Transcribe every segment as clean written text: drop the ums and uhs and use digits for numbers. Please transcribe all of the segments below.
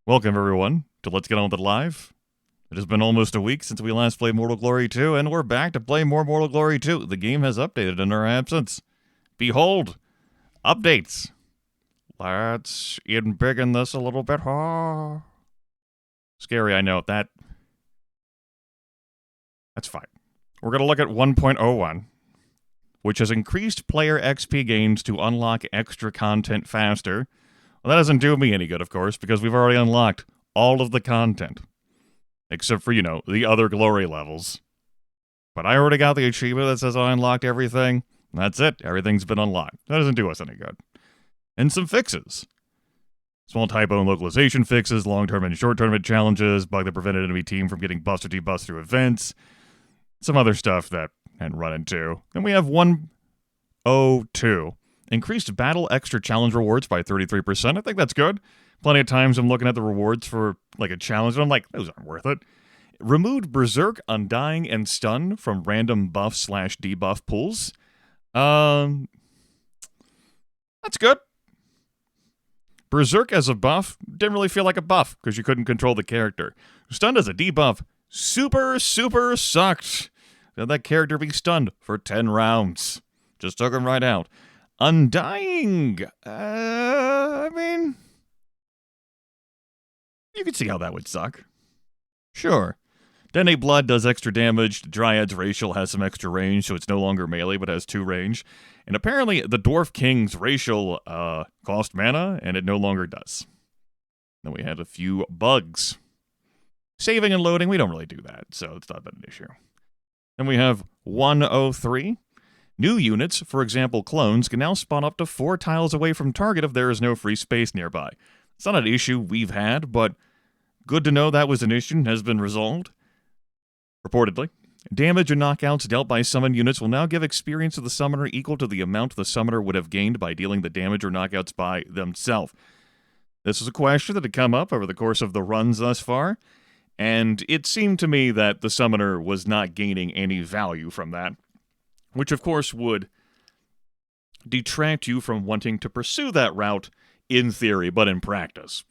Welcome, everyone, to Let's Get On With It Live. It has been almost a week since we last played Mortal Glory 2, and we're back to play more Mortal Glory 2. The game has updated in our absence. Behold, updates. Let's embiggen this a little bit. Scary, I know. That's fine. We're going to look at 1.01, which has increased player XP gains to unlock extra content faster. Well, that doesn't do me any good, of course, because we've already unlocked all of the content. Except for, the other glory levels. But I already got the achievement that says I unlocked everything. That's it. Everything's been unlocked. That doesn't do us any good. And some fixes. Small typo and localization fixes, long-term and short-term challenges, bug that prevented enemy team from getting bust or debust through events. Some other stuff that I hadn't run into. Then we have 102. Increased battle extra challenge rewards by 33%. I think that's good. Plenty of times I'm looking at the rewards for a challenge and I'm like, those aren't worth it. Removed Berserk, Undying, and Stun from random buff/debuff pools. That's good. Berserk as a buff didn't really feel like a buff because you couldn't control the character. Stun as a debuff super sucked. That character be stunned for 10 rounds. Just took him right out. Undying. You can see how that would suck. Sure. Denate Blood does extra damage. Dryad's Racial has some extra range, so it's no longer melee, but has 2 range. And apparently, the Dwarf King's Racial cost mana, and it no longer does. Then we had a few bugs. Saving and loading, we don't really do that, so it's not been an issue. Then we have 103. New units, for example clones, can now spawn up to 4 tiles away from target if there is no free space nearby. It's not an issue we've had, but good to know that was an issue and has been resolved. Reportedly, damage and knockouts dealt by summon units will now give experience to the summoner equal to the amount the summoner would have gained by dealing the damage or knockouts by themselves. This is a question that had come up over the course of the runs thus far, and it seemed to me that the summoner was not gaining any value from that, which of course would detract you from wanting to pursue that route in theory, but in practice.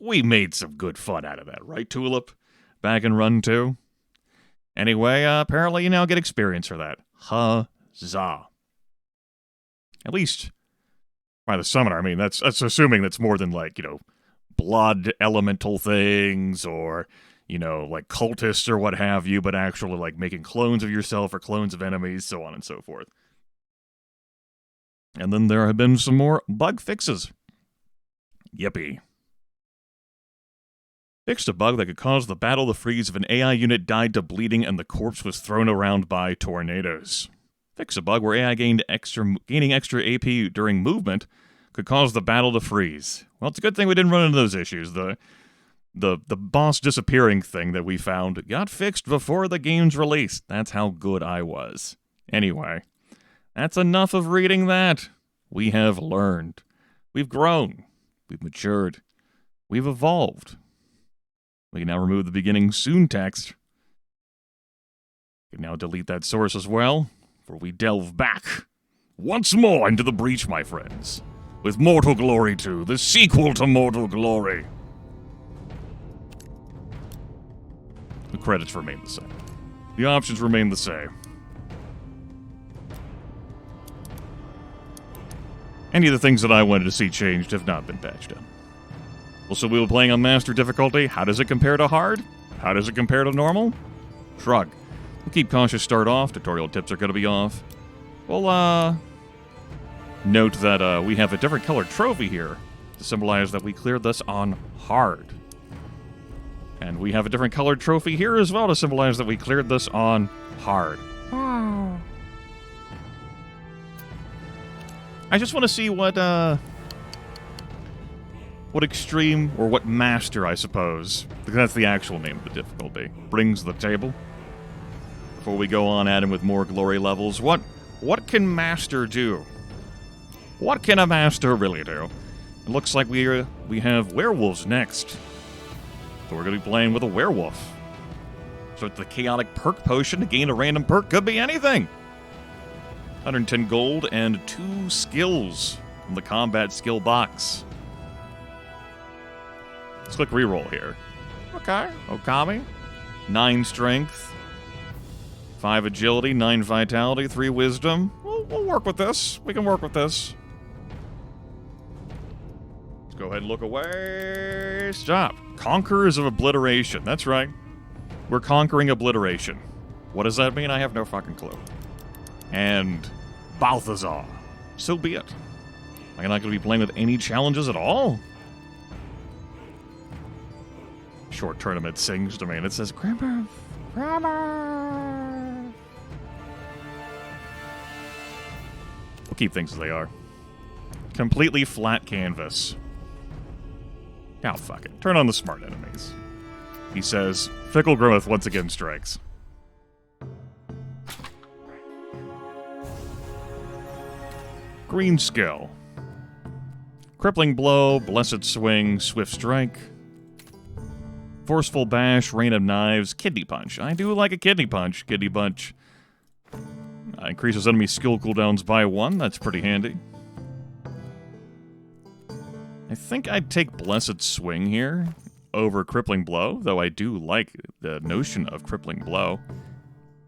We made some good fun out of that, right, Tulip? Back in Run 2? Anyway, apparently you now get experience for that. Huzzah. At least by the summoner. I mean, that's assuming that's more than, blood elemental things or, cultists or what have you, but actually, making clones of yourself or clones of enemies, so on and so forth. And then there have been some more bug fixes. Yippee. Fixed a bug that could cause the battle to freeze if an AI unit died to bleeding and the corpse was thrown around by tornadoes. Fixed a bug where AI gaining extra AP during movement could cause the battle to freeze. Well, it's a good thing we didn't run into those issues. The boss disappearing thing that we found got fixed before the game's release. That's how good I was. Anyway, that's enough of reading that. We have learned. We've grown. We've matured. We've evolved. We can now remove the beginning soon text. We can now delete that source as well, for we delve back once more into the breach, my friends, with Mortal Glory 2, the sequel to Mortal Glory. The credits remain the same. The options remain the same. Any of the things that I wanted to see changed have not been patched up. Also, we were playing on Master difficulty. How does it compare to hard? How does it compare to normal? Shrug. We'll keep cautious start off. Tutorial tips are going to be off. We'll, note that, we have a different colored trophy here to symbolize that we cleared this on hard. And we have a different colored trophy here as well to symbolize that we cleared this on hard. I just want to see what extreme, or what master, I suppose, because that's the actual name of the difficulty, brings to the table. Before we go on adding with more glory levels, what can master do? What can a master really do? It looks like we have werewolves next. So we're going to be playing with a werewolf. So it's the chaotic perk potion to gain a random perk. Could be anything. 110 gold and 2 skills from the combat skill box. Let's click reroll here. Okay, Okami. 9 strength. 5 agility, 9 vitality, 3 wisdom. We'll work with this. We can work with this. Let's go ahead and look away. Stop. Conquerors of Obliteration. That's right. We're conquering obliteration. What does that mean? I have no fucking clue. And Balthazar. So be it. Am I not going to be playing with any challenges at all? Short tournament sings to me, and it says, Grimith, Grimith. We'll keep things as they are. Completely flat canvas. Now, fuck it. Turn on the smart enemies. He says, Fickle Grimith once again strikes. Green skill. Crippling blow, blessed swing, swift strike. Forceful bash, rain of knives, kidney punch. I do like a kidney punch. Kidney punch. Increases enemy skill cooldowns by 1. That's pretty handy. I think I'd take blessed swing here over crippling blow, though I do like the notion of crippling blow.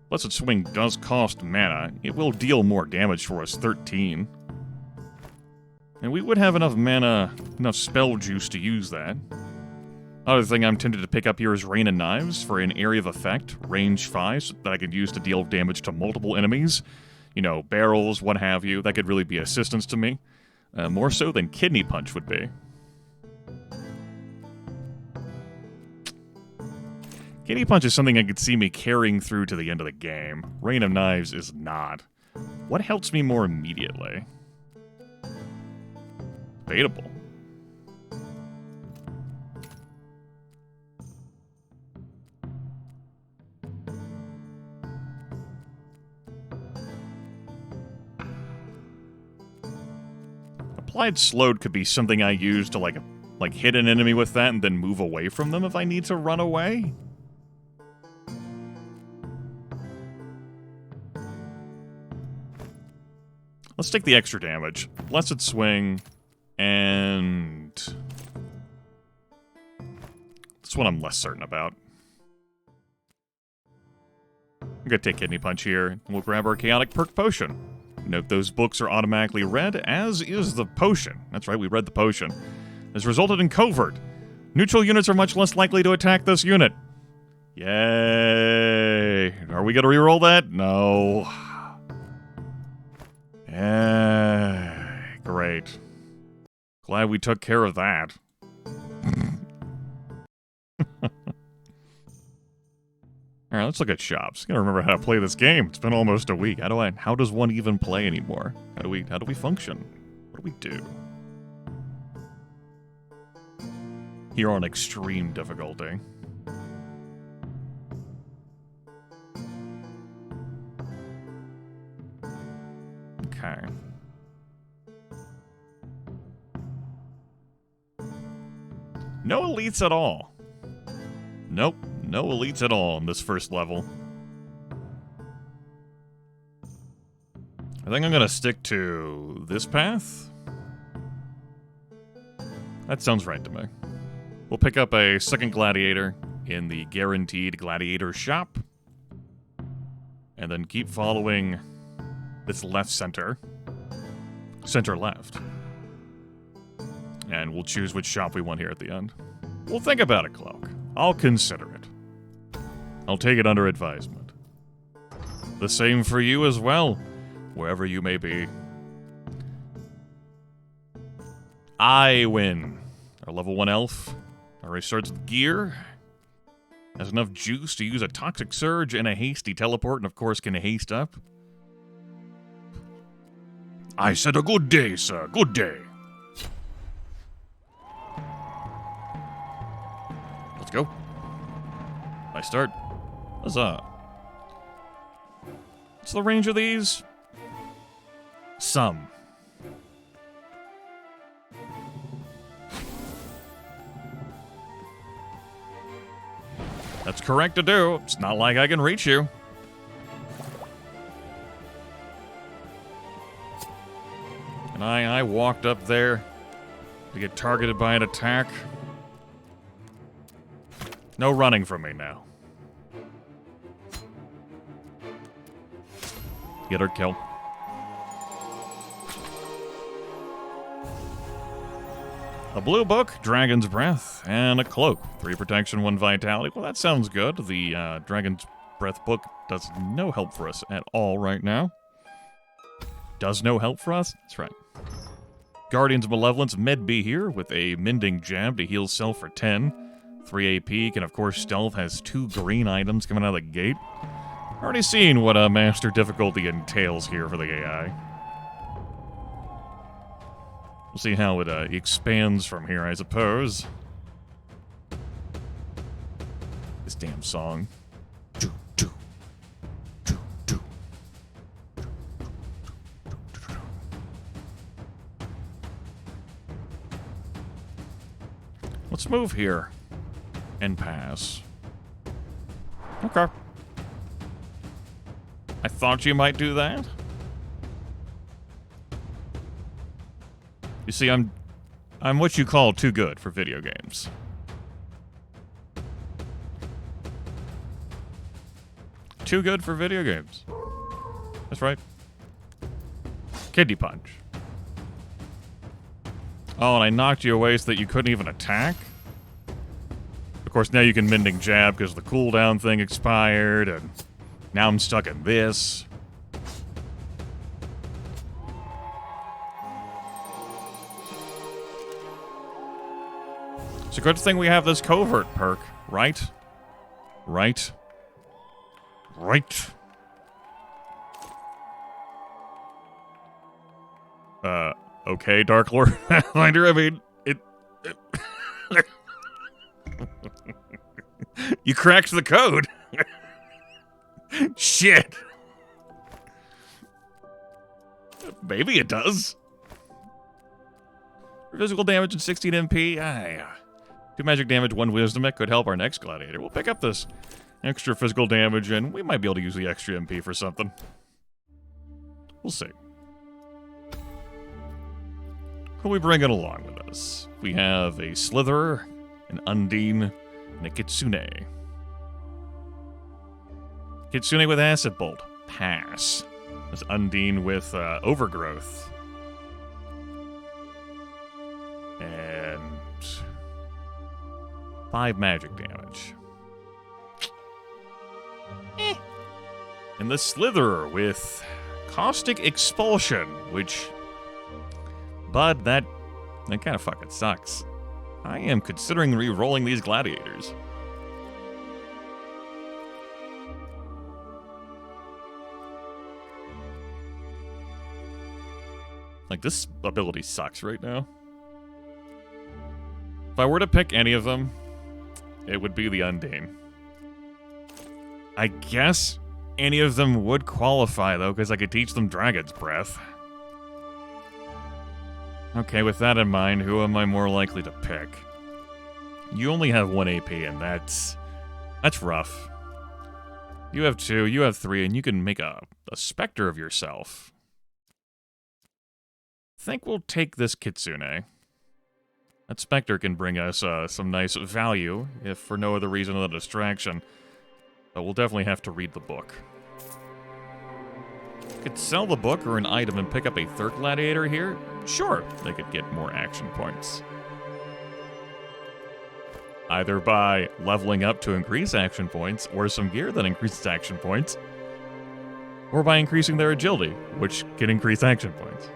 Blessed swing does cost mana. It will deal more damage for us, 13. And we would have enough mana, enough spell juice to use that. Other thing I'm tempted to pick up here is Rain of Knives for an area of effect, range 5, so that I could use to deal damage to multiple enemies. You know, barrels, what have you. That could really be assistance to me. More so than Kidney Punch would be. Kidney Punch is something I could see me carrying through to the end of the game. Rain of Knives is not. What helps me more immediately? Debatable. Applied Slowed could be something I use to like hit an enemy with that and then move away from them if I need to run away. Let's take the extra damage. Blessed Swing, and that's what I'm less certain about. I'm gonna take Kidney Punch here, and we'll grab our Chaotic Perk Potion. Note those books are automatically read, as is the potion. That's right, we read the potion. Has resulted in Covert. Neutral units are much less likely to attack this unit. Yay! Are we gonna reroll that? No. Great. Glad we took care of that. Alright, let's look at shops. Gotta remember how to play this game. It's been almost a week. How does one even play anymore? How do we function? What do we do? Here on extreme difficulty. Okay. No elites at all. Nope, no elites at all in this first level. I think I'm gonna stick to this path. That sounds right to me. We'll pick up a second gladiator in the guaranteed gladiator shop. And then keep following this left center. Center left. And we'll choose which shop we want here at the end. We'll think about it, Cloak. I'll consider it. I'll take it under advisement. The same for you as well, wherever you may be. I win. Our level 1 elf already starts with gear. Has enough juice to use a Toxic Surge and a Hasty Teleport, and of course can haste up. I said a good day, sir. Good day. Let's go. I start. Huzzah. What's the range of these? Some. That's correct to do. It's not like I can reach you. And I walked up there to get targeted by an attack. No running from me now. Get her kill. A blue book, Dragon's Breath, and a cloak. 3 protection, 1 vitality. Well, that sounds good. The Dragon's Breath book does no help for us at all right now. Does no help for us? That's right. Guardians of Malevolence, Med B here with a Mending Jab to heal self for 10. 3 AP, and of course Stealth has 2 green items coming out of the gate. Already seen what a Master difficulty entails here for the AI. We'll see how it expands from here, I suppose. This damn song. Let's move here and pass. Okay. I thought you might do that. You see, I'm what you call too good for video games. Too good for video games. That's right. Kidney punch. Oh, and I knocked you away so that you couldn't even attack? Of course, now you can Mending Jab because the cooldown thing expired, and now I'm stuck in this. It's a good thing we have this covert perk, right? Right? Right. Okay, Dark Lord Pathfinder, I mean, it you cracked the code. Shit. Maybe it does. Physical damage and 16 MP. 2 magic damage, 1 wisdom. That could help our next gladiator. We'll pick up this extra physical damage, and we might be able to use the extra MP for something. We'll see. Who are we bringing along with us? We have a Slitherer, an Undine, and a Kitsune. Kitsune with Acid Bolt. Pass. There's Undine with Overgrowth. And 5 magic damage. And the Slitherer with Caustic Expulsion, which... Bud, that kind of fucking sucks. I am considering re-rolling these gladiators. Like, this ability sucks right now. If I were to pick any of them, it would be the Undine. I guess any of them would qualify, though, because I could teach them Dragon's Breath. Okay, with that in mind, who am I more likely to pick? You only have 1 AP, and that's rough. You have 2, you have 3, and you can make a specter of yourself. I think we'll take this Kitsune. That specter can bring us some nice value, if for no other reason than a distraction. But we'll definitely have to read the book. Could sell the book or an item and pick up a 3rd gladiator here? Sure, they could get more action points. Either by leveling up to increase action points, or some gear that increases action points, or by increasing their agility, which can increase action points.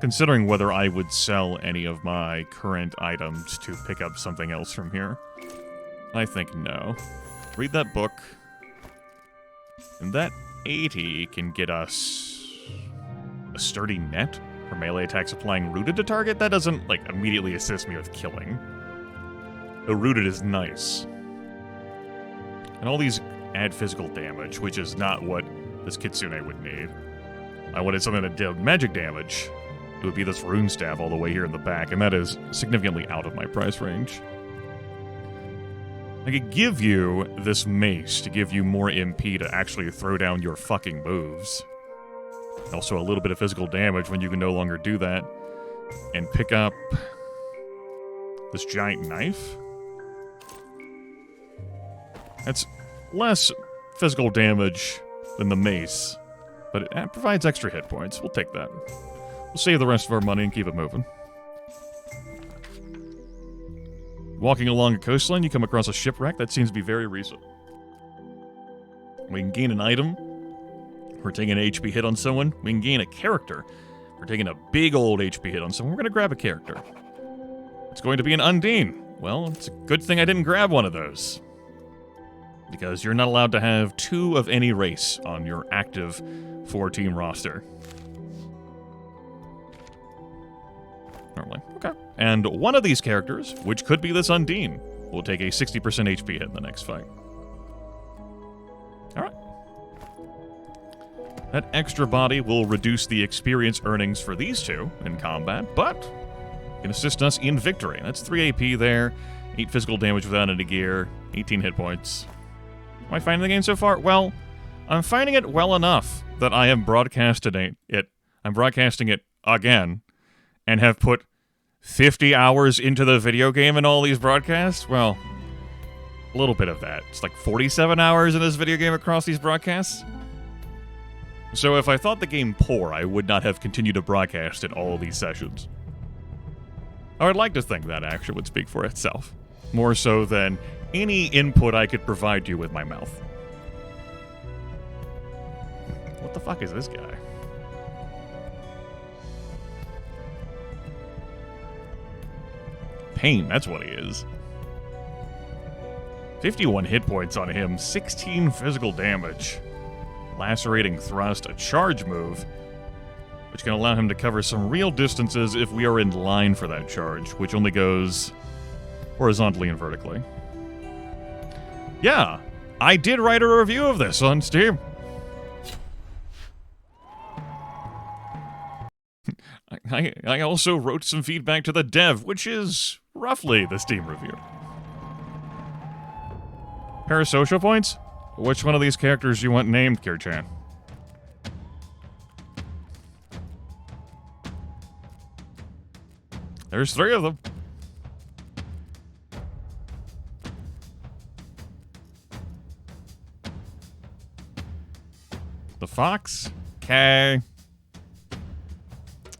Considering whether I would sell any of my current items to pick up something else from here, I think no. Read that book. And that 80 can get us a sturdy net for melee attacks applying rooted to target. That doesn't, like, immediately assist me with killing. The rooted is nice. And all these add physical damage, which is not what this Kitsune would need. I wanted something that did magic damage. it would be this rune staff all the way here in the back, and that is significantly out of my price range. I could give you this mace to give you more MP to actually throw down your fucking moves. Also a little bit of physical damage when you can no longer do that. And pick up this giant knife. That's less physical damage than the mace, but it provides extra hit points. We'll take that. We'll save the rest of our money and keep it moving. Walking along a coastline, you come across a shipwreck. That seems to be very recent. We can gain an item. We're taking an HP hit on someone. We can gain a character. We're taking a big old HP hit on someone. We're going to grab a character. It's going to be an Undine. Well, it's a good thing I didn't grab one of those. Because you're not allowed to have 2 of any race on your active 4-team roster. Normally. Okay. And one of these characters, which could be this Undine, will take a 60% HP hit in the next fight. Alright. That extra body will reduce the experience earnings for these two in combat, but can assist us in victory. That's 3 AP there, 8 physical damage without any gear, 18 hit points. Am I finding the game so far? Well, I'm finding it well enough that I am broadcasting it. I'm broadcasting it again, and have put 50 hours into the video game in all these broadcasts? Well, a little bit of that. It's like 47 hours in this video game across these broadcasts. So if I thought the game poor, I would not have continued to broadcast in all these sessions. I would like to think that action would speak for itself, more so than any input I could provide you with my mouth. What the fuck is this guy? Pain, that's what he is. 51 hit points on him, 16 physical damage. Lacerating thrust, a charge move, which can allow him to cover some real distances if we are in line for that charge, which only goes horizontally and vertically. Yeah, I did write a review of this on Steam. I also wrote some feedback to the dev, which is roughly the Steam review. Parasocial points? Which one of these characters do you want named, Kirchan? There's 3 of them. The fox? Okay.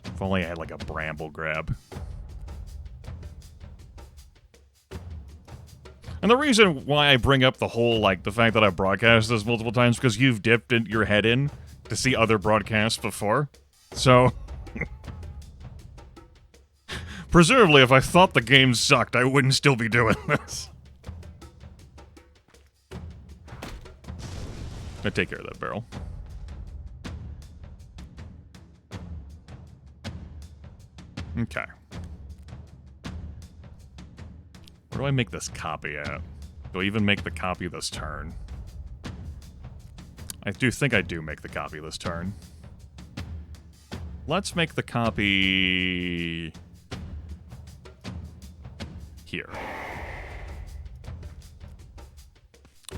If only I had like a bramble grab. And the reason why I bring up the whole, like, the fact that I've broadcast this multiple times, because you've dipped your head in to see other broadcasts before. So, presumably, if I thought the game sucked, I wouldn't still be doing this. I take care of that barrel. Okay. Where do I make this copy at? Do I even make the copy this turn? I do think I do make the copy this turn. Let's make the copy here.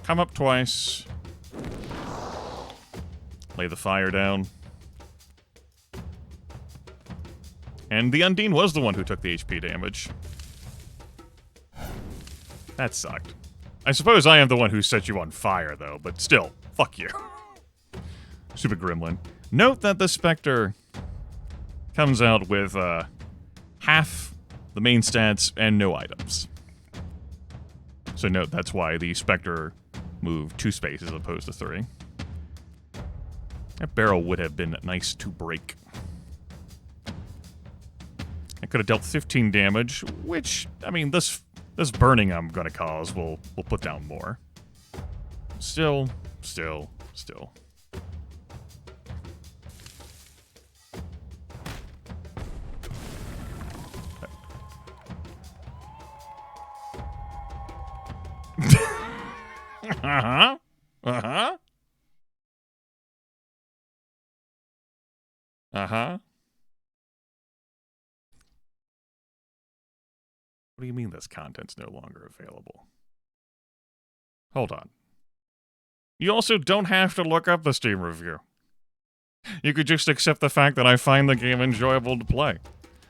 Come up twice. Lay the fire down. And the Undine was the one who took the HP damage. That sucked. I suppose I am the one who set you on fire, though, but still, fuck you. Stupid gremlin. Note that the Spectre comes out with half the main stats and no items. So note that's why the Spectre moved 2 spaces as opposed to 3. That barrel would have been nice to break. I could have dealt 15 damage, which, I mean, this burning I'm gonna cause will put down more. Still. Uh-huh. Uh-huh. Uh-huh. What do you mean this content's no longer available? Hold on. You also don't have to look up the Steam review. You could just accept the fact that I find the game enjoyable to play.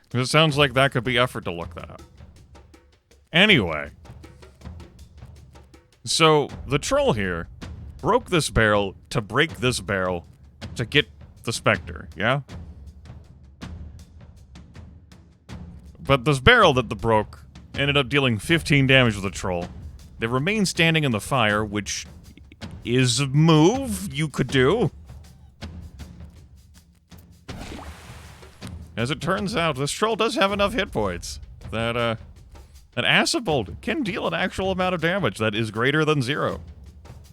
Because it sounds like that could be effort to look that up. Anyway. So, the troll here broke this barrel to break this barrel to get the Spectre, yeah? But this barrel that the broke ended up dealing 15 damage to the troll. They remain standing in the fire, which is a move you could do. As it turns out, this troll does have enough hit points that an acid bolt can deal an actual amount of damage that is greater than 0.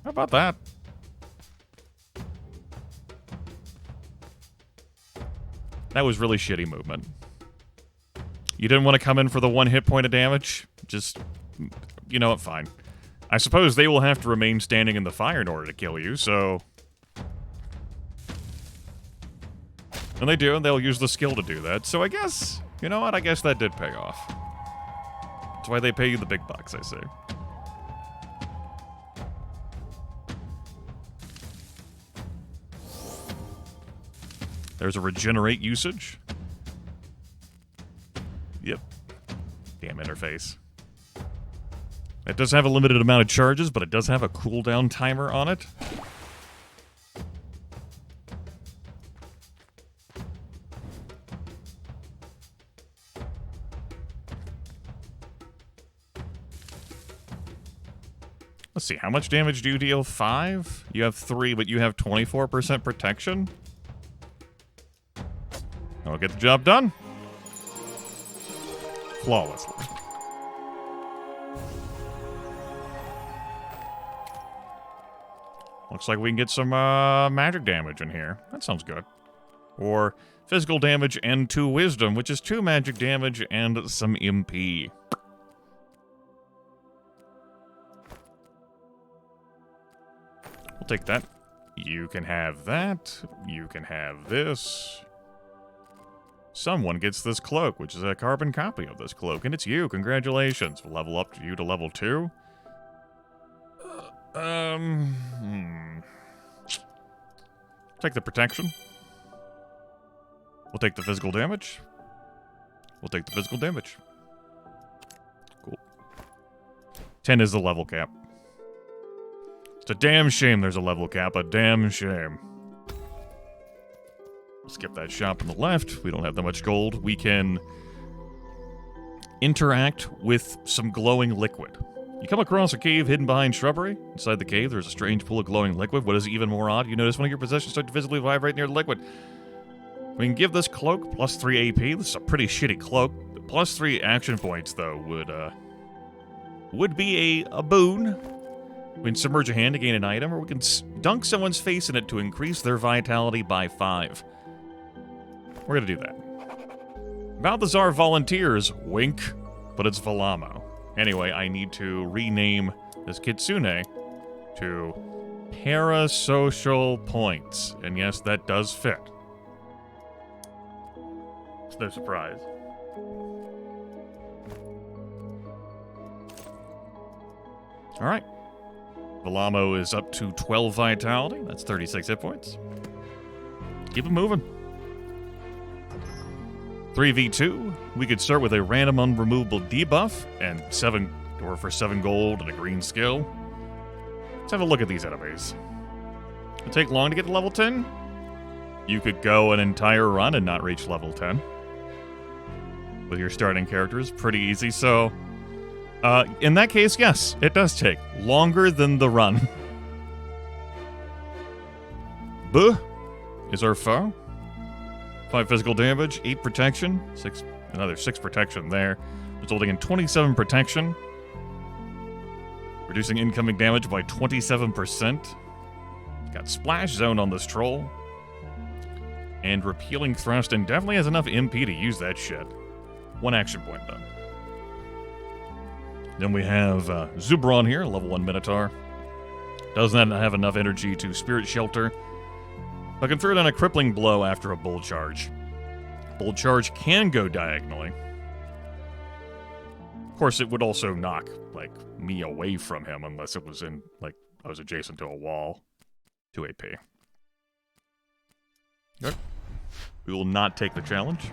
How about that? That was really shitty movement. You didn't want to come in for the 1 hit point of damage? Just, you know what, fine. I suppose they will have to remain standing in the fire in order to kill you, so... And they do, and they'll use the skill to do that. So I guess, you know what, I guess that did pay off. That's why they pay you the big bucks, I say. There's a regenerate usage. Yep. Damn interface. It does have a limited amount of charges, but it does have a cooldown timer on it. Let's see, how much damage do you deal? 5? You have 3, but you have 24% protection? I'll get the job done. Flawlessly. Looks like we can get some magic damage in here. That sounds good. Or physical damage and 2 wisdom, which is 2 magic damage and some MP. We'll take that. You can have that. You can have this. Someone gets this cloak, which is a carbon copy of this cloak, and it's you. Congratulations. We'll level up to you to level 2. Take the protection. We'll take the physical damage. We'll take the physical damage. Cool. 10 is the level cap. It's a damn shame there's a level cap. A damn shame. Skip that shop on the left. We don't have that much gold. We can interact with some glowing liquid. You come across a cave hidden behind shrubbery. Inside the cave, there's a strange pool of glowing liquid. What is even more odd, you notice one of your possessions start to visibly vibrate near the liquid. We can give this cloak plus 3 AP. This is a pretty shitty cloak. Plus 3 action points, though, would be a boon. We can submerge a hand to gain an item, or we can dunk someone's face in it to increase their vitality by 5. We're gonna do that. Balthazar volunteers, wink, but it's Velamo. Anyway, I need to rename this Kitsune to Parasocial Points. And yes, that does fit. It's no surprise. Alright. Velamo is up to 12 vitality. That's 36 hit points. Keep it moving. 3v2, we could start with a random unremovable debuff and 7 gold and a green skill. Let's have a look at these enemies. It'll take long to get to level 10. You could go an entire run and not reach level 10. With your starting characters, pretty easy. So, in that case, yes, it does take longer than the run. Buh is our foe. 5 physical damage, 8 protection, another 6 protection there, resulting in 27 protection, reducing incoming damage by 27%. Got Splash Zone on this troll, and Repealing Thrust, and definitely has enough MP to use that shit. 1 action point, though. Then we have Zubron here, level 1 Minotaur. Does not have enough energy to Spirit Shelter, but can throw down a crippling blow after a Bull Charge. Bull Charge can go diagonally. Of course, it would also knock, like, me away from him unless it was in, like, I was adjacent to a wall. 2 AP. Okay. We will not take the challenge.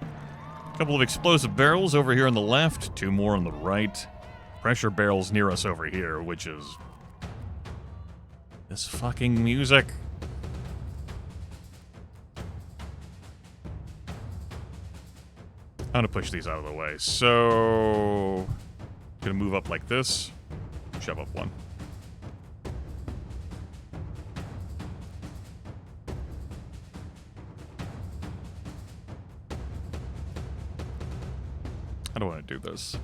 A couple of explosive barrels over here on the left, 2 more on the right. Pressure barrels near us over here, which is... this fucking music. I'm gonna push these out of the way. So... gonna move up like this. Shove up 1. I don't want to do this.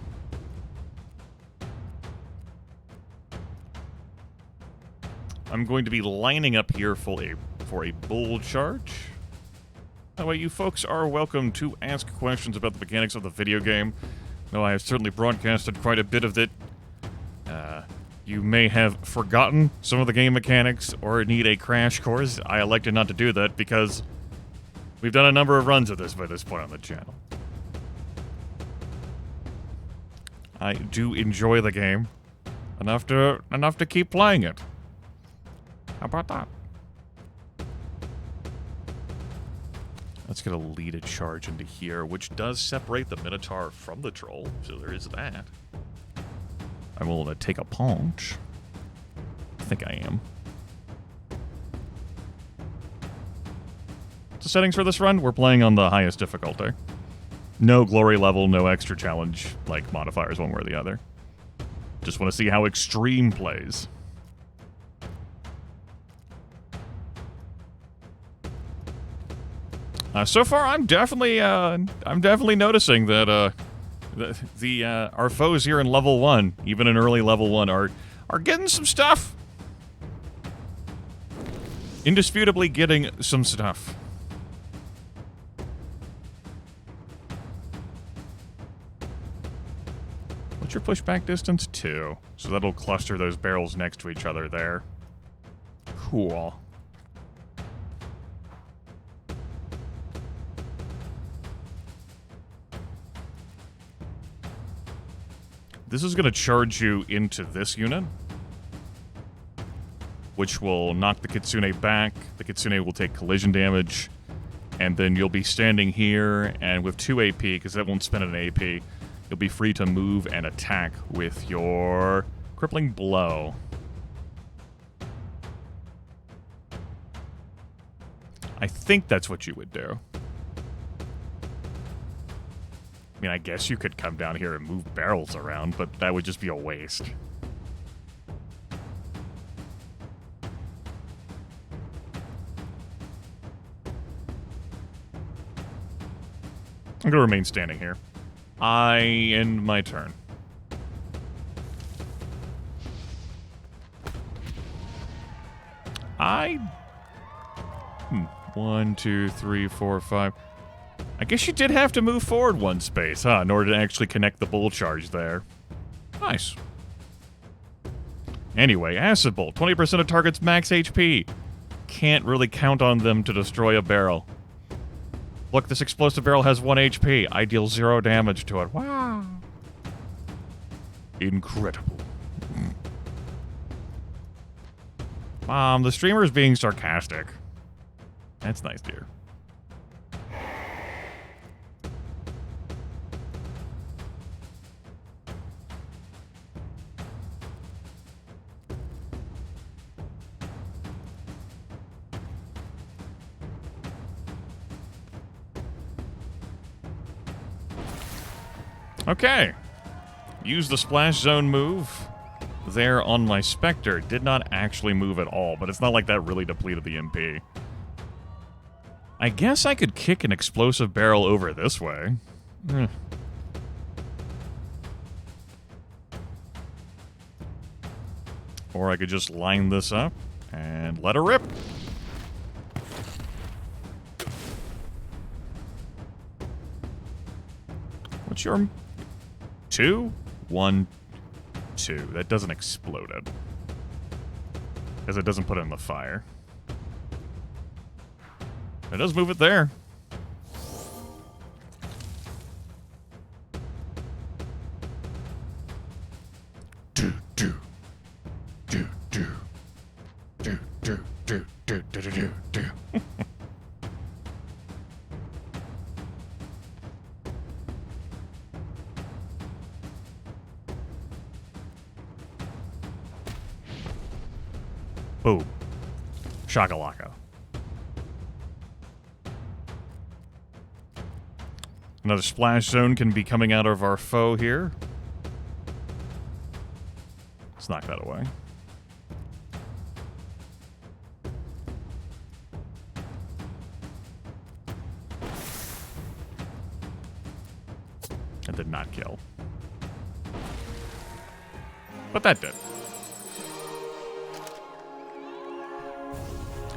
I'm going to be lining up here for a bull charge. That way you folks are welcome to ask questions about the mechanics of the video game. Though I have certainly broadcasted quite a bit of it. You may have forgotten some of the game mechanics or need a crash course. I elected not to do that because we've done a number of runs of this by this point on the channel. I do enjoy the game enough to keep playing it. How about that? Let's get a lead a charge into here, which does separate the Minotaur from the Troll, so there is that. I'm willing to take a punch. I think I am. So settings for this run, we're playing on the highest difficulty. No glory level, no extra challenge, like modifiers one way or the other. Just want to see how extreme plays. So far, I'm definitely noticing that our foes here in level 1, even in early level 1, are getting some stuff. Indisputably getting some stuff. What's your pushback distance? 2. So that'll cluster those barrels next to each other there. Cool. This is going to charge you into this unit, which will knock the Kitsune back. The Kitsune will take collision damage, and then you'll be standing here, and with 2 AP, because that won't spend an AP, you'll be free to move and attack with your crippling blow. I think that's what you would do. I mean, I guess you could come down here and move barrels around, but that would just be a waste. I'm gonna remain standing here. I end my turn. One, two, three, four, 5. I guess you did have to move forward 1 space, huh, in order to actually connect the bull charge there. Nice. Anyway, Acid Bolt. 20% of target's max HP. Can't really count on them to destroy a barrel. Look, this explosive barrel has 1 HP. I deal 0 damage to it. Wow. Incredible. The streamer's being sarcastic. That's nice, dear. Okay. Use the splash zone move there on my Spectre. Did not actually move at all, but it's not like that really depleted the MP. I guess I could kick an explosive barrel over this way. Or I could just line this up and let her rip. What's your... 2? 1, 2. That doesn't explode it. Because it doesn't put it in the fire. It does move it there. do, do, do, do, do, do, do, do, do, do, do. Boom. Shakalaka. Another splash zone can be coming out of our foe here. Let's knock that away. That did not kill. But that did.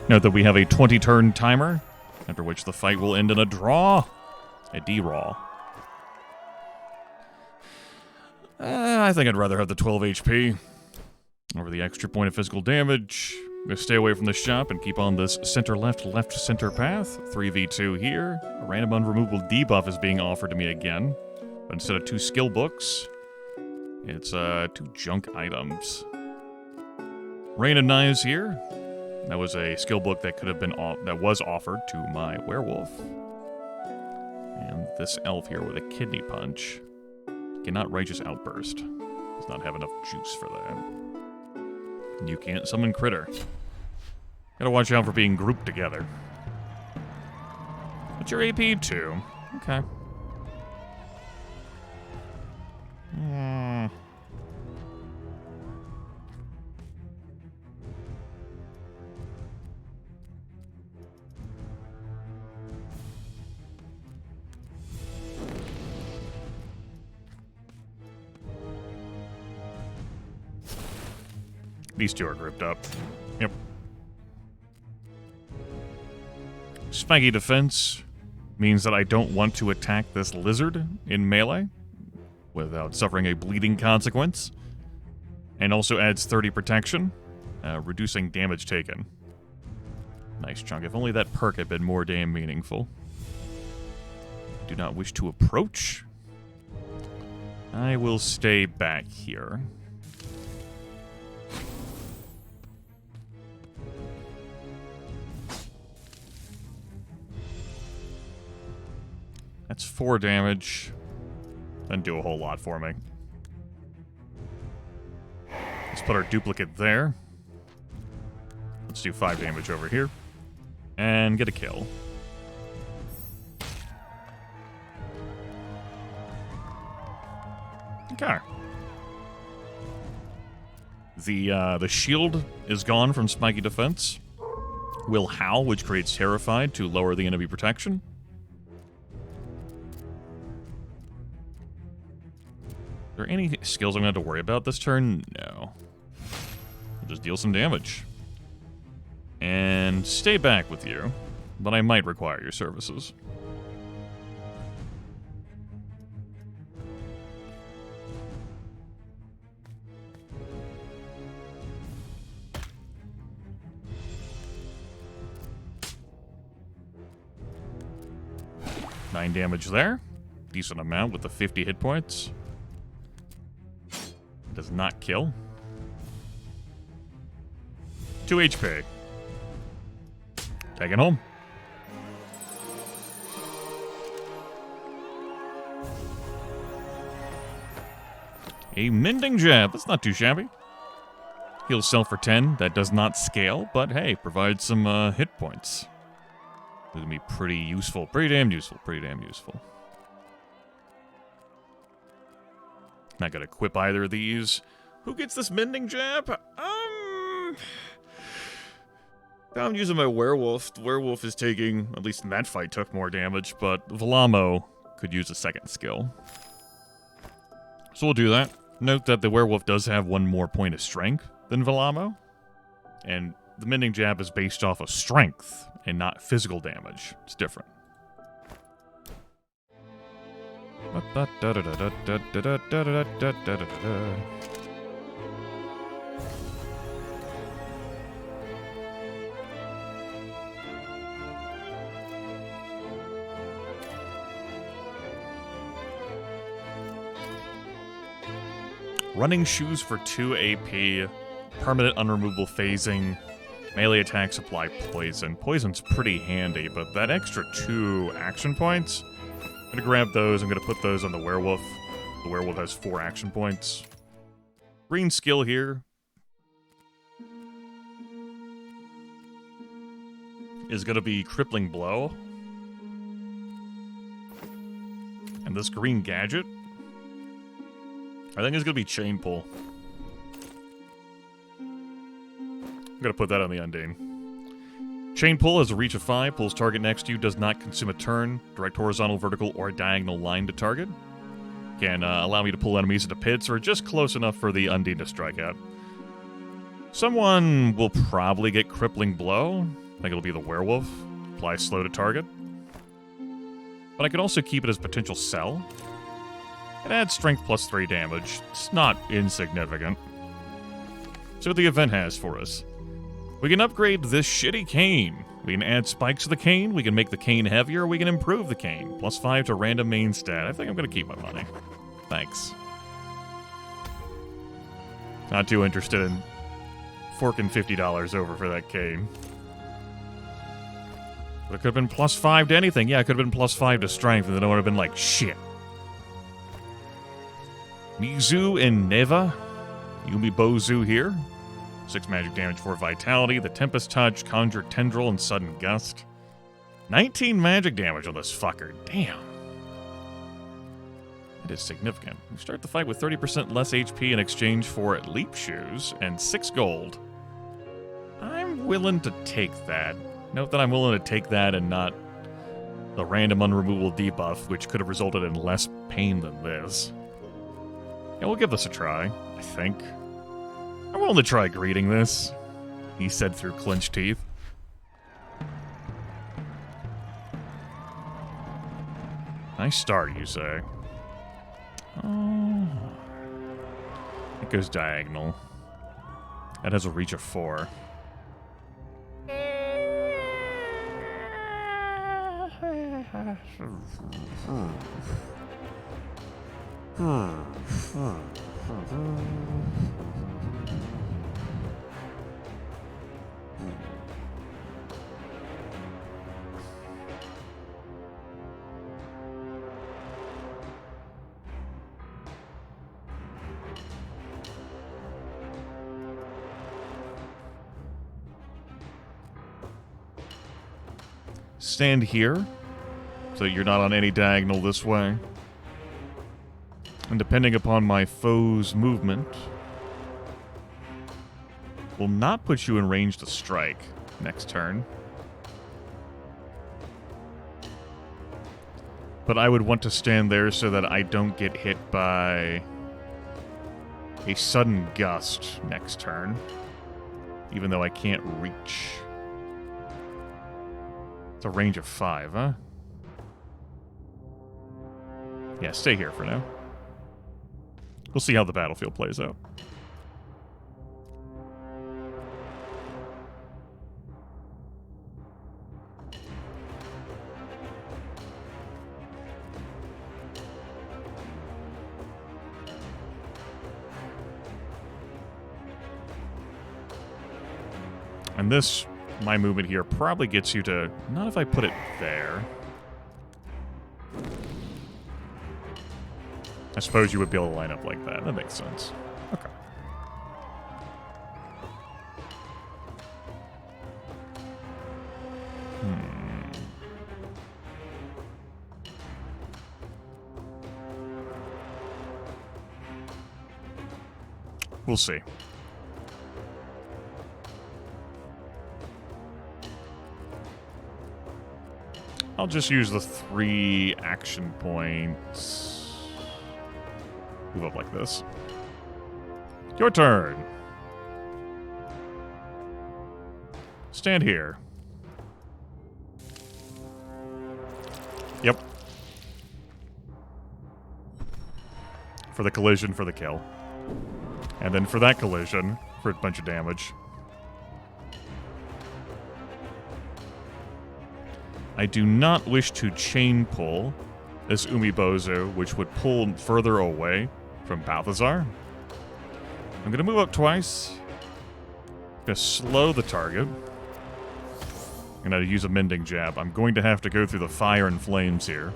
Note that we have a 20-turn timer, after which the fight will end in a draw. A D-raw. I think I'd rather have the 12 HP over the extra point of physical damage. I'm going to stay away from the shop and keep on this center-left, left-center path. 3v2 here. A random unremovable debuff is being offered to me again. But instead of 2 skill books, it's 2 junk items. Rain of Knives here. That was a skill book that could have been that was offered to my werewolf. And this elf here with a kidney punch. Cannot Righteous Outburst. Does not have enough juice for that. You can't summon Critter. Gotta watch out for being grouped together. What's your AP? 2. Okay. These two are grouped up. Yep. Spiky defense means that I don't want to attack this lizard in melee without suffering a bleeding consequence. And also adds 30 protection, reducing damage taken. Nice chunk. If only that perk had been more damn meaningful. Do not wish to approach. I will stay back here. That's 4 damage. Doesn't do a whole lot for me. Let's put our duplicate there. Let's do 5 damage over here. And get a kill. Okay. The shield is gone from Spiky Defense. Will Howl, which creates Terrified to lower the enemy protection. Are there any skills I'm going to have to worry about this turn? No. I'll just deal some damage. And stay back with you, but I might require your services. Nine damage there. Decent amount with the 50 hit points. Does not kill. 2 HP. Taken home. A Mending Jab. That's not too shabby. Heals self for 10. That does not scale, but hey, provides some hit points. It's gonna be pretty useful. Pretty damn useful. Pretty damn useful. Not gonna equip either of these. Who gets this Mending Jab? I'm using my werewolf. The werewolf is taking, at least in that fight, took more damage, but Velamo could use a second skill. So we'll do that. Note that the werewolf does have 1 more point of strength than Velamo. And the Mending Jab is based off of strength and not physical damage. It's different. Running shoes for 2 AP, permanent unremovable phasing, melee attacks apply poison. Poison's pretty handy, but that extra 2 action points, I'm gonna grab those. I'm gonna put those on the werewolf. The werewolf has 4 action points. Green skill here is gonna be crippling blow. And this green gadget, I think it's gonna be chain pull. I'm gonna put that on the Undine. Chain pull has a reach of 5, pulls target next to you, does not consume a turn, direct horizontal, vertical, or diagonal line to target. Can allow me to pull enemies into pits or just close enough for the Undine to strike at. Someone will probably get crippling blow. I think it'll be the werewolf. Apply slow to target. But I could also keep it as potential sell. It adds strength plus 3 damage. It's not insignificant. So what the event has for us. We can upgrade this shitty cane. We can add spikes to the cane, we can make the cane heavier, we can improve the cane. Plus 5 to random main stat. I think I'm gonna keep my money. Thanks. Not too interested in forking $50 over for that cane. But it could have been plus 5 to anything. Yeah, it could have been plus 5 to strength, and then I would have been like, shit. Mizu and Neva. Yumi Bozu here. 6 magic damage for Vitality, the Tempest Touch, Conjure Tendril, and Sudden Gust. 19 magic damage on this fucker. Damn. That is significant. We start the fight with 30% less HP in exchange for Leap Shoes and 6 gold. I'm willing to take that. Note that I'm willing to take that and not the random unremovable debuff, which could have resulted in less pain than this. Yeah, we'll give this a try, I think. I'm willing to try greeting this, he said through clenched teeth. Nice start, you say. Oh. It goes diagonal. That has a reach of 4. Stand here, so you're not on any diagonal this way. And depending upon my foe's movement, will not put you in range to strike next turn. But I would want to stand there so that I don't get hit by a sudden gust next turn, even though I can't reach. It's a range of 5, huh? Yeah, stay here for now. We'll see how the battlefield plays out. And this, my movement here, probably gets you to... Not if I put it there. I suppose you would be able to line up like that. That makes sense. Okay. We'll see. I'll just use the 3 action points. Move up like this. Your turn. Stand here. Yep. For the collision, for the kill. And then for that collision, for a bunch of damage. I do not wish to chain pull this Umibozu, which would pull further away from Balthazar. I'm gonna move up twice. Gonna slow the target. I'm gonna use a mending jab. I'm going to have to go through the fire and flames here.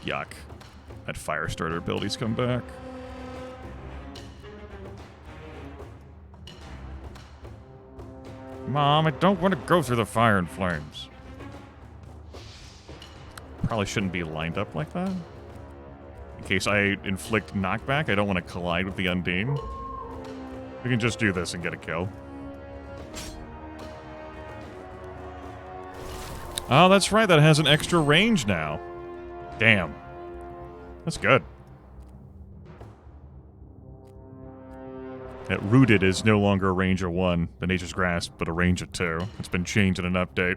Yuck. That fire starter ability's come back. Mom, I don't want to go through the fire and flames. Probably shouldn't be lined up like that. In case I inflict knockback, I don't want to collide with the Undine. We can just do this and get a kill. Oh, that's right. That has an extra range now. Damn. That's good. That rooted is no longer a range of 1, the Nature's Grasp, but a range of 2. It's been changed in an update.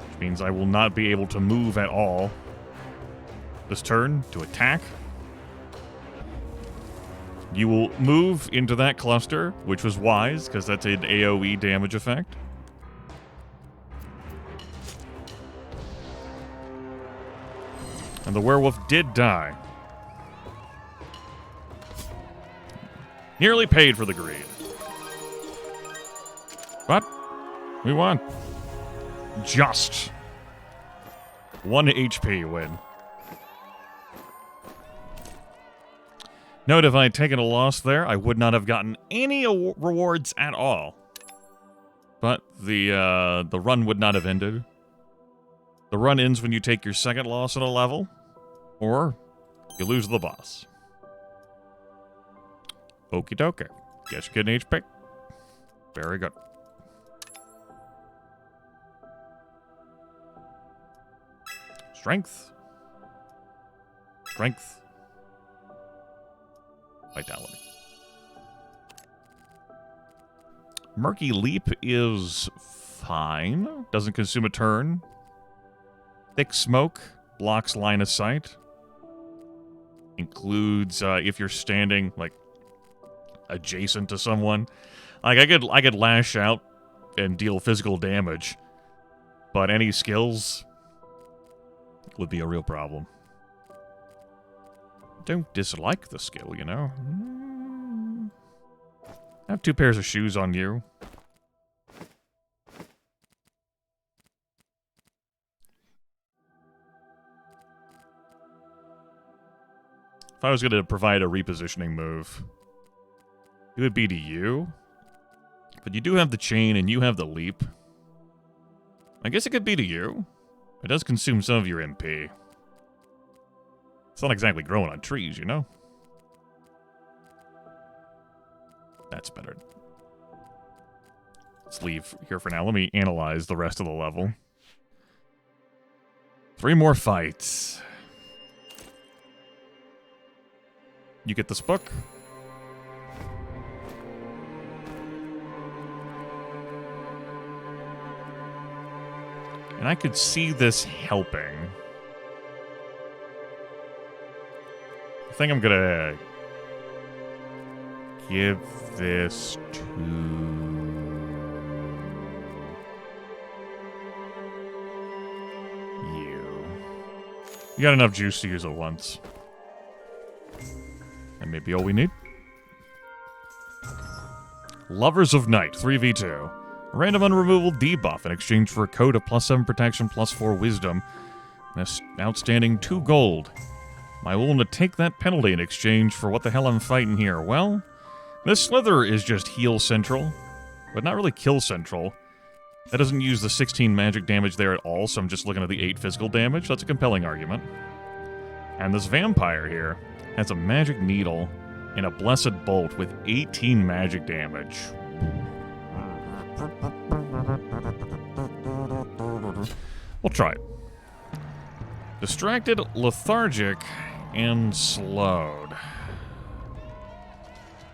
Which means I will not be able to move at all this turn to attack. You will move into that cluster, which was wise, because that's an AoE damage effect. And the werewolf did die. Nearly paid for the greed. But we won. Just 1 HP win. Note, if I had taken a loss there, I would not have gotten any rewards at all. But the run would not have ended. The run ends when you take your second loss at a level, or you lose the boss. Okie dokie. Guess you get an HP. Very good. Strength. Strength. Vitality. Murky Leap is fine. Doesn't consume a turn. Thick Smoke blocks line of sight. Includes if you're standing like adjacent to someone. Like I could lash out and deal physical damage, but any skills would be a real problem. Don't dislike the skill, you know. I have 2 pairs of shoes on you. If I was going to provide a repositioning move, it would be to you. But you do have the chain and you have the leap. I guess it could be to you. It does consume some of your MP. It's not exactly growing on trees, you know? That's better. Let's leave here for now. Let me analyze the rest of the level. 3 more fights. You get this book. And I could see this helping. I think I'm gonna give this to you. You got enough juice to use it once. And maybe all we need. Lovers of Night, 3v2. A random unremovable debuff in exchange for a code of +7 protection, +4 wisdom. And an outstanding 2 gold. Am I willing to take that penalty in exchange for what the hell I'm fighting here? Well, this Slither is just heal central, but not really kill central. That doesn't use the 16 magic damage there at all, so I'm just looking at the 8 physical damage. That's a compelling argument. And this vampire here has a magic needle and a blessed bolt with 18 magic damage. We'll try it. Distracted, lethargic, and slowed.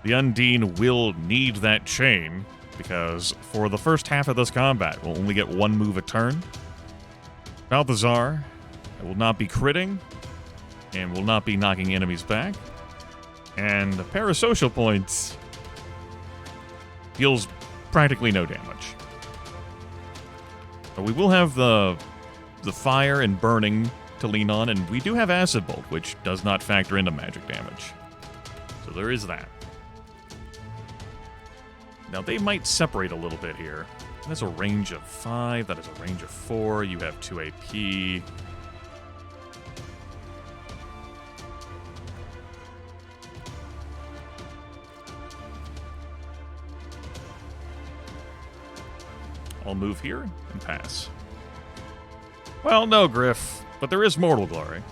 The Undine will need that chain, because for the first half of this combat, we'll only get 1 move a turn. Balthazar, I will not be critting, and will not be knocking enemies back. And the parasocial points Deals practically no damage. But we will have the fire and burning to lean on, and we do have acid bolt, which does not factor into magic damage. So there is that. Now they might separate a little bit here. That's a range of 5, that is a range of 4, you have 2 AP. I'll move here and pass. Well, no, Griff, but there is mortal glory.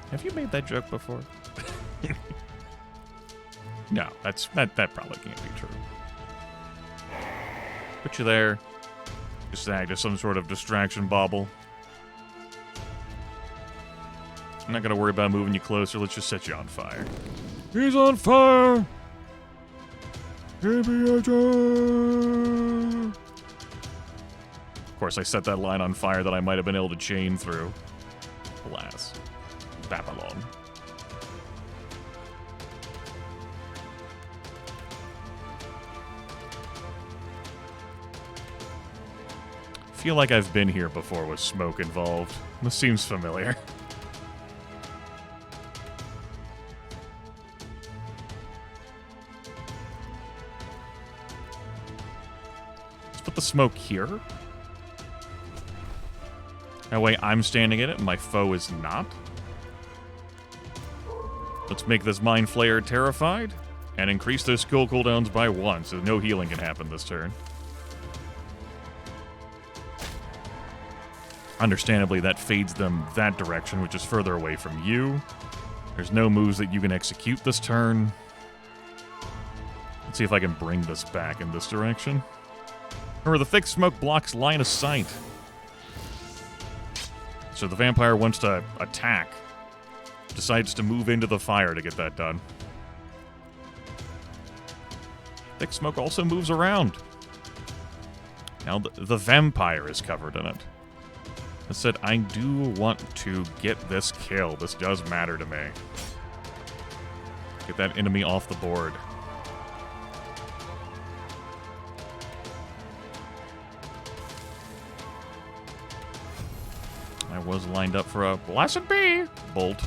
Have you made that joke before? No, that probably can't be true. Put you there. Just act as some sort of distraction bauble. I'm not gonna worry about moving you closer. Let's just set you on fire. He's on fire! Give me a job! Of course, I set that line on fire that I might have been able to chain through. Alas. Babylon. Feel like I've been here before with smoke involved. This seems familiar. Let's put the smoke here. That way I'm standing in it and my foe is not. Let's make this Mind Flayer terrified and increase their skill cooldowns by 1, so no healing can happen this turn. Understandably, that fades them that direction, which is further away from you. There's no moves that you can execute this turn. Let's see if I can bring this back in this direction. Remember, the thick smoke blocks line of sight. So the vampire wants to attack. Decides to move into the fire to get that done. Thick smoke also moves around. Now the vampire is covered in it. I said, I do want to get this kill. This does matter to me. Get that enemy off the board. I was lined up for a blessed be bolt.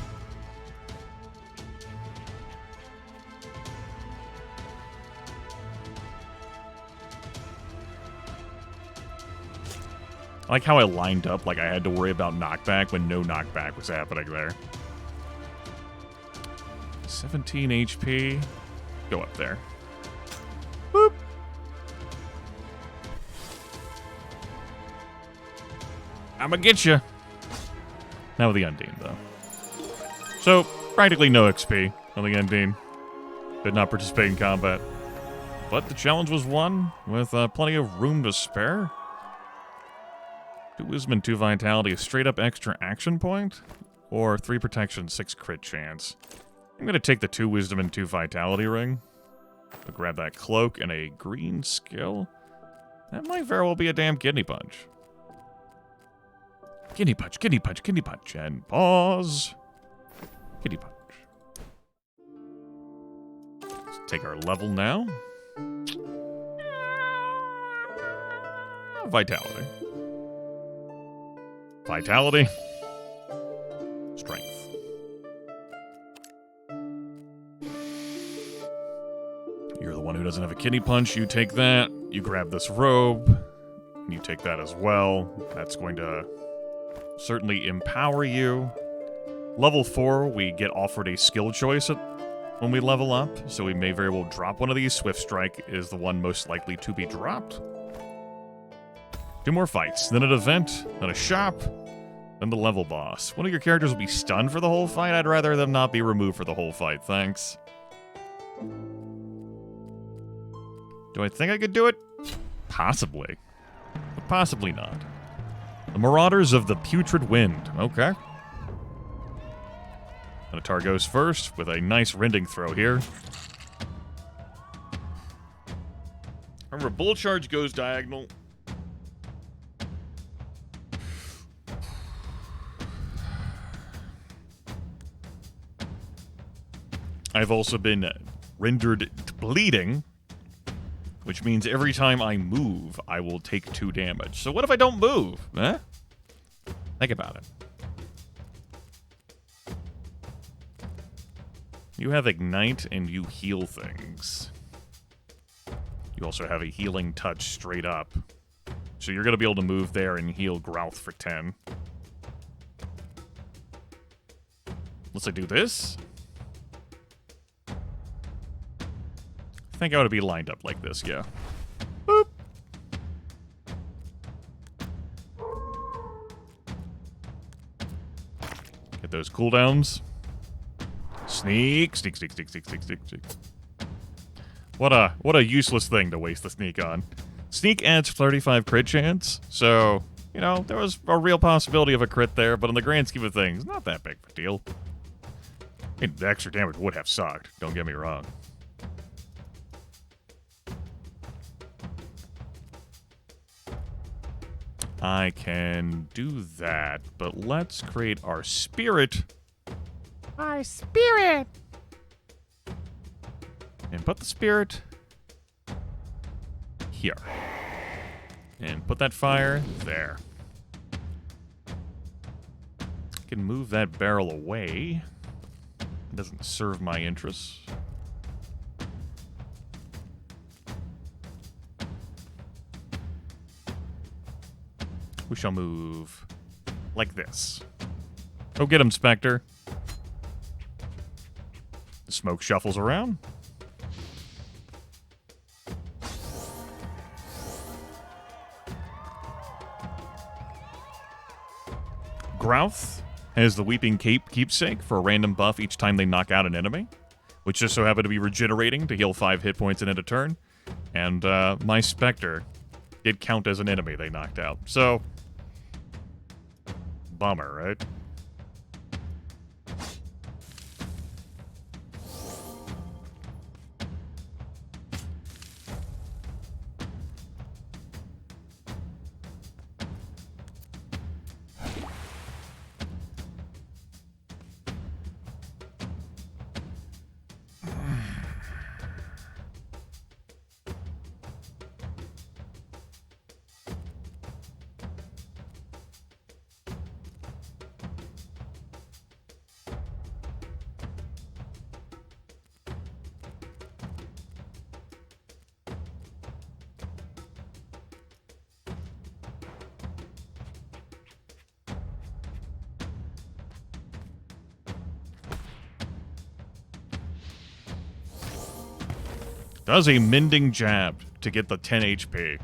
I like how I lined up like I had to worry about knockback when no knockback was happening there. 17 HP. Go up there. Boop. I'ma get you. Now with the Undine, though. So, practically no XP on the Undine. Did not participate in combat. But the challenge was won with plenty of room to spare. 2 Wisdom and 2 Vitality, a straight up extra action point, or 3 Protection, 6 crit chance. I'm going to take the 2 Wisdom and 2 Vitality ring. I'll grab that cloak and a green skill. That might very well be a damn kidney punch. Kidney punch, kidney punch, kidney punch, and pause. Kidney punch. Let's take our level now. Vitality. Vitality. Strength. You're the one who doesn't have a kidney punch. You take that. You grab this robe. And you take that as well. That's going to certainly empower you. Level 4, we get offered a skill choice when we level up. So we may very well drop one of these. Swift Strike is the one most likely to be dropped. 2 more fights, then an event, then a shop, then the level boss. One of your characters will be stunned for the whole fight. I'd rather them not be removed for the whole fight, thanks. Do I think I could do it? Possibly. But possibly not. The Marauders of the Putrid Wind. Okay. Minotaur goes first with a nice rending throw here. Remember, Bull Charge goes diagonal. I've also been rendered bleeding which means every time I move, I will take 2 damage. So what if I don't move? Huh? Think about it. You have Ignite and you heal things. You also have a healing touch straight up. So you're going to be able to move there and heal Grouth for 10. Let's do this. I think I ought to be lined up like this, yeah. Boop. Get those cooldowns. Sneak, sneak, sneak, sneak, sneak, sneak, sneak, sneak. What a useless thing to waste the sneak on. Sneak adds 35 crit chance, so, you know, there was a real possibility of a crit there, but in the grand scheme of things, not that big of a deal. I mean, the extra damage would have sucked, don't get me wrong. I can do that, but let's create our spirit. Our spirit! And put the spirit here. And put that fire there. I can move that barrel away. It doesn't serve my interests. We shall move like this. Go get him, Spectre. The smoke shuffles around. Grouth has the Weeping Cape keepsake for a random buff each time they knock out an enemy, which just so happened to be regenerating to heal 5 hit points in a turn. And my Spectre did count as an enemy they knocked out. So, bummer, right? Does a Mending Jab to get the 10 HP.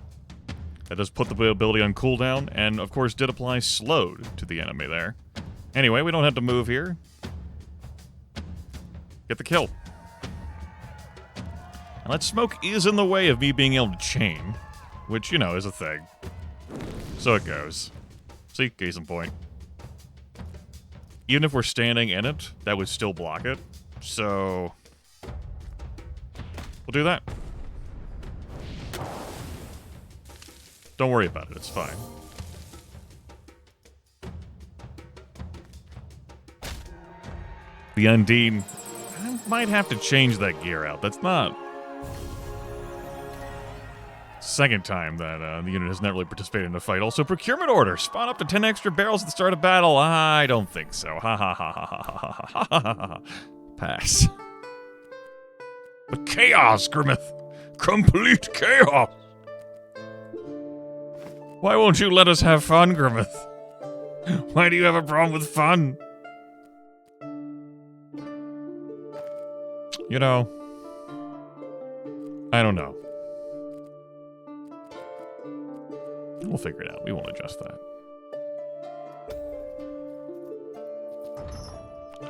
That does put the ability on cooldown, and of course did apply Slowed to the enemy there. Anyway, we don't have to move here. Get the kill. Now that smoke is in the way of me being able to chain, which, you know, is a thing. So it goes. See, case in point. Even if we're standing in it, that would still block it. So we'll do that. Don't worry about it, it's fine. The Undine, I might have to change that gear out. That's not second time that the unit has not really participated in a fight. Also, procurement order. Spawn up to 10 extra barrels at the start of battle. I don't think so. Ha ha ha ha ha ha ha ha ha ha. Pass. But chaos, Grimith. Complete chaos. Why won't you let us have fun, Grimith? Why do you have a problem with fun? You know, I don't know. We'll figure it out. We won't adjust that.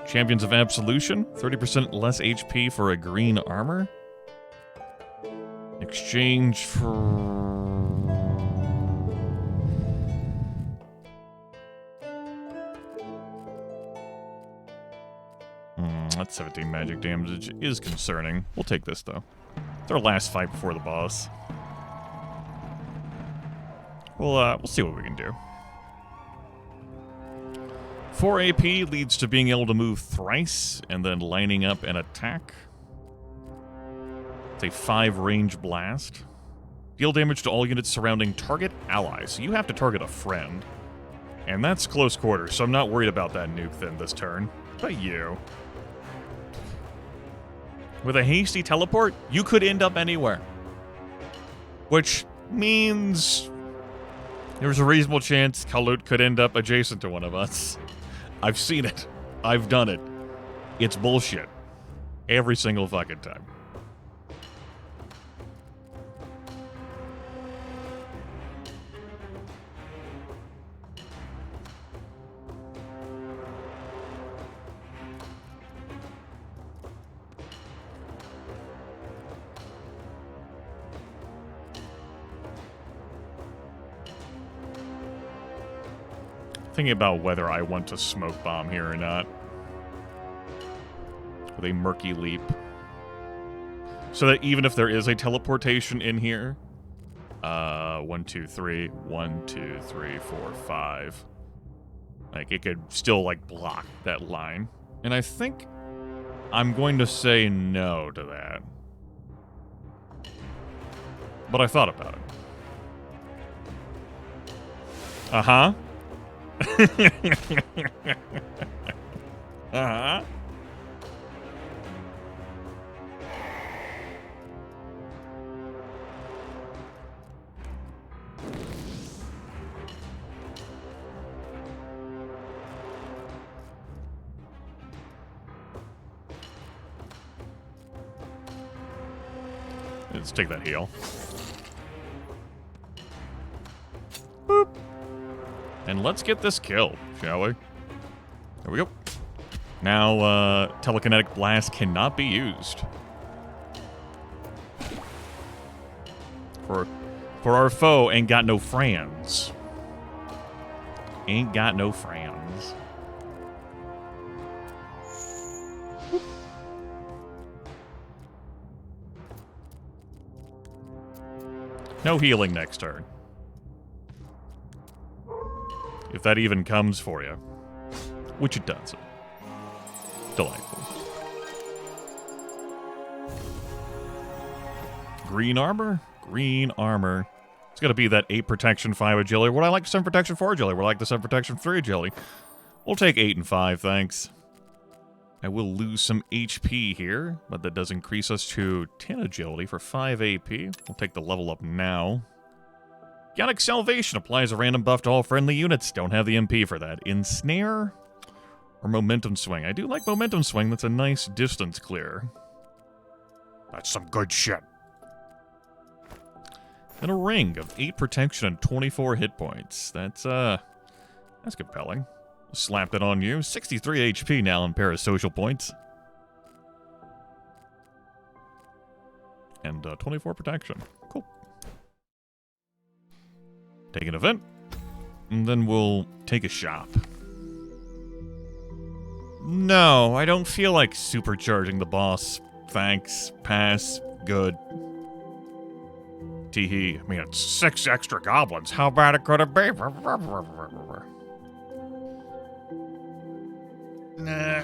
Champions of Absolution. 30% less HP for a green armor. Exchange for... That's 17 magic damage is concerning. We'll take this, though. It's our last fight before the boss. We'll see what we can do. 4 AP leads to being able to move thrice and then lining up an attack. It's a 5 range blast. Deal damage to all units surrounding target allies. So you have to target a friend. And that's close quarters, so I'm not worried about that nuke then this turn. But you. With a hasty teleport, you could end up anywhere. Which means there's a reasonable chance Kalut could end up adjacent to one of us. I've seen it. I've done it. It's bullshit. Every single fucking time. Thinking about whether I want to smoke bomb here or not. With a murky leap. So that even if there is a teleportation in here, 1, 2, 3, 1, 2, 3, 4, 5. Like, it could still, like, block that line. And I think I'm going to say no to that. But I thought about it. Uh-huh. Uh-huh. Let's take that heal. Boop. And let's get this kill, shall we? There we go. Now, telekinetic blast cannot be used. For our foe ain't got no friends. Ain't got no friends. No healing next turn. If that even comes for you. Which it doesn't. Delightful. Green armor? Green armor. It's going to be that 8 protection, 5 agility. Would I like 7 protection, 4 agility? Would I like the 7 protection, 3 agility? We'll take 8 and 5, thanks. I will lose some HP here, but that does increase us to 10 agility for 5 AP. We'll take the level up now. Chaotic Salvation applies a random buff to all friendly units. Don't have the MP for that. Ensnare or Momentum Swing? I do like Momentum Swing. That's a nice distance clear. That's some good shit. And a ring of 8 protection and 24 hit points. That's compelling. Slap that on you. 63 HP now in parasocial points. And 24 protection. Cool. Take an event. And then we'll take a shop. No, I don't feel like supercharging the boss. Thanks. Pass. Good. Teehee. I mean, it's 6 extra goblins. How bad it could have been? Nah.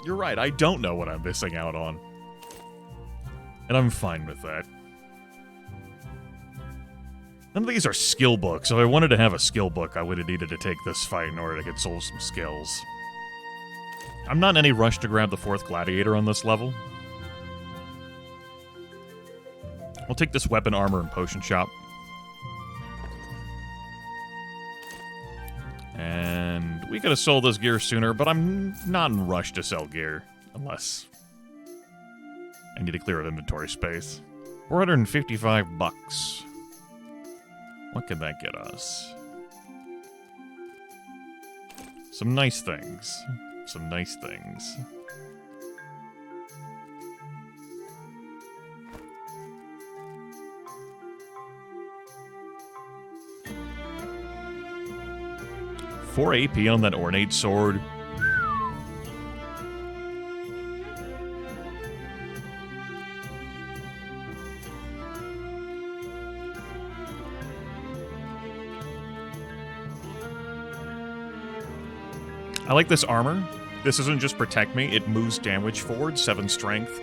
You're right, I don't know what I'm missing out on. And I'm fine with that. None of these are skill books. If I wanted to have a skill book, I would have needed to take this fight in order to get sold some skills. I'm not in any rush to grab the 4th gladiator on this level. We'll take this weapon, armor, and potion shop. And we could have sold this gear sooner, but I'm not in a rush to sell gear. Unless I need to clear up inventory space. 455 bucks. What can that get us? Some nice things. Some nice things. Four AP on that ornate sword. I like this armor. This doesn't just protect me, it moves damage forward, 7 strength,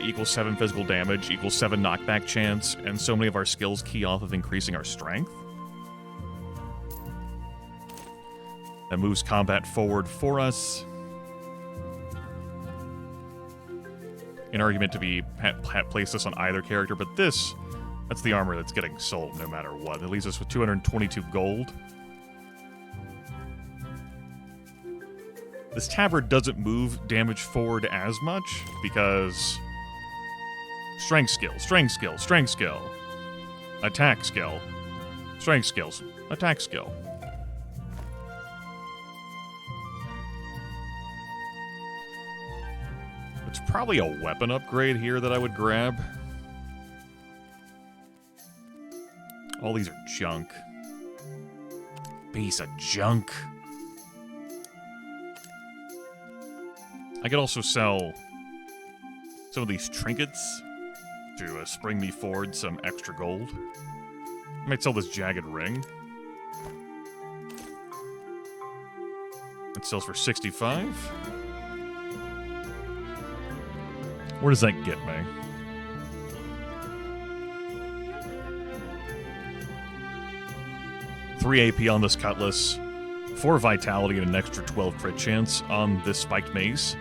equals 7 physical damage, equals 7 knockback chance, and so many of our skills key off of increasing our strength. That moves combat forward for us. An argument to be place this on either character, but that's the armor that's getting sold no matter what. It leaves us with 222 gold. This tabard doesn't move damage forward as much because strength skill, strength skill, strength skill, attack skill, strength skills, attack skill. It's probably a weapon upgrade here that I would grab. All these are junk. Piece of junk. I could also sell some of these trinkets to spring me forward some extra gold. I might sell this jagged ring. It sells for 65. Where does that get me? Three AP on this cutlass, 4 vitality, and an extra 12 crit chance on this spiked mace.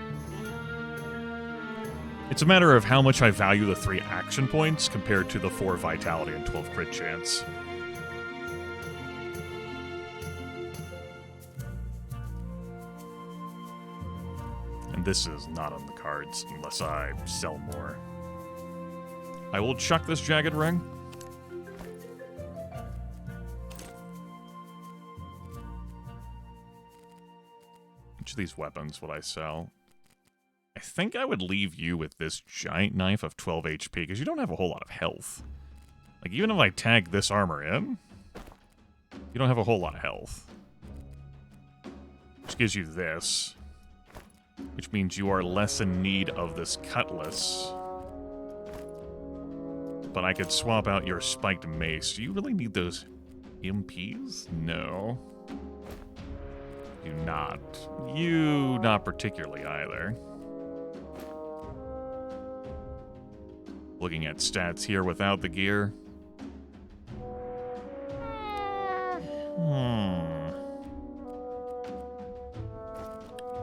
It's a matter of how much I value the 3 action points compared to the 4 vitality and 12 crit chance. And this is not on the cards unless I sell more. I will chuck this jagged ring. Which of these weapons would I sell? I think I would leave you with this giant knife of 12 HP, because you don't have a whole lot of health. Like, even if I tag this armor in, you don't have a whole lot of health. Which gives you this. Which means you are less in need of this cutlass. But I could swap out your spiked mace. Do you really need those MPs? No. You not. You not particularly either. Looking at stats here without the gear.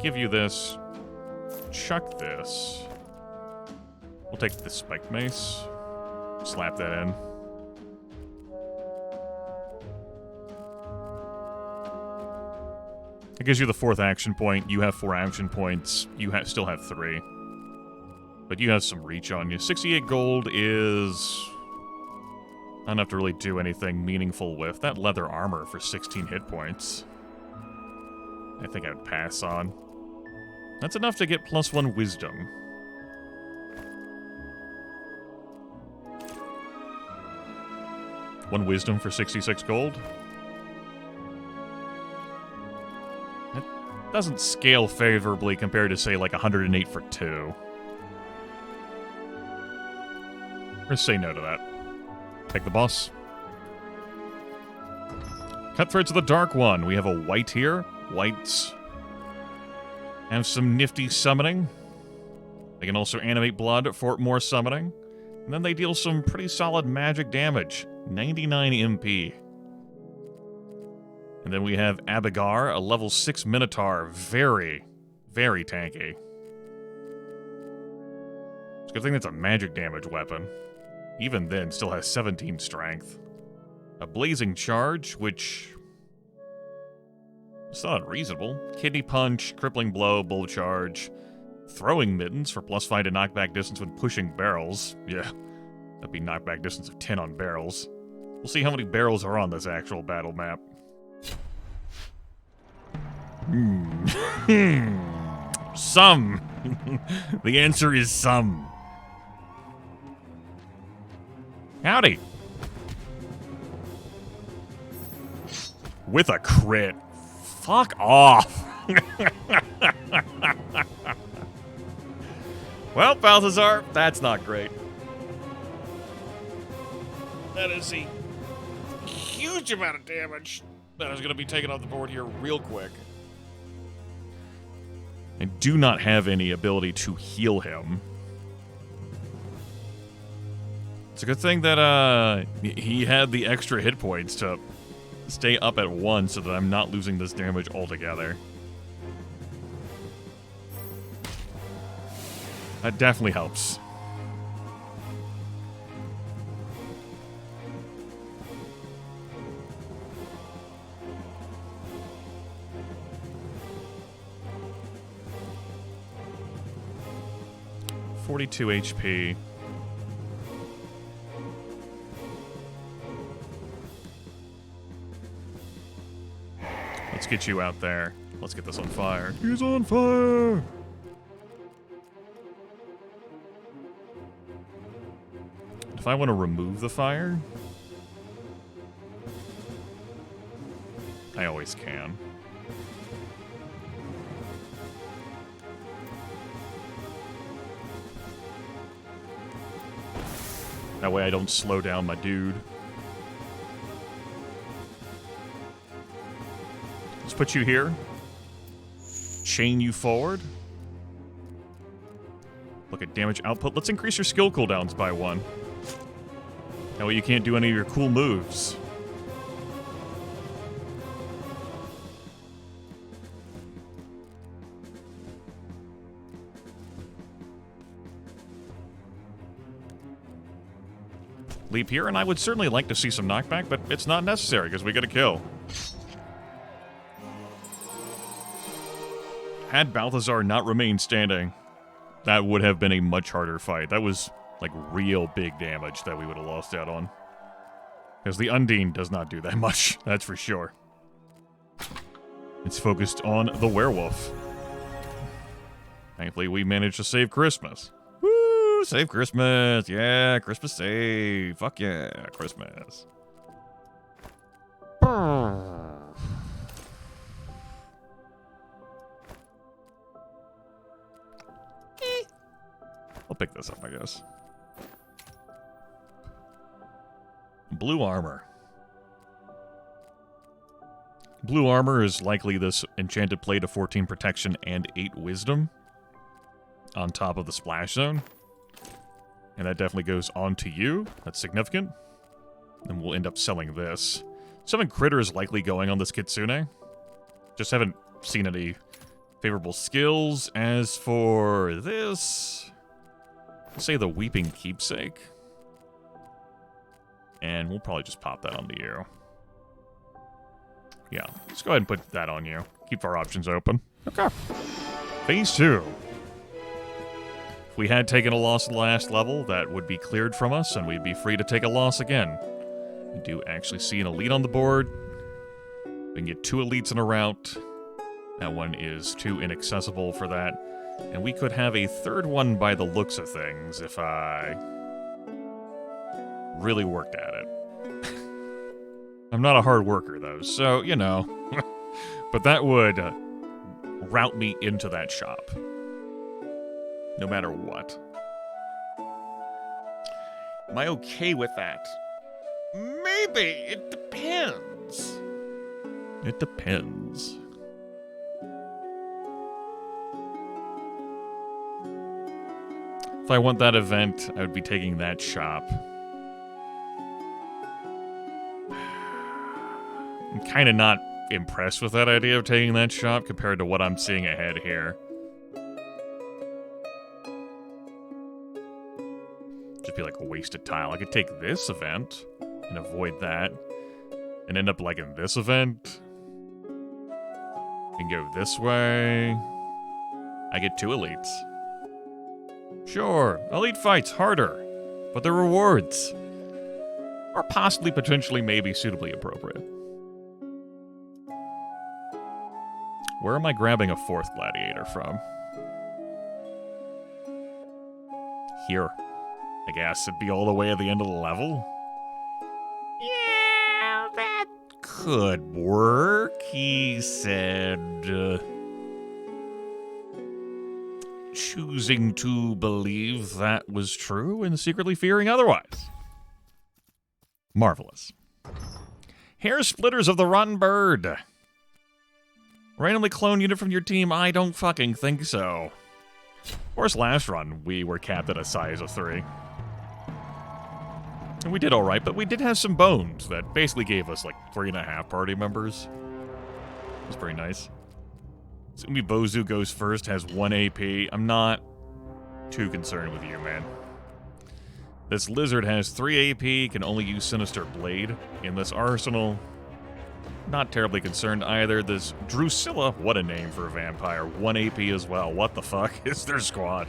Give you this. Chuck this. We'll take the spiked mace. Slap that in. It gives you the 4th action point. You have 4 action points. You still have 3. But you have some reach on you. 68 gold is not enough to really do anything meaningful with. That leather armor for 16 hit points, I think I'd pass on. That's enough to get +1 wisdom. One wisdom for 66 gold. That doesn't scale favorably compared to, say, like 108 for 2. We're gonna say no to that. Take the boss. Cutthroats of the Dark One. We have a white here. Whites have some nifty summoning. They can also animate blood for more summoning. And then they deal some pretty solid magic damage. 99 MP. And then we have Abigar, a level 6 Minotaur. Very, very tanky. It's a good thing that's a magic damage weapon. Even then, still has 17 strength. A Blazing Charge, which... it's not unreasonable. Kidney Punch, Crippling Blow, Bull Charge. Throwing Mittens for +5 to knockback distance when pushing barrels. Yeah, that'd be knockback distance of 10 on barrels. We'll see how many barrels are on this actual battle map. Some. The answer is some. Howdy. With a crit. Fuck off. Well, Balthazar, that's not great. That is a huge amount of damage that is going to be taken off the board here real quick. I do not have any ability to heal him. It's a good thing that he had the extra hit points to stay up at 1 so that I'm not losing this damage altogether. That definitely helps. .42 HP. Let's get you out there. Let's get this on fire. He's on fire! If I want to remove the fire, I always can. That way I don't slow down my dude. Let's put you here. Chain you forward. Look at damage output. Let's increase your skill cooldowns by 1. That way you can't do any of your cool moves. Leap here, and I would certainly like to see some knockback, but it's not necessary because we get a kill. Had Balthazar not remained standing, that would have been a much harder fight. That was like real big damage that we would have lost out on. Because the Undine does not do that much, that's for sure. It's focused on the werewolf. Thankfully, we managed to save Christmas. Woo! Save Christmas! Yeah, Christmas save! Fuck yeah, Christmas. I'll pick this up, I guess. Blue armor. Blue armor is likely this enchanted plate of 14 protection and 8 wisdom on top of the splash zone. And that definitely goes on to you. That's significant. And we'll end up selling this. 7 critters likely going on this Kitsune. Just haven't seen any favorable skills. As for this, I'll say the Weeping Keepsake. And we'll probably just pop that onto you. Yeah, let's go ahead and put that on you. Keep our options open. Okay. Phase 2. If we had taken a loss last level, that would be cleared from us, and we'd be free to take a loss again. We do actually see an elite on the board. We can get 2 elites in a route. That one is too inaccessible for that. And we could have a 3rd one by the looks of things if I really worked at it. I'm not a hard worker, though, so, you know. But that would route me into that shop. No matter what. Am I okay with that? Maybe. It depends. It depends. If I want that event, I would be taking that shop. I'm kind of not impressed with that idea of taking that shop compared to what I'm seeing ahead here. Just be like a wasted tile. I could take this event and avoid that and end up like in this event and go this way. I get 2 elites. Sure, elite fights harder, but the rewards are possibly, potentially, maybe suitably appropriate. Where am I grabbing a 4th gladiator from? Here. I guess it'd be all the way at the end of the level? Yeah, that could work, he said. Choosing to believe that was true and secretly fearing otherwise. Marvelous. Hair splitters of the rotten bird. Randomly clone unit from your team? I don't fucking think so. Of course, last run, we were capped at a size of 3. And we did alright, but we did have some bones that basically gave us like 3.5 party members. It was pretty nice. Sumi Bozu goes first, has 1 AP. I'm not too concerned with you, man. This lizard has 3 AP, can only use Sinister Blade in this arsenal. Not terribly concerned either. This Drusilla, what a name for a vampire, 1 AP as well. What the fuck is their squad?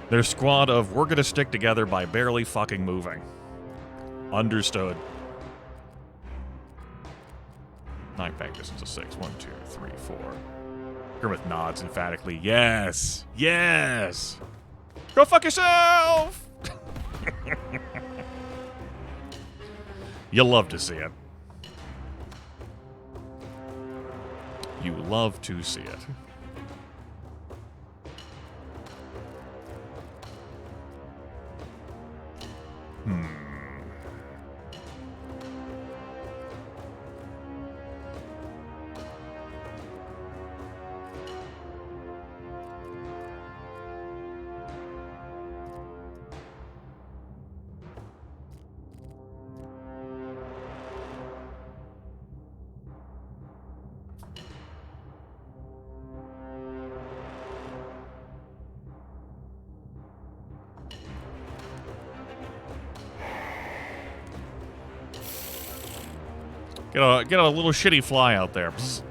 Their squad of we're gonna stick together by barely fucking moving. Understood. Knockback distance of 6. 1, 2, 3, 4. Grimith nods emphatically. Yes! Yes! Go fuck yourself! You love to see it. You love to see it. Get a little shitty fly out there. Psst.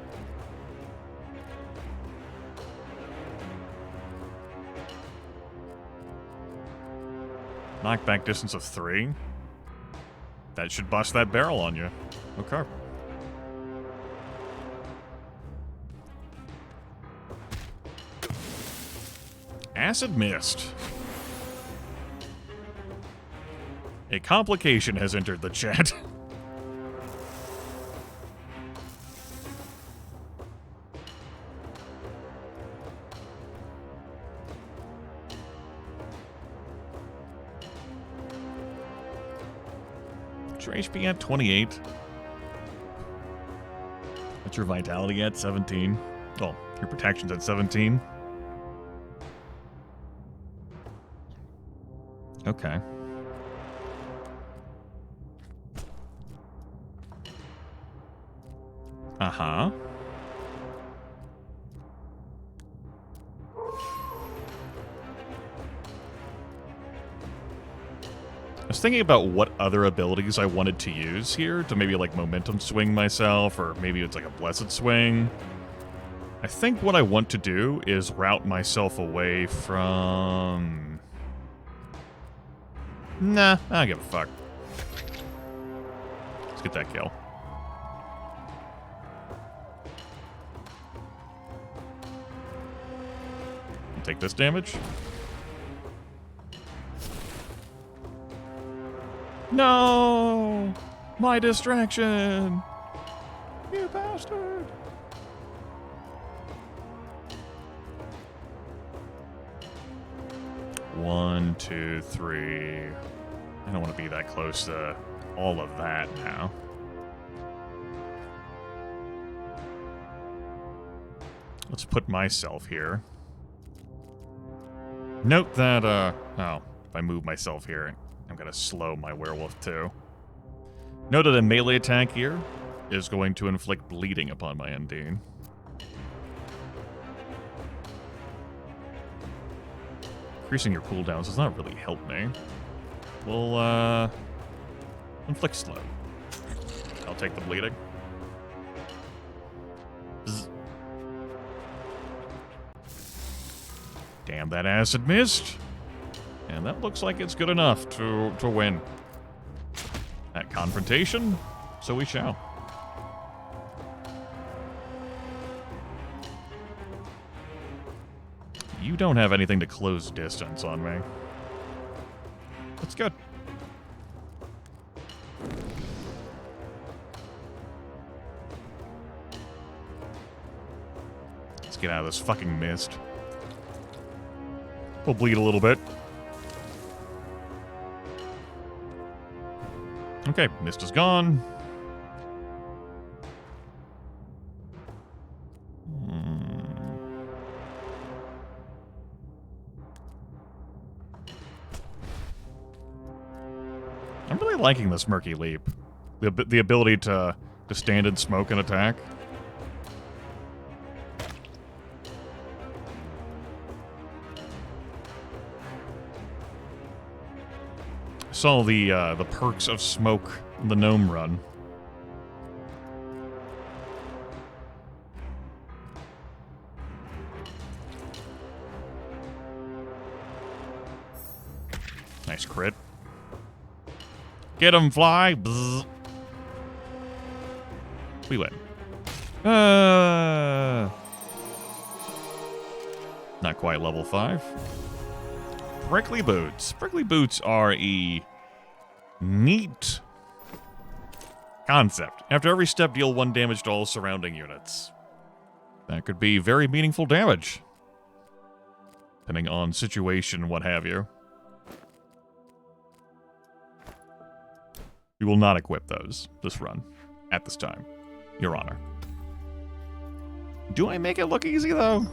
Knockback distance of 3. That should bust that barrel on you. Okay. Acid Mist. A complication has entered the chat. Your HP at 28. What's your vitality at? 17. Oh, your protection's at 17. Okay. Uh-huh. I was thinking about what other abilities I wanted to use here to maybe like momentum swing myself, or maybe it's like a blessed swing. I think what I want to do is route myself away from... Nah, I don't give a fuck. Let's get that kill. Take this damage. No! My distraction! You bastard! One, two, three. I don't want to be that close to all of that now. Let's put myself here. Note that, oh, if I move myself here, I'm going to slow my werewolf too. Note that a melee attack here is going to inflict bleeding upon my ND. Increasing your cooldowns does not really help me. We'll, inflict slow. I'll take the bleeding. Bzz. Damn that acid mist. And that looks like it's good enough to win. That confrontation, so we shall. You don't have anything to close distance on me. That's good. Let's get out of this fucking mist. We'll bleed a little bit. Okay, mist is gone. I'm really liking this Murky Leap. The ability to stand in smoke and attack. Saw the perks of smoke in the gnome run. Nice crit. Get him, fly! Bzz. We win. Not quite level 5. Prickly Boots. Prickly Boots are a neat concept. After every step, deal 1 damage to all surrounding units. That could be very meaningful damage. Depending on situation, what have you. We will not equip those this run. At this time. Your Honor. Do I make it look easy, though?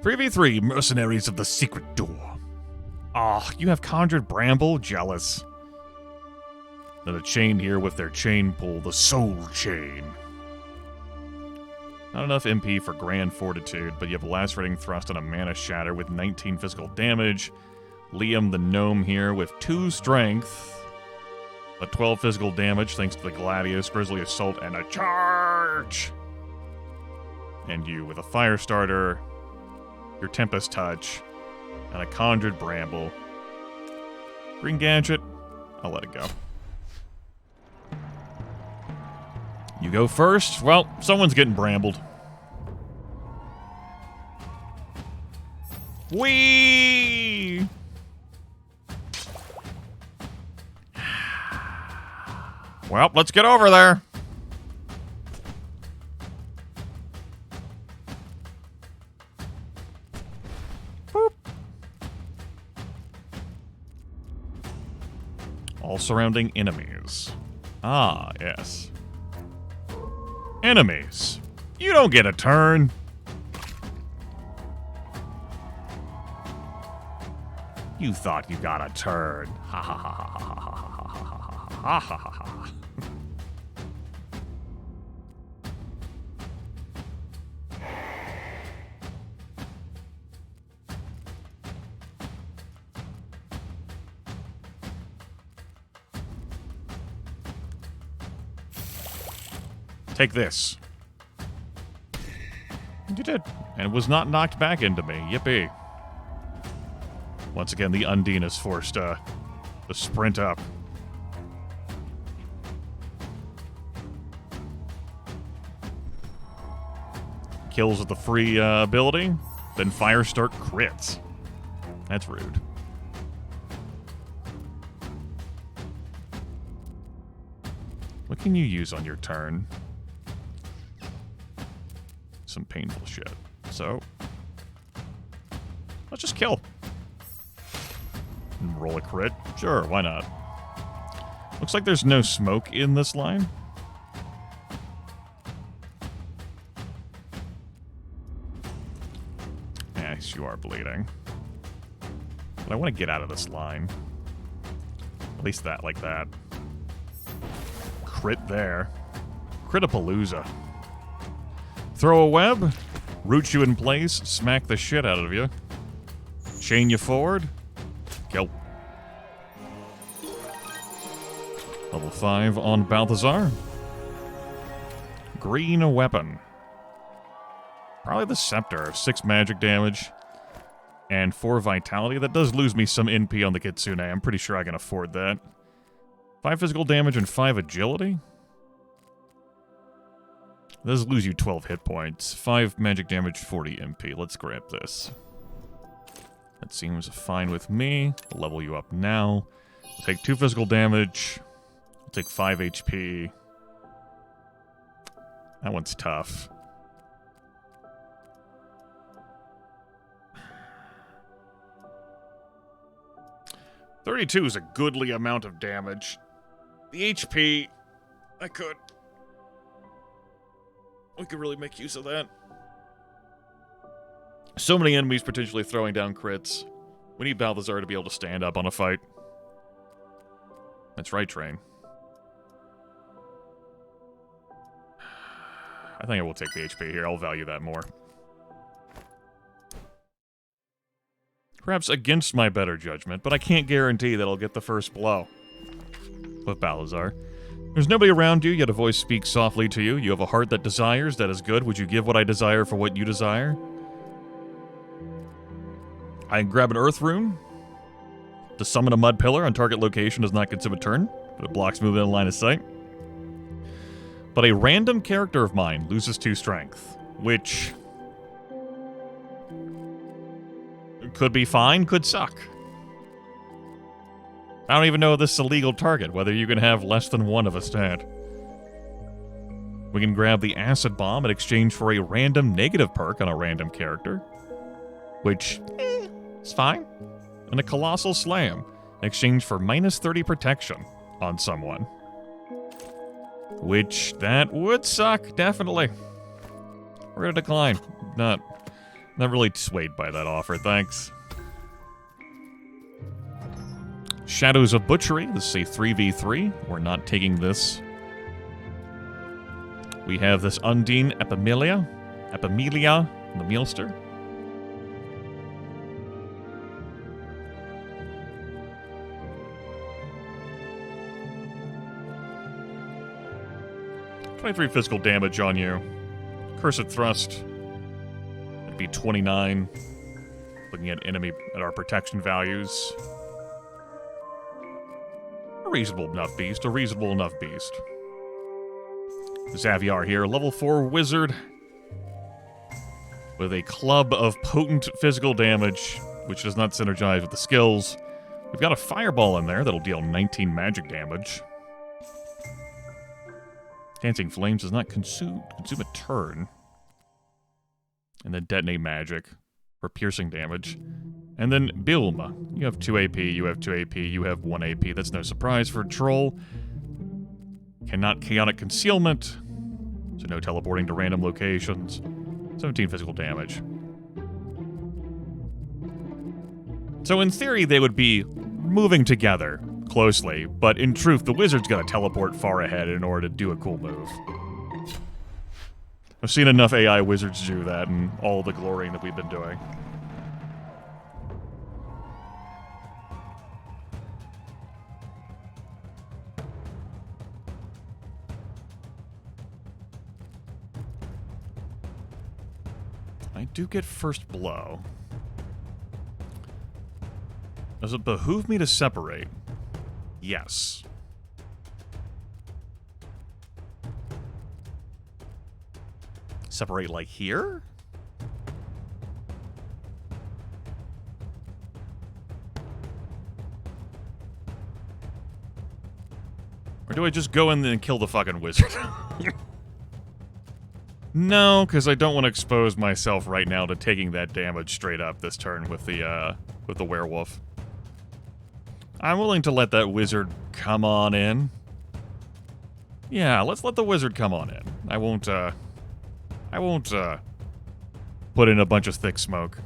3v3, Mercenaries of the Secret Door. Ah, you have Conjured Bramble? Jealous. Then a chain here with their chain pull, the Soul Chain. Not enough MP for Grand Fortitude, but you have Lacerating Thrust and a Mana Shatter with 19 physical damage. Liam the Gnome here with 2 Strength. A 12 physical damage thanks to the Gladiators, Grizzly Assault, and a charge! And you with a Fire Starter, your Tempest Touch, and a Conjured Bramble. Green Gadget, I'll let it go. You go first? Well, someone's getting brambled. Whee! Well, let's get over there. Boop. All surrounding enemies. Ah, yes. Enemies. You don't get a turn. You thought you got a turn. Ha ha ha ha ha ha ha ha ha ha ha ha. Take this. You did. And was not knocked back into me. Yippee. Once again, the Undine is forced to sprint up. Kills with the free ability. Then Firestart crits. That's rude. What can you use on your turn? Some painful shit. So, let's just kill. And roll a crit. Sure, why not? Looks like there's no smoke in this line. Yes, you are bleeding. But I want to get out of this line. At least that, like that. Crit there. Critapalooza. Throw a web, root you in place, smack the shit out of you, chain you forward, kill. Level 5 on Balthazar. Green weapon. Probably the Scepter, 6 magic damage, and 4 vitality. That does lose me some NP on the Kitsune. I'm pretty sure I can afford that. 5 physical damage and 5 agility. Does lose you 12 hit points. 5 magic damage, 40 MP. Let's grab this. That seems fine with me. I'll level you up now. I'll take 2 physical damage. I'll take 5 HP. That one's tough. $32 is a goodly amount of damage. The HP, we could really make use of that. So many enemies potentially throwing down crits. We need Balthazar to be able to stand up on a fight. That's right, train. I think I will take the HP here. I'll value that more. Perhaps against my better judgment, but I can't guarantee that I'll get the first blow. With Balazar. There's nobody around you, yet a voice speaks softly to you. You have a heart that desires, that is good. Would you give what I desire for what you desire? I grab an earth rune. To summon a mud pillar on target location does not consume a turn, but it blocks movement in line of sight. But a random character of mine loses 2 strength, which could be fine, could suck. I don't even know if this is a legal target, whether you can have less than 1 of a stat. We can grab the acid bomb in exchange for a random negative perk on a random character, which is fine. And a colossal slam in exchange for minus 30 protection on someone. Which, that would suck, definitely. We're gonna decline. Not really swayed by that offer, thanks. Shadows of Butchery, this is a 3v3. We're not taking this. We have this Undine Epimelia, the Mealster. .23 physical damage on you. Cursed Thrust. It'd be 29. Looking at our protection values. A reasonable enough beast. Xavier here, level 4 wizard. With a club of potent physical damage, which does not synergize with the skills. We've got a fireball in there that'll deal 19 magic damage. Dancing Flames does not consume a turn. And then Detonate Magic for piercing damage. And then Bilma. You have 2 AP, you have 2 AP, you have 1 AP. That's no surprise for a troll. Cannot Chaotic Concealment. So no teleporting to random locations. 17 physical damage. So in theory, they would be moving together closely, but in truth, the wizard's got to teleport far ahead in order to do a cool move. I've seen enough AI wizards do that and all the glorying that we've been doing. I do get first blow. Does it behoove me to separate? Yes. Separate like here? Or do I just go in and kill the fucking wizard? No, because I don't want to expose myself right now to taking that damage straight up this turn with the werewolf. I'm willing to let that wizard come on in. Yeah, let's let the wizard come on in. I won't put in a bunch of thick smoke.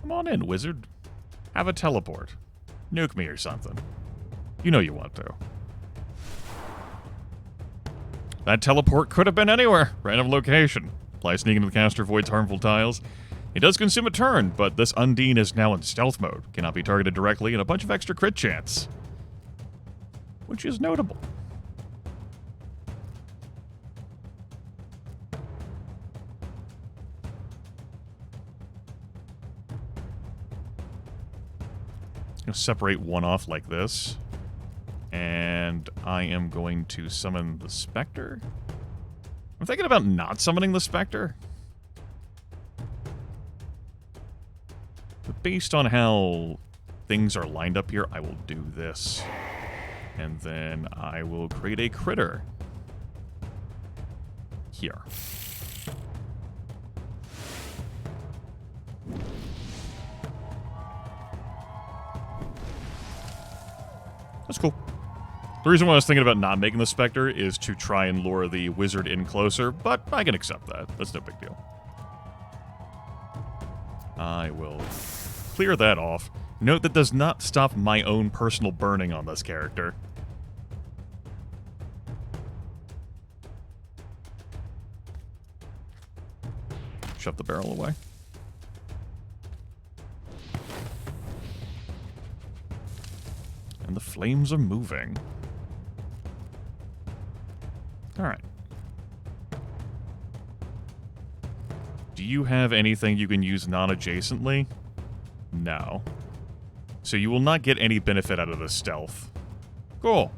Come on in, wizard. Have a teleport. Nuke me or something. You know you want to. That teleport could have been anywhere. Random location. Apply sneak into the caster, avoids harmful tiles. It does consume a turn, but this Undine is now in stealth mode. Cannot be targeted directly, and a bunch of extra crit chance. Which is notable. I'll separate one off like this. And I am going to summon the Spectre. I'm thinking about not summoning the Spectre. But based on how things are lined up here, I will do this. And then I will create a critter. Here. That's cool. The reason why I was thinking about not making the Spectre is to try and lure the wizard in closer, but I can accept that. That's no big deal. I will clear that off. Note that does not stop my own personal burning on this character. Shove the barrel away. And the flames are moving. Alright. Do you have anything you can use non-adjacently? No. So you will not get any benefit out of the stealth. Cool.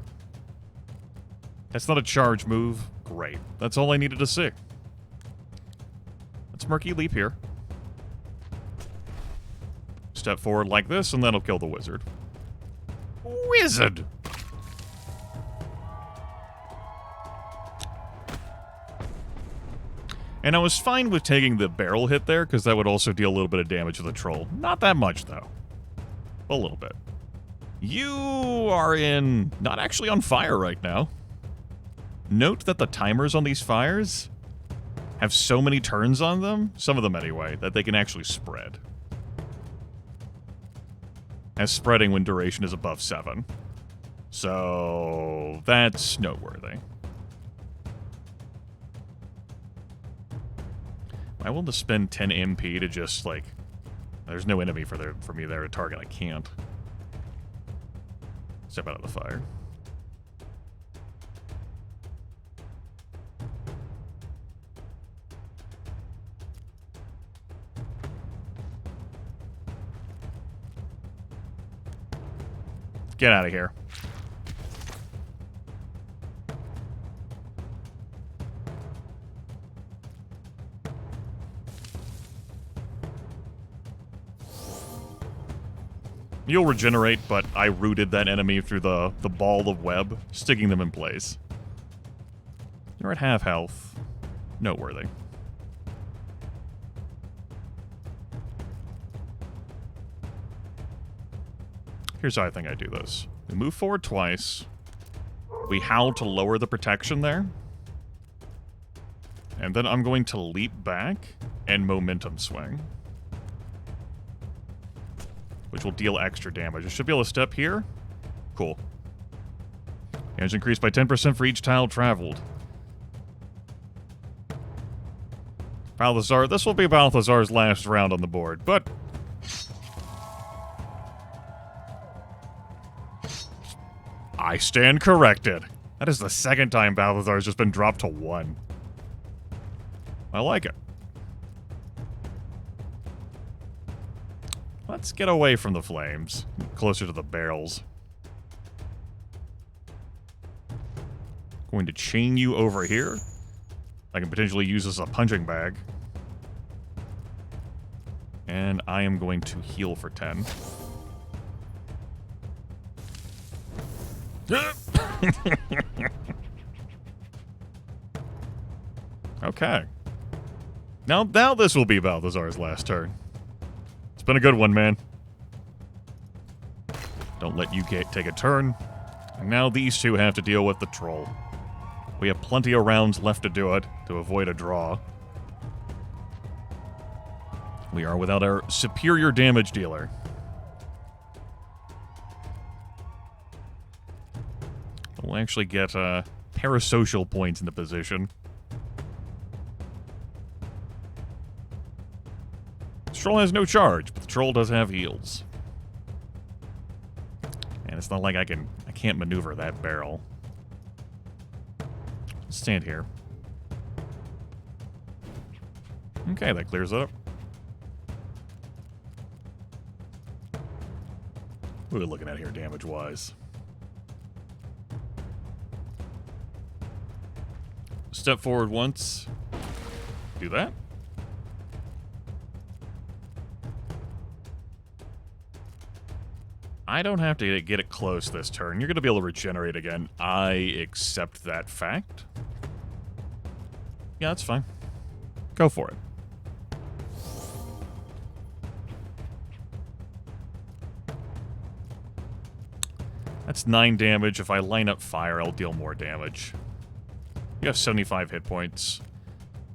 That's not a charge move. Great. That's all I needed to see. Let's Murky Leap here. Step forward like this, and that'll kill the wizard. Wizard! And I was fine with taking the barrel hit there, because that would also deal a little bit of damage to the troll. Not that much, though. A little bit. You are not actually on fire right now. Note that the timers on these fires have so many turns on them, some of them anyway, that they can actually spread. As spreading when duration is above 7. So that's noteworthy. I will just spend 10 MP to just, like... There's no enemy for me there to target. I can't. Step out of the fire. Get out of here. You'll regenerate, but I rooted that enemy through the ball of web, sticking them in place. You're at half health. Noteworthy. Here's how I think I do this. We move forward twice. We howl to lower the protection there. And then I'm going to leap back and momentum swing, which will deal extra damage. I should be able to step here. Cool. Damage increased by 10% for each tile traveled. Balthazar, this will be Balthazar's last round on the board, but... I stand corrected. That is the second time Balthazar's just been dropped to 1. I like it. Let's get away from the flames, closer to the barrels. Going to chain you over here. I can potentially use this as a punching bag. And I am going to heal for 10. Okay. Now this will be Balthazar's last turn. It's been a good one, man. Don't let you take a turn. And now these two have to deal with the troll. We have plenty of rounds left to do it, to avoid a draw. We are without our superior damage dealer. We'll actually get parasocial points into position. This troll has no charge, but the troll does have heals. And it's not like I can't maneuver that barrel. Let's stand here. Okay, that clears it up. What are we looking at here damage-wise? Step forward once. Do that. I don't have to get it close this turn. You're going to be able to regenerate again. I accept that fact. Yeah, that's fine. Go for it. That's 9 damage. If I line up fire, I'll deal more damage. You have 75 hit points.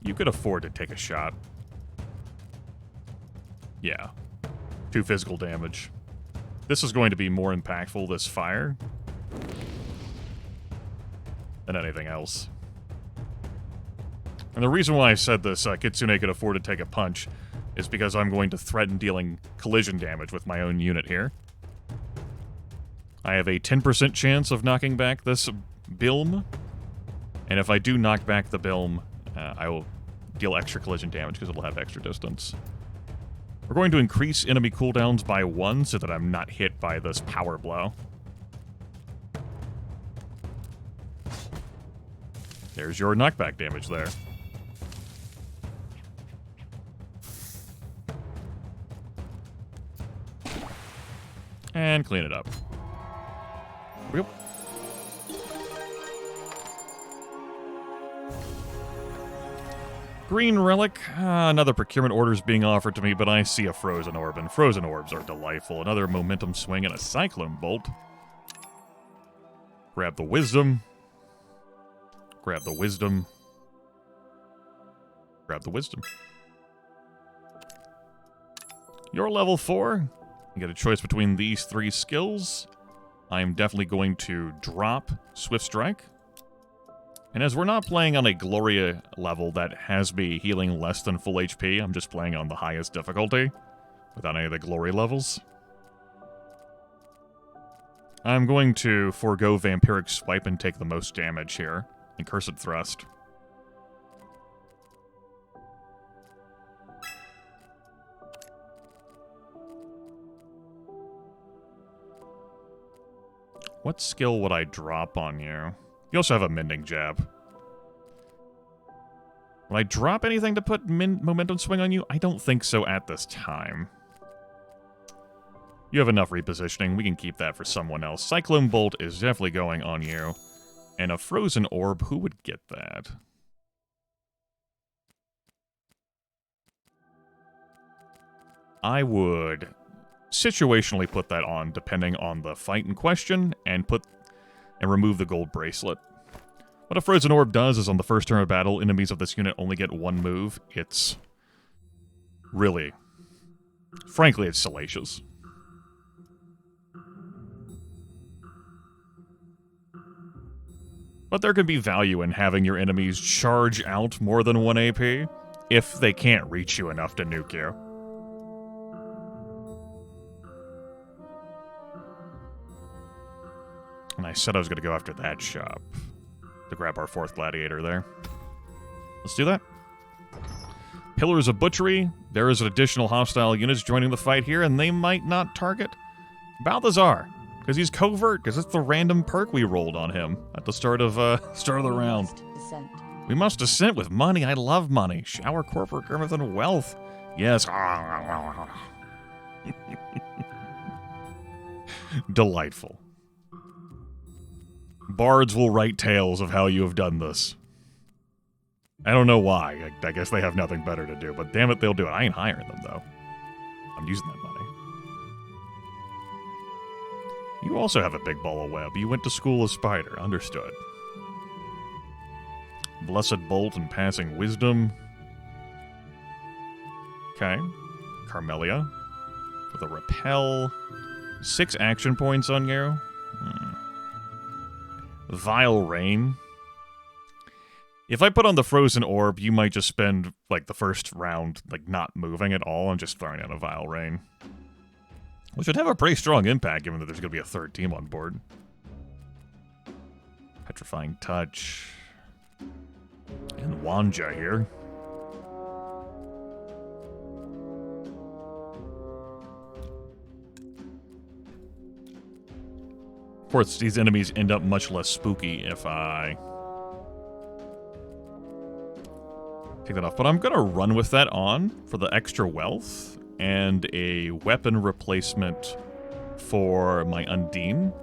You could afford to take a shot. Yeah. 2 physical damage. This is going to be more impactful, this fire, than anything else. And the reason why I said this, Kitsune could afford to take a punch, is because I'm going to threaten dealing collision damage with my own unit here. I have a 10% chance of knocking back this Bilm, and if I do knock back the Bilm, I will deal extra collision damage because it'll have extra distance. We're going to increase enemy cooldowns by 1 so that I'm not hit by this power blow. There's your knockback damage there. And clean it up. Yep. Green relic. Another procurement order is being offered to me, but I see a frozen orb, and frozen orbs are delightful. Another momentum swing and a cyclone bolt. Grab the wisdom. Grab the wisdom. Grab the wisdom. You're level 4. You get a choice between these 3 skills. I'm definitely going to drop Swift Strike. And as we're not playing on a Gloria level that has me healing less than full HP, I'm just playing on the highest difficulty, without any of the Glory levels. I'm going to forego Vampiric Swipe and take the most damage here, and Cursed Thrust. What skill would I drop on you? You also have a Mending Jab. Will I drop anything to put Momentum Swing on you? I don't think so at this time. You have enough repositioning. We can keep that for someone else. Cyclone Bolt is definitely going on you. And a Frozen Orb, who would get that? I would situationally put that on, depending on the fight in question, and remove the gold bracelet. What a Frozen Orb does is on the first turn of battle, enemies of this unit only get 1 move. It's really, frankly, it's salacious. But there can be value in having your enemies charge out more than 1 AP if they can't reach you enough to nuke you. And I said I was going to go after that shop to grab our 4th gladiator there. Let's do that. Pillars of Butchery. There is an additional hostile units joining the fight here, and they might not target Balthazar, because he's covert, because it's the random perk we rolled on him at the start of the round. We must descent with money. I love money. Shower corporate Grimith and wealth. Yes. Delightful. Bards will write tales of how you have done this. I don't know why. I guess they have nothing better to do, but damn it, they'll do it. I ain't hiring them, though. I'm using that money. You also have a big ball of web. You went to school as Spider. Understood. Blessed Bolt and Passing Wisdom. Okay. Carmelia. With a Repel. 6 action points on you. Vile Rain. If I put on the Frozen Orb, you might just spend, like, the first round, like, not moving at all and just throwing out a Vile Rain. Which should have a pretty strong impact, given that there's going to be a 3rd team on board. Petrifying Touch. And Wanja here. Of course, these enemies end up much less spooky if I take that off. But I'm going to run with that on for the extra wealth and a weapon replacement for my Undine.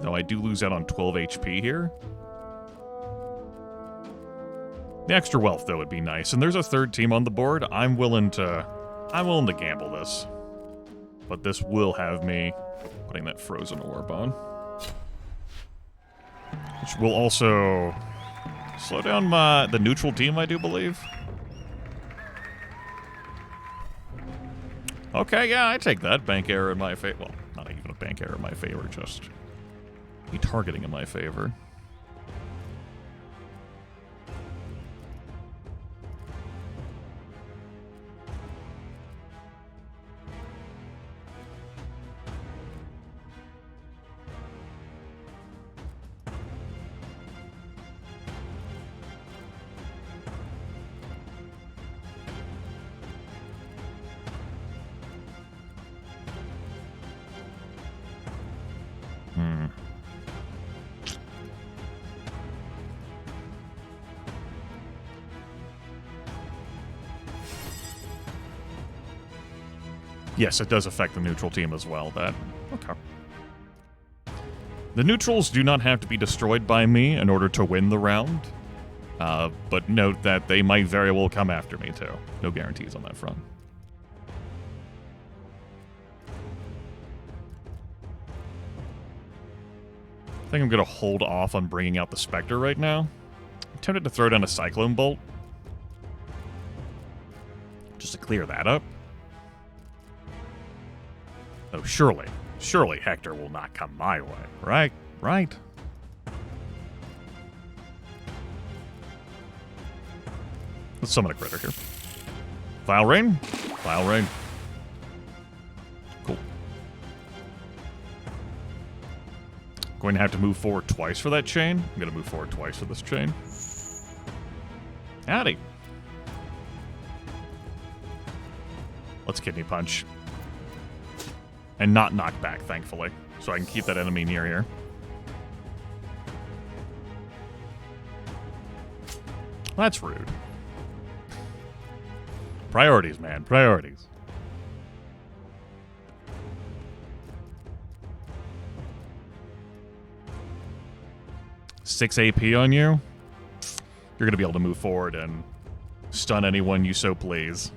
Though I do lose out on 12 HP here. The extra wealth, though, would be nice. And there's a 3rd team on the board. I'm willing to gamble this. But this will have me putting that Frozen Orb on. Which will also slow down the neutral team, I do believe. Okay, yeah, I take that. Bank error in my favor. Well, not even a bank error in my favor, just a targeting in my favor. Yes, it does affect the neutral team as well. That okay. The neutrals do not have to be destroyed by me in order to win the round. But note that they might very well come after me too. No guarantees on that front. I think I'm going to hold off on bringing out the Spectre right now. I'm tempted to throw down a Cyclone Bolt. Just to clear that up. Oh, surely Hector will not come my way, right? Right? Let's summon a critter here. Vile Rain. Vile Rain. Cool. Going to have to move forward twice for that chain. I'm going to move forward twice for this chain. Howdy. Let's Kidney Punch. And not knock back, thankfully. So I can keep that enemy near here. That's rude. Priorities, man. Priorities. Six AP on you. You're going to be able to move forward and stun anyone you so please.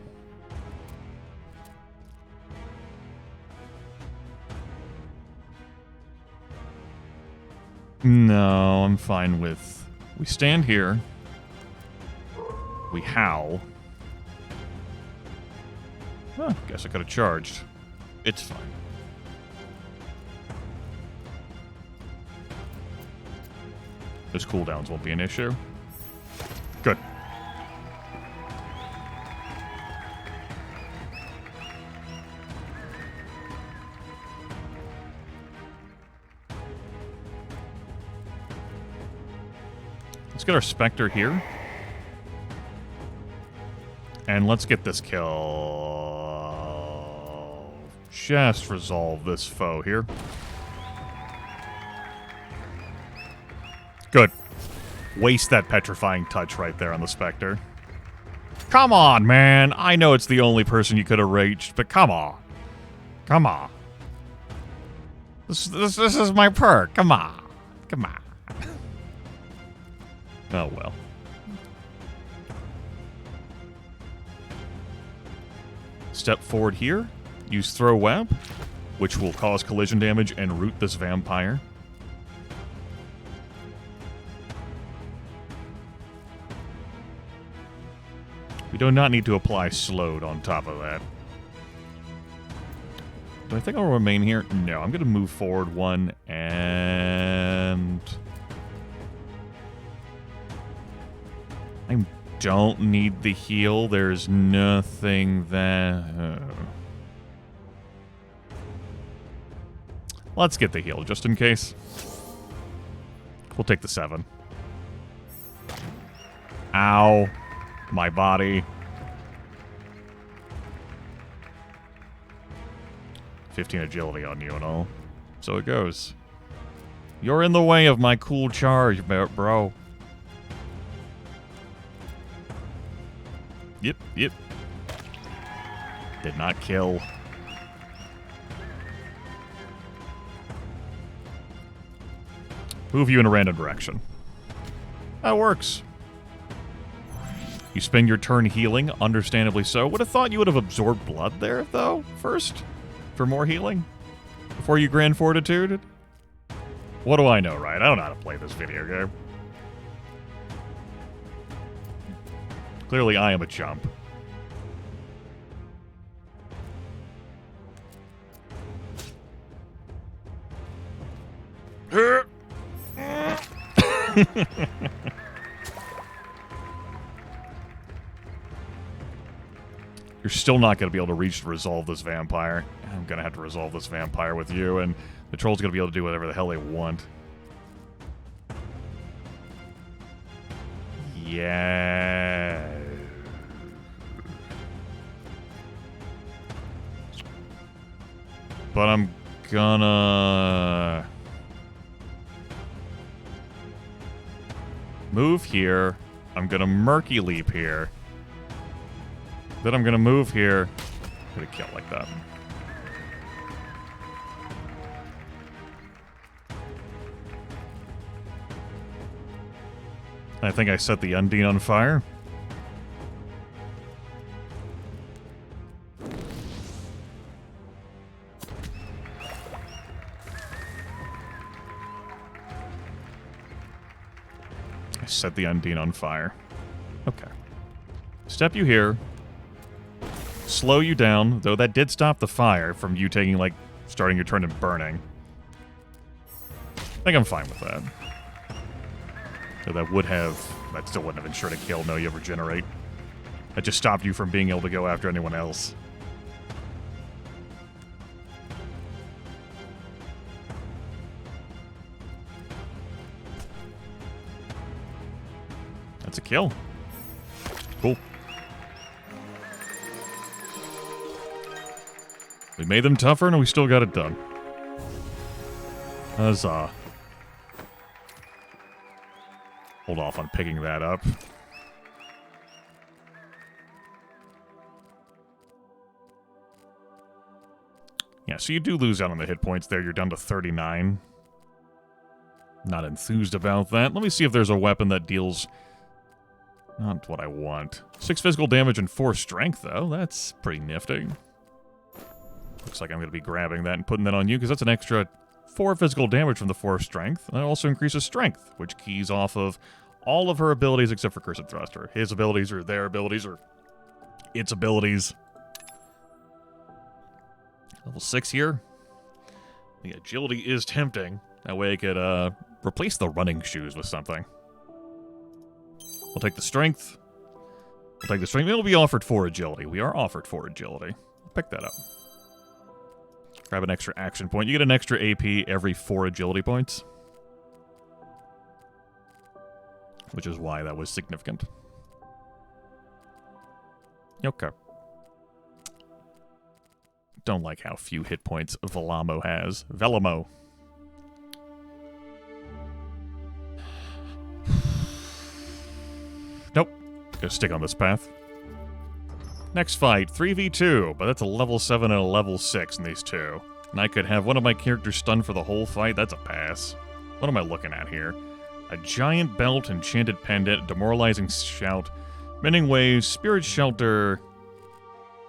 No, I'm fine with... We stand here. We howl. Huh, guess I could have charged. It's fine. Those cooldowns won't be an issue. Good. Let's get our Spectre here. And let's get this kill. Just resolve this foe here. Good. Waste that petrifying touch right there on the Spectre. Come on, man. I know it's the only person you could have reached, but come on. Come on. This is my perk. Come on. Come on. Oh, well. Step forward here. Use Throw Web, which will cause collision damage and root this vampire. We do not need to apply Slowed on top of that. Do I think I'll remain here? No, I'm going to move forward one and... I don't need the heal. There's nothing that... Let's get the heal, just in case. We'll take the 7. Ow. My body. 15 agility on you and all. So it goes. You're in the way of my cool charge, bro. Yep. Did not kill. Move you in a random direction. That works. You spend your turn healing, understandably so. Would have thought you would have absorbed blood there, though, first? For more healing? Before you Grand Fortitude? What do I know, right? I don't know how to play this video game. Clearly, I am a chump. You're still not going to be able to reach to resolve this vampire. I'm going to have to resolve this vampire with you, and the troll's going to be able to do whatever the hell they want. Yeah. But I'm gonna move here. I'm gonna murky leap here. Then I'm gonna move here. Gonna kill like that. I think I set the Undine on fire. I set the Undine on fire. Okay. Step you here. Slow you down, though that did stop the fire from you taking, like, starting your turn and burning. I think I'm fine with that. So that still wouldn't have ensured a kill. No, you regenerate. That just stopped you from being able to go after anyone else. That's a kill. Cool. We made them tougher and we still got it done. Huzzah. Hold off on picking that up. Yeah, so you do lose out on the hit points there. You're down to 39. Not enthused about that. Let me see if there's a weapon that deals... Not what I want. 6 physical damage and 4 strength, though. That's pretty nifty. Looks like I'm going to be grabbing that and putting that on you, because that's an extra 4 physical damage from the 4 strength. And it also increases strength, which keys off of all of her abilities except for Cursed Thruster. His abilities or their abilities or its abilities. Level 6 here. The agility is tempting. That way I could replace the running shoes with something. We'll take the strength. We'll take the strength. It'll be offered 4 agility. We are offered 4 agility. I'll pick that up. Grab an extra action point. You get an extra AP every 4 agility points. Which is why that was significant. Okay. Don't like how few hit points Velamo has. Velamo. Nope. Gonna stick on this path. Next fight, 3v2, but that's a level 7 and a level 6 in these two. And I could have one of my characters stunned for the whole fight. That's a pass. What am I looking at here? A giant belt, enchanted pendant, demoralizing shout, mending waves, spirit shelter.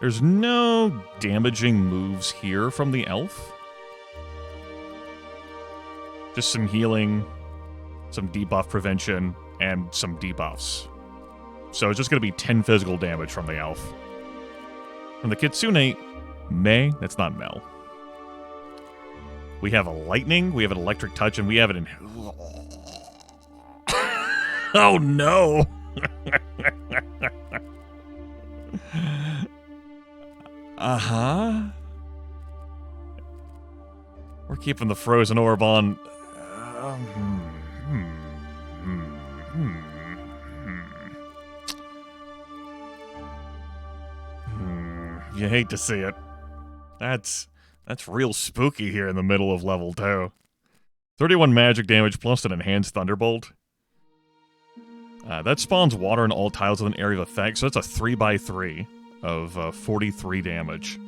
There's no damaging moves here from the elf. Just some healing, some debuff prevention, and some debuffs. So it's just going to be 10 physical damage from the elf. From the Kitsune, May, that's not Mel. We have a lightning, we have an electric touch, and we have it in... Oh no! Uh-huh. We're keeping the frozen orb on... You hate to see it. That's real spooky here in the middle of level 2. 31 magic damage plus an enhanced thunderbolt. That spawns water in all tiles with an area of effect, so that's a 3x3 of 43 damage.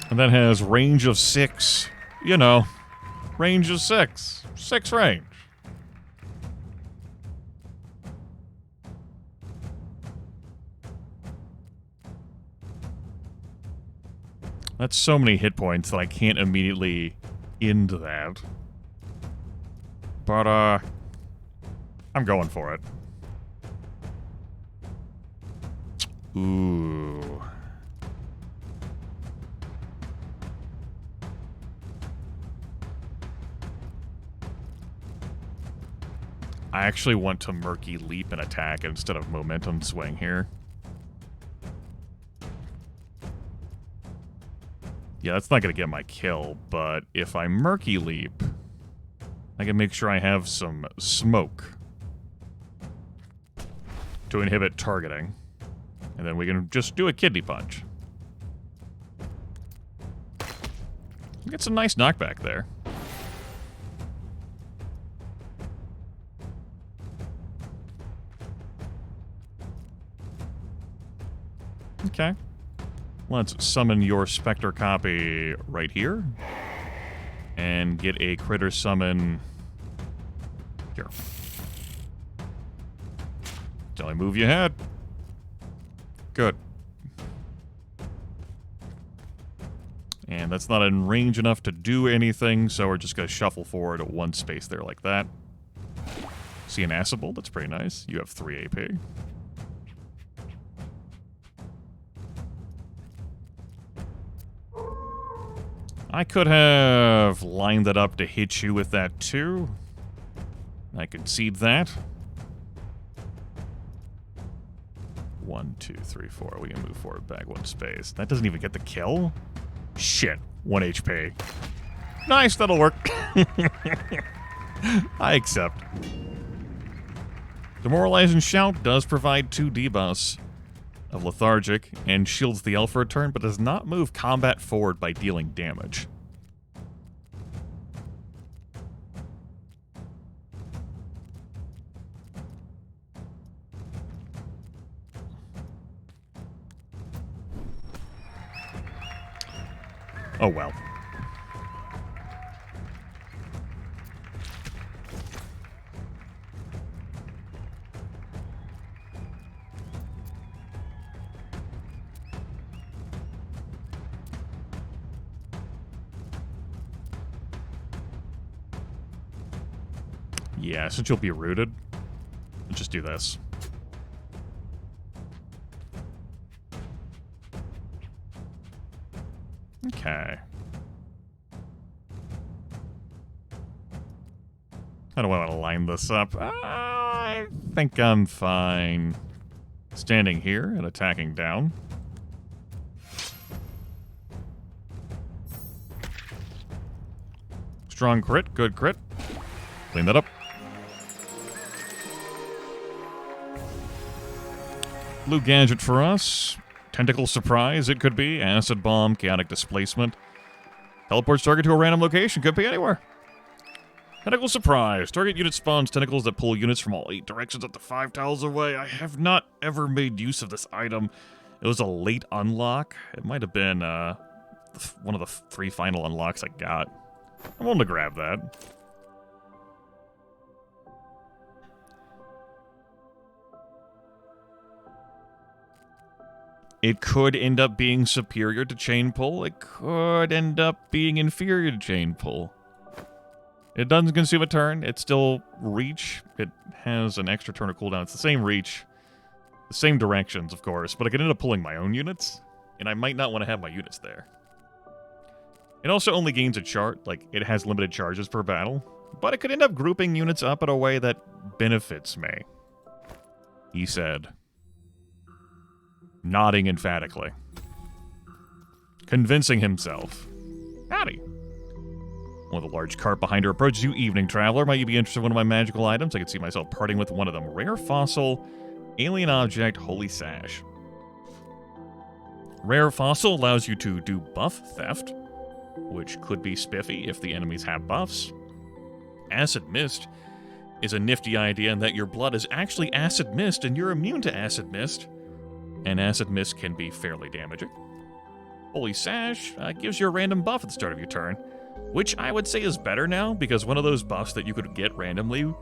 And that has range of 6. You know, range of 6. 6 range. That's so many hit points that I can't immediately end that. But, I'm going for it. Ooh. I actually want to Murky Leap and attack instead of Momentum Swing here. Yeah, that's not going to get my kill, but if I Murky Leap, I can make sure I have some smoke to inhibit targeting. And then we can just do a Kidney Punch. Get some nice knockback there. Okay. Let's summon your Spectre copy right here. And get a critter summon here. It's the only move you had. Good. And that's not in range enough to do anything, so we're just going to shuffle forward at one space there like that. See an Acid Bolt? That's pretty nice. You have 3 AP. I could have lined that up to hit you with that too. I concede that. 1, 2, 3, 4. We can move forward back one space. That doesn't even get the kill? Shit. 1 HP. Nice, that'll work. I accept. Demoralizing Shout does provide 2 debuffs of Lethargic and shields the elf for a turn, but does not move combat forward by dealing damage. Oh well. Yeah, since you'll be rooted, let's just do this. Okay. How do I want to line this up? I think I'm fine standing here and attacking down. Strong crit, good crit. Clean that up. Blue gadget for us. Tentacle Surprise, it could be. Acid Bomb, Chaotic Displacement. Teleports target to a random location, could be anywhere. Tentacle Surprise. Target unit spawns tentacles that pull units from all 8 directions up to 5 tiles away. I have not ever made use of this item. It was a late unlock. It might have been one of the 3 final unlocks I got. I'm willing to grab that. It could end up being superior to Chain Pull. It could end up being inferior to Chain Pull. It doesn't consume a turn. It's still reach. It has an extra turn of cooldown. It's the same reach. The same directions, of course. But I could end up pulling my own units. And I might not want to have my units there. It also only gains a chart. Like, it has limited charges per battle. But it could end up grouping units up in a way that benefits me. He said, nodding emphatically. Convincing himself. Howdy. One of the large cart behind her approaches you. Evening traveler. Might you be interested in one of my magical items? I could see myself parting with one of them. Rare fossil, alien object, holy sash. Rare fossil allows you to do buff theft, which could be spiffy if the enemies have buffs. Acid mist is a nifty idea in that your blood is actually acid mist and you're immune to acid mist. And acid mist can be fairly damaging. Holy sash gives you a random buff at the start of your turn, which I would say is better now, because one of those buffs that you could get randomly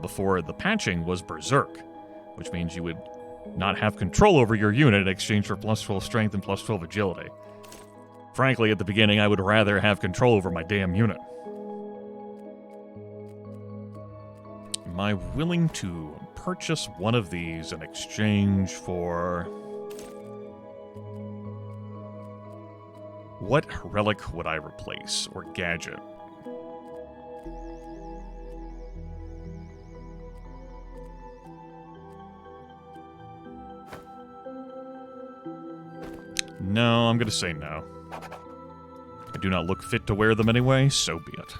before the patching was Berserk, which means you would not have control over your unit in exchange for plus 12 strength and plus 12 agility. Frankly, at the beginning, I would rather have control over my damn unit. Am I willing to purchase one of these in exchange for... What relic would I replace, or gadget? No, I'm gonna say no. I do not look fit to wear them anyway, so be it.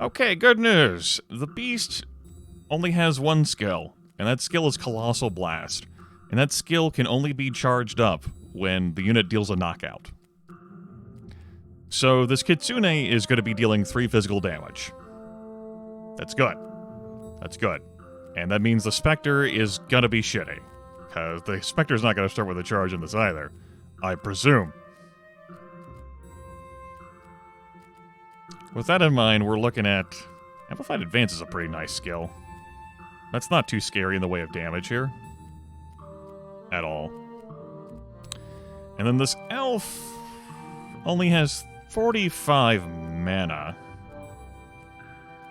Okay, good news. The beast only has one skill, and that skill is Colossal Blast. And that skill can only be charged up when the unit deals a knockout. So this Kitsune is going to be dealing 3 physical damage. That's good. That's good. And that means the Spectre is going to be shitty. Because the Spectre's not going to start with a charge in this either. I presume. With that in mind, we're looking at... Amplified Advance is a pretty nice skill. That's not too scary in the way of damage here. At all. And then this elf only has 45 mana.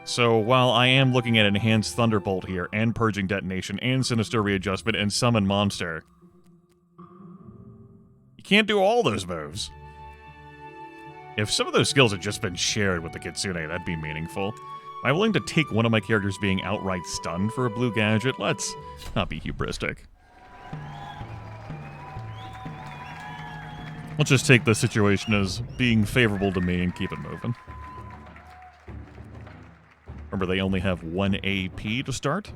So while I am looking at Enhanced Thunderbolt here, and Purging Detonation, and Sinister Readjustment, and Summon Monster, you can't do all those moves. If some of those skills had just been shared with the Kitsune, that'd be meaningful. Am I willing to take one of my characters being outright stunned for a blue gadget? Let's not be hubristic. Let's just take the situation as being favorable to me and keep it moving. Remember, they only have 1 AP to start.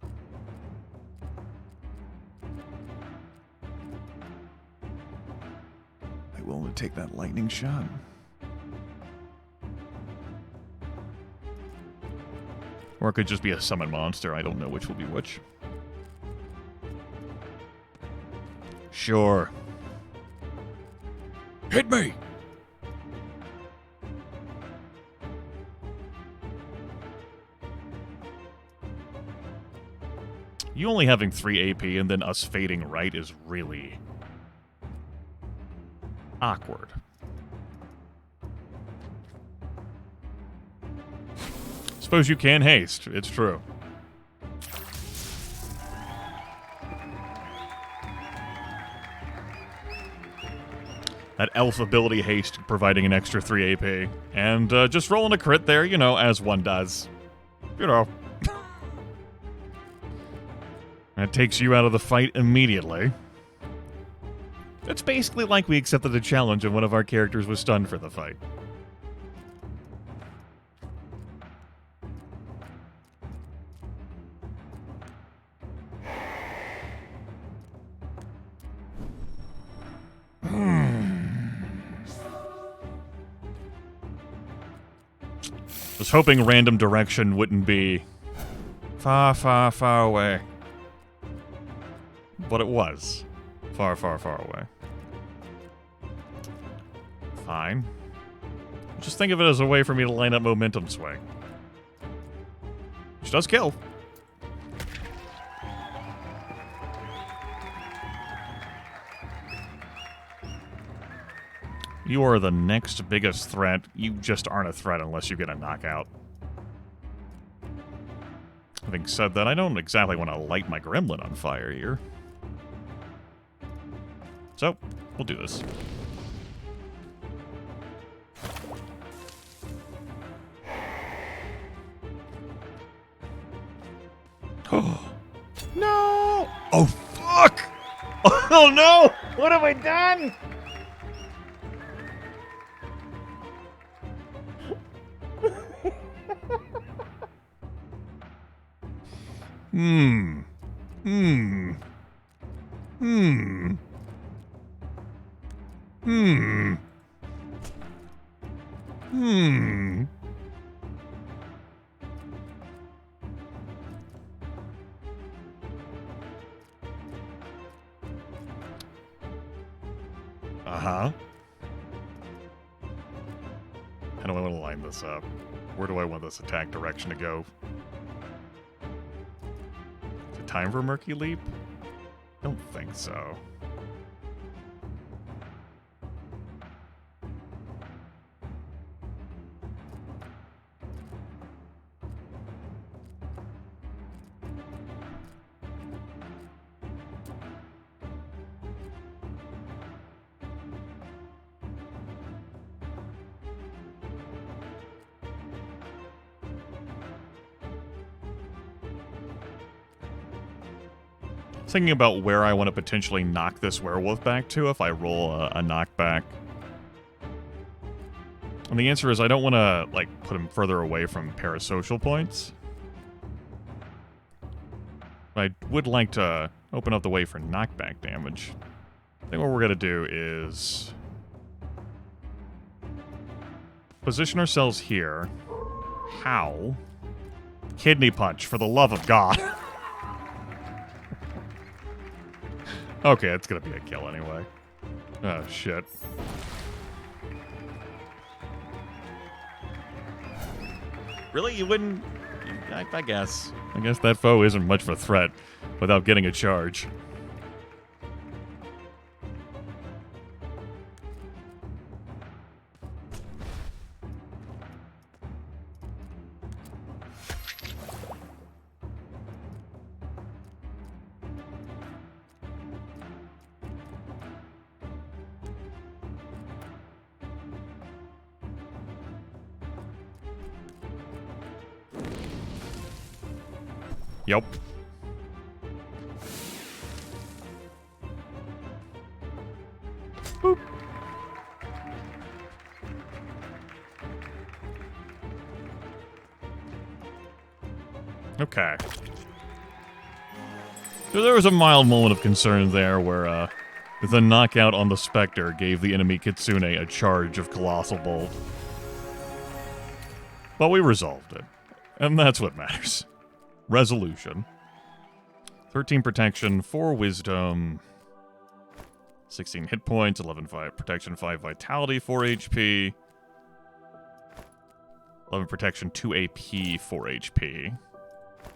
Are they willing to take that lightning shot? Or it could just be a summon monster. I don't know which will be which. Sure. Hit me! You only having 3 AP and then us fading right is really awkward. Suppose you can haste. It's true. That elf ability haste providing an extra 3 AP. And just rolling a crit there, you know, as one does. You know. That takes you out of the fight immediately. It's basically like we accepted a challenge and one of our characters was stunned for the fight. Was hoping random direction wouldn't be far, far, far away. But it was. Far, far, far away. Fine. Just think of it as a way for me to line up momentum swing. Which does kill. You are the next biggest threat. You just aren't a threat unless you get a knockout. Having said that, I don't exactly want to light my gremlin on fire here. So, we'll do this. No! Oh, fuck! Oh, no! What have I done? Hmm. Uh-huh. How do I want to line this up? Where do I want this attack direction to go? Is it time for a Murky Leap? Don't think so. thinking about where I want to potentially knock this werewolf back to if I roll a knockback. And the answer is I don't want to, like, put him further away from parasocial points. But I would like to open up the way for knockback damage. I think what we're going to do is position ourselves here. Howl. Kidney punch, for the love of God. Okay, it's going to be a kill anyway. Oh, shit. Really? You wouldn't? I guess. I guess that foe isn't much of a threat without getting a charge. Yep. Boop. Okay. So there was a mild moment of concern there where the knockout on the Spectre gave the enemy Kitsune a charge of Colossal Bolt. But we resolved it. And that's what matters. Resolution. 13 protection, 4 wisdom, 16 hit points, 11 protection, 5 vitality, 4 HP, 11 protection, 2 AP, 4 HP.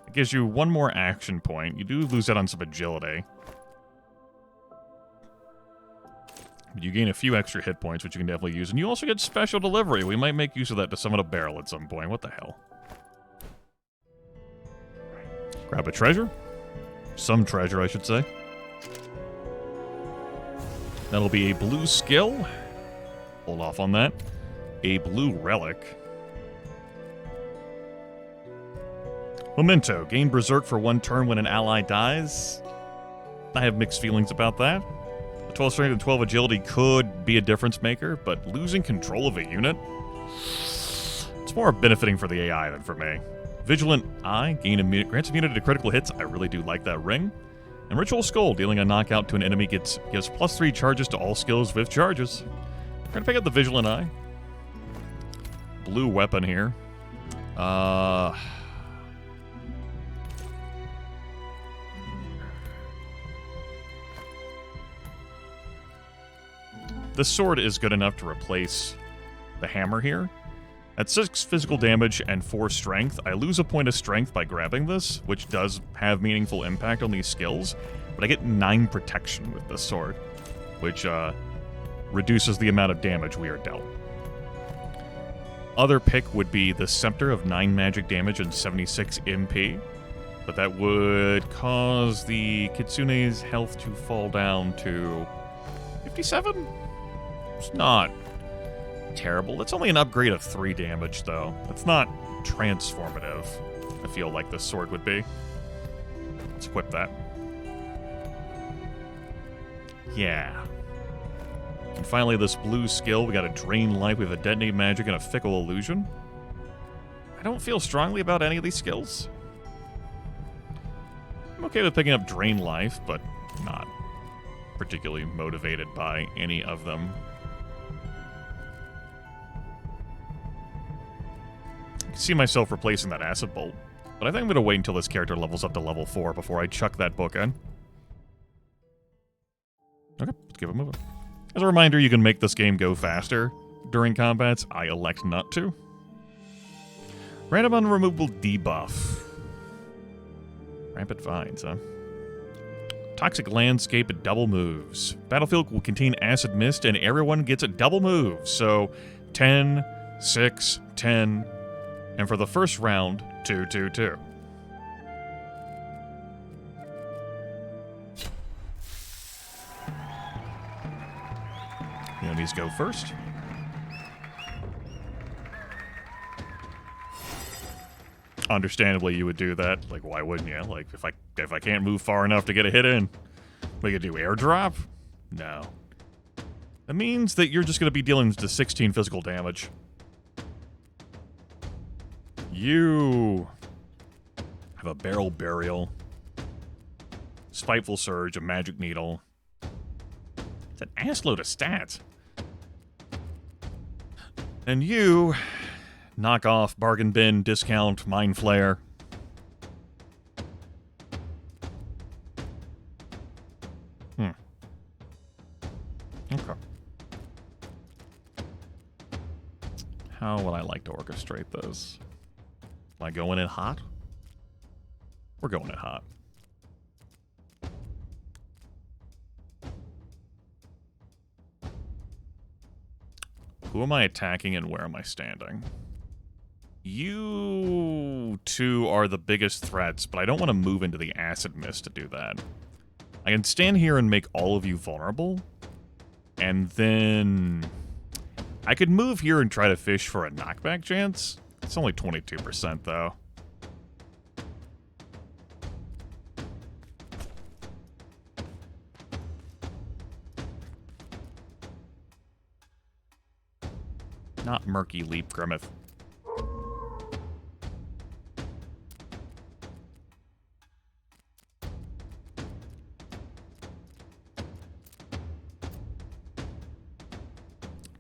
It gives you 1 more action point. You do lose out on some agility. But you gain a few extra hit points, which you can definitely use. And you also get special delivery. We might make use of that to summon a barrel at some point. What the hell? Grab a treasure. Some treasure, I should say. That'll be a blue skill. Hold off on that. A blue relic. Memento. Gain Berserk for 1 turn when an ally dies. I have mixed feelings about that. The 12 strength and 12 agility could be a difference maker, but losing control of a unit? It's more benefiting for the AI than for me. Vigilant Eye, grants immunity to critical hits. I really do like that ring. And Ritual Skull, dealing a knockout to an enemy, gives +3 charges to all skills with charges. We're gonna pick up the Vigilant Eye. Blue weapon here. The sword is good enough to replace the hammer here. At 6 physical damage and 4 strength, I lose a point of strength by grabbing this, which does have meaningful impact on these skills, but I get 9 protection with this sword, which reduces the amount of damage we are dealt. Other pick would be the Scepter of 9 magic damage and 76 MP, but that would cause the Kitsune's health to fall down to 57? It's not terrible. It's only an upgrade of 3 damage, though. It's not transformative, I feel like this sword would be. Let's equip that. Yeah. And finally, this blue skill. We got a Drain Life, we have a Detonate Magic, and a Fickle Illusion. I don't feel strongly about any of these skills. I'm okay with picking up Drain Life, but not particularly motivated by any of them. I can see myself replacing that Acid Bolt, but I think I'm going to wait until this character levels up to level 4 before I chuck that book in. Okay, let's give it a move. As a reminder, you can make this game go faster during combats. I elect not to. Random unremovable debuff. Rampant Vines, huh? Toxic Landscape double moves. Battlefield will contain Acid Mist, and everyone gets a double move. So 10, 6, 10, and for the first round, 2, 2, 2. The enemies go first. Understandably, you would do that. Like, why wouldn't you? Like, if I can't move far enough to get a hit in, we could do airdrop? No. That means that you're just going to be dealing to 16 physical damage. You have a barrel burial, spiteful surge, a magic needle. It's an assload of stats. And you knock off bargain bin, discount, mind flare. Okay. How would I like to orchestrate this? Am I going in hot? We're going in hot. Who am I attacking and where am I standing? You two are the biggest threats, but I don't want to move into the acid mist to do that. I can stand here and make all of you vulnerable, and then I could move here and try to fish for a knockback chance. It's only 22% though. Not Murky Leap, Grimith.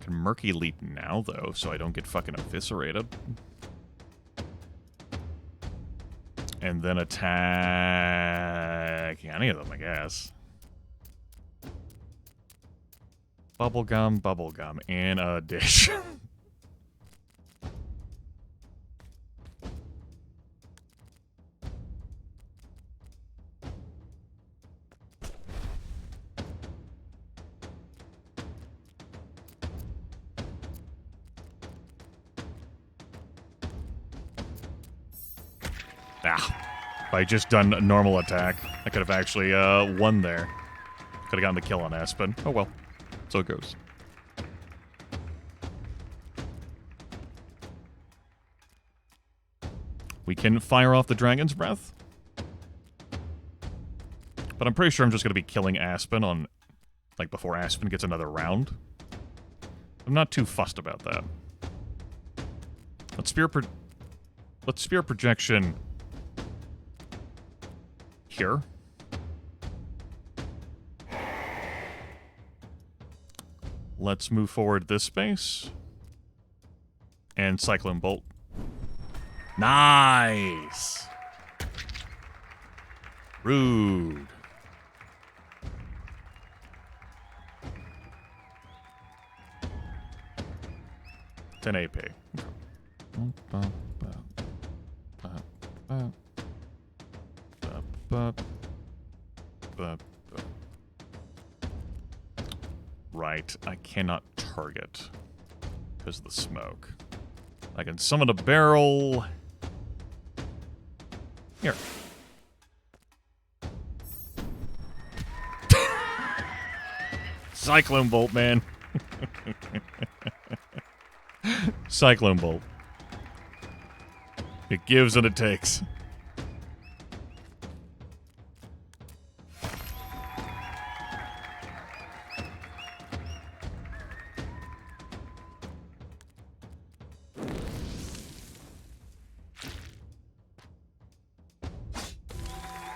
Can Murky Leap now, though, so I don't get fucking eviscerated. And then attack any of them, I guess. Bubblegum, in a dish. If I just done a normal attack, I could have actually won there. Could have gotten the kill on Aspen. Oh well. So it goes. We can fire off the Dragon's Breath. But I'm pretty sure I'm just going to be killing Aspen on, like, before Aspen gets another round. I'm not too fussed about that. Let's Spear Projection here. Let's move forward this space. And Cyclone Bolt. Nice! Rude. $10 AP. Right, I cannot target because of the smoke. I can summon a barrel. Here. Cyclone Bolt, man. Cyclone Bolt. It gives and it takes.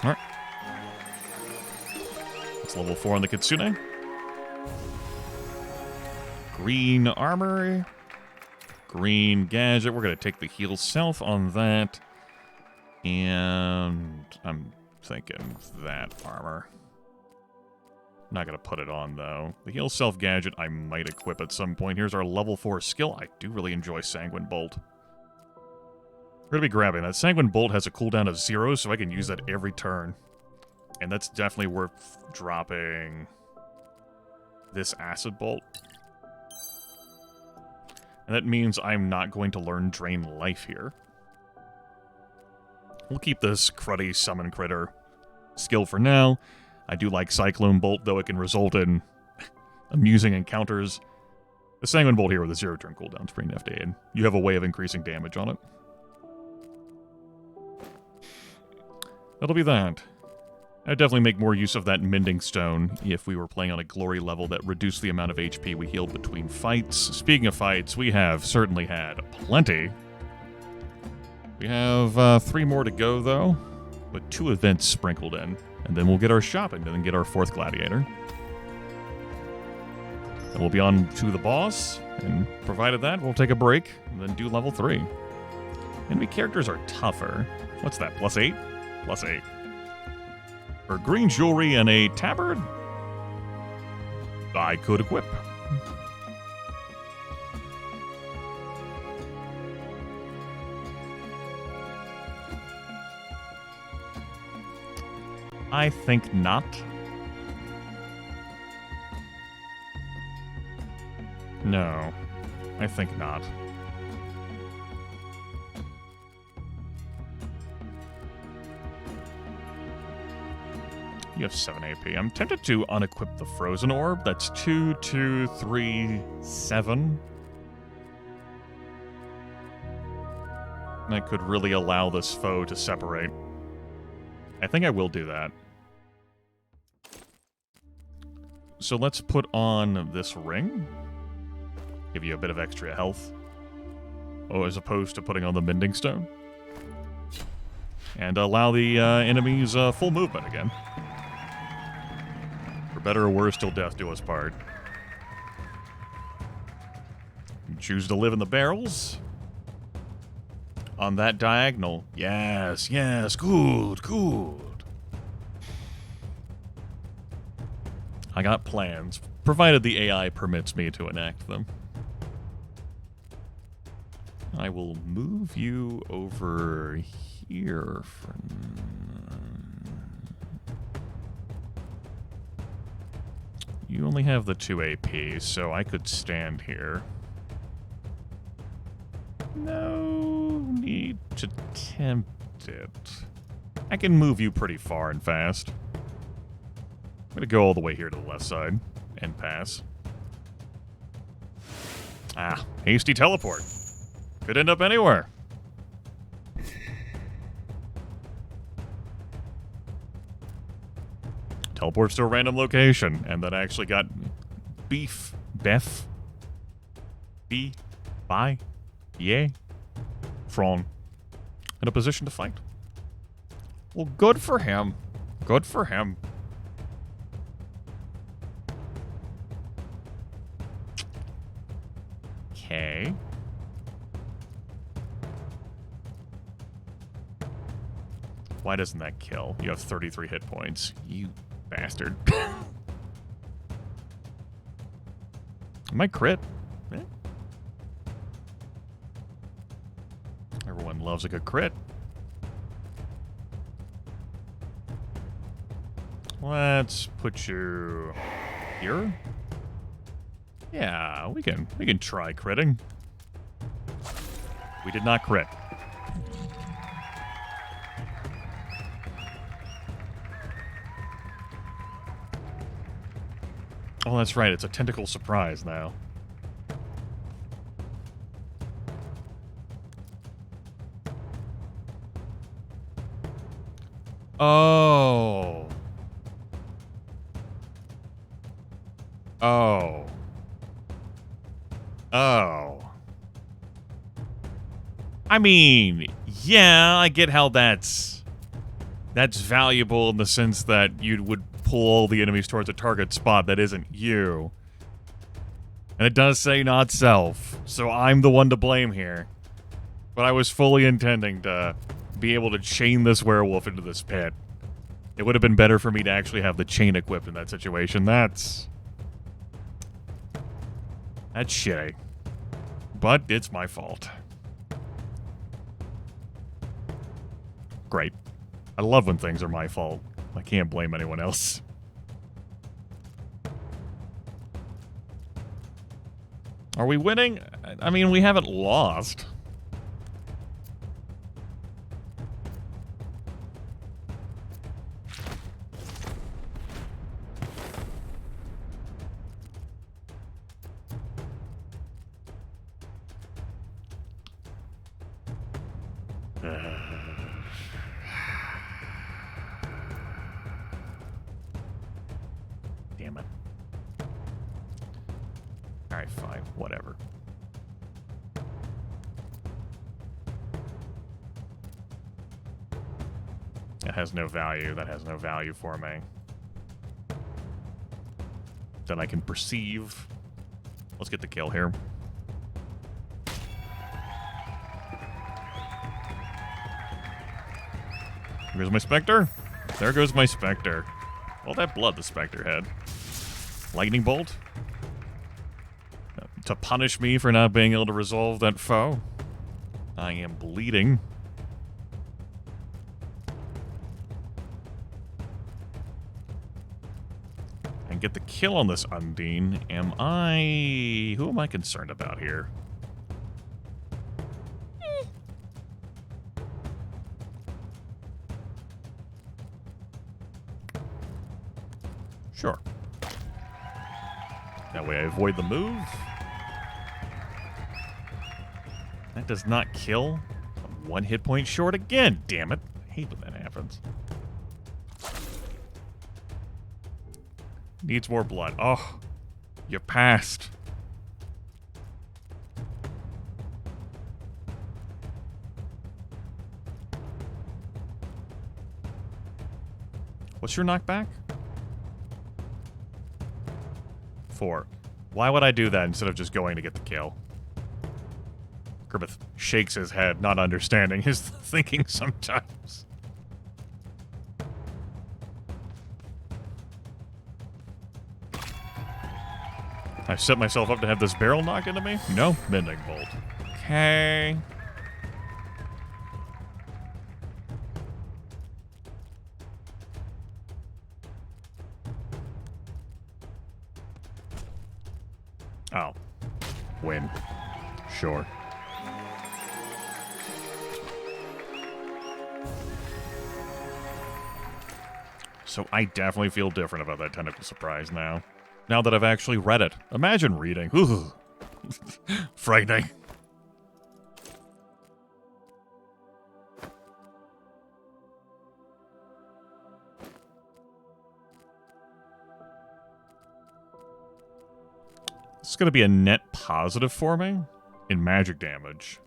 Alright. It's level 4 on the Kitsune. Green armor. Green gadget. We're going to take the heal self on that. And I'm thinking that armor. Not going to put it on, though. The heal self gadget I might equip at some point. Here's our level 4 skill. I do really enjoy Sanguine Bolt. We're going to be grabbing that. Sanguine Bolt has a cooldown of 0, so I can use that every turn. And that's definitely worth dropping this Acid Bolt. And that means I'm not going to learn Drain Life here. We'll keep this cruddy Summon Critter skill for now. I do like Cyclone Bolt, though it can result in amusing encounters. The Sanguine Bolt here with a 0-turn cooldown is pretty nifty, and you have a way of increasing damage on it. That'll be that. I'd definitely make more use of that mending stone if we were playing on a glory level that reduced the amount of HP we healed between fights. Speaking of fights, we have certainly had plenty. We have 3 more to go, though, with 2 events sprinkled in. And then we'll get our shopping and then get our 4th gladiator. Then we'll be on to the boss, and provided that, we'll take a break and then do level 3. Enemy characters are tougher. What's that, +8? +8. For green jewelry and a tabard, I could equip. I think not. No, I think not. You have 7 AP. I'm tempted to unequip the frozen orb. That's 2, 2, 3, 7. That could really allow this foe to separate. I think I will do that. So let's put on this ring. Give you a bit of extra health. Oh, as opposed to putting on the mending stone. And allow the enemies full movement again. For better or worse, till death do us part. You choose to live in the barrels. On that diagonal. Yes, yes, good, good. I got plans, provided the AI permits me to enact them. I will move you over here for... You only have the 2 AP, so I could stand here. No need to tempt it. I can move you pretty far and fast. I'm gonna go all the way here to the left side and pass. Ah, hasty teleport. Could end up anywhere. Teleports to a random location, and that actually got Beth, Fron in a position to fight. Well, good for him. Good for him. Okay. Why doesn't that kill? You have 33 hit points. You bastard. I might crit. Eh. Everyone loves a good crit. Let's put you here. Yeah, we can try critting. We did not crit. Oh, that's right. It's a tentacle surprise now. Oh. Oh. Oh. I mean, yeah, I get how that's valuable in the sense that you would pull all the enemies towards a target spot that isn't you. And it does say not self, so I'm the one to blame here. But I was fully intending to be able to chain this werewolf into this pit. It would have been better for me to actually have the chain equipped in that situation. That's shitty. But it's my fault. Great. I love when things are my fault. I can't blame anyone else. Are we winning? I mean, we haven't lost. damn it. Alright, fine. Whatever. That has no value. That has no value for me. That I can perceive. Let's get the kill here. Here's my Spectre. There goes my Spectre. All that blood the Spectre had. Lightning Bolt. To punish me for not being able to resolve that foe. I am bleeding. And get the kill on this Undine. Who am I concerned about here? Sure. That way I avoid the move. That does not kill. I'm 1 hit point short again. Damn it. I hate when that happens. Needs more blood. Oh, you passed. What's your knockback? 4. Why would I do that instead of just going to get the kill? Grimith shakes his head, not understanding his thinking sometimes. I've set myself up to have this barrel knock into me? No, Mending Bolt. Okay. Oh. Win. Sure. So I definitely feel different about that Tentacle Surprise now. Now that I've actually read it. Imagine reading. Ooh. Frightening. This is going to be a net positive for me in magic damage.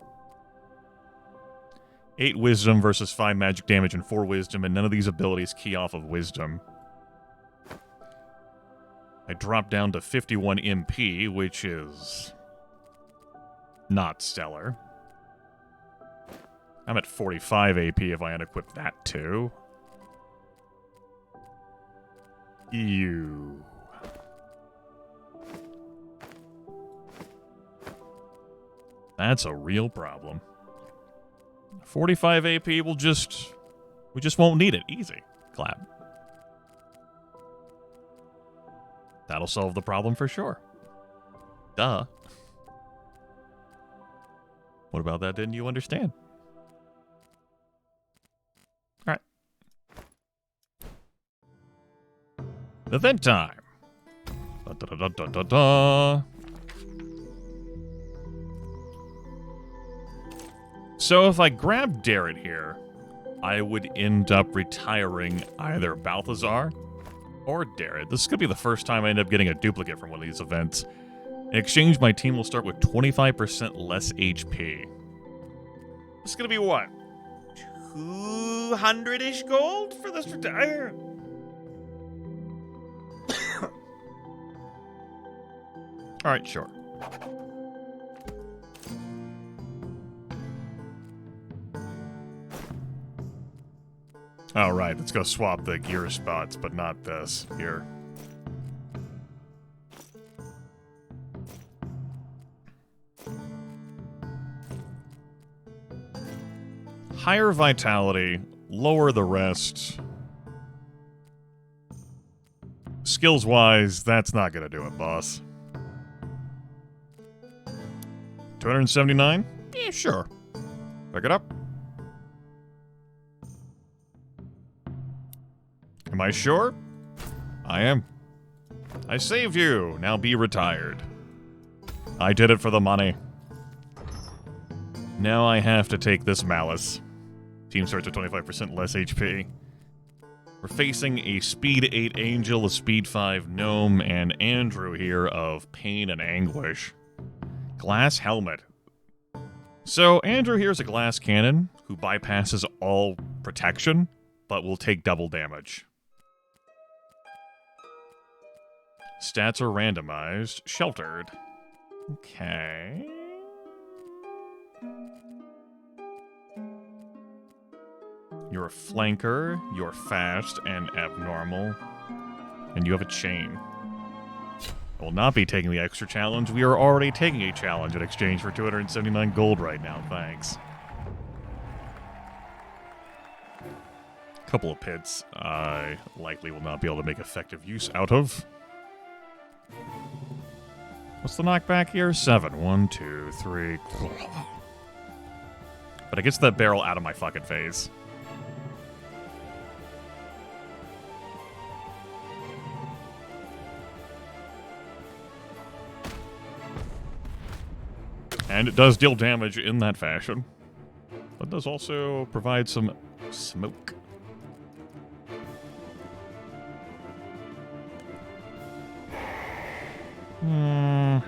8 wisdom versus 5 magic damage and 4 wisdom, and none of these abilities key off of wisdom. I dropped down to 51 MP, which is not stellar. I'm at 45 AP if I unequip that too. Ew. That's a real problem. 45 AP we just won't need it. Easy. Clap. That'll solve the problem for sure. Duh. What about that didn't you understand? Alright. Event time. Da, da, da, da, da, da. So if I grab Darrett here, I would end up retiring either Balthazar or Darrett. This could be the first time I end up getting a duplicate from one of these events. In exchange, my team will start with 25% less HP. This is going to be what? 200-ish gold for this retire? Alright, sure. Alright, let's go swap the gear spots, but not this. Here. Higher vitality, lower the rest. Skills-wise, that's not gonna do it, boss. 279? Yeah, sure. Pick it up. Am I sure? I am. I saved you. Now be retired. I did it for the money. Now I have to take this malice. Team starts at 25% less HP. We're facing a speed 8 angel, a speed 5 gnome, and Andrew here of pain and anguish. Glass helmet. So Andrew here's a glass cannon who bypasses all protection, but will take double damage. Stats are randomized. Sheltered. Okay. You're a flanker, you're fast and abnormal, and you have a chain. I will not be taking the extra challenge. We are already taking a challenge in exchange for 279 gold right now, thanks. Couple of pits I likely will not be able to make effective use out of. What's the knockback here? 7. 1, 2, 3. But it gets that barrel out of my fucking face. And it does deal damage in that fashion. But does also provide some smoke. I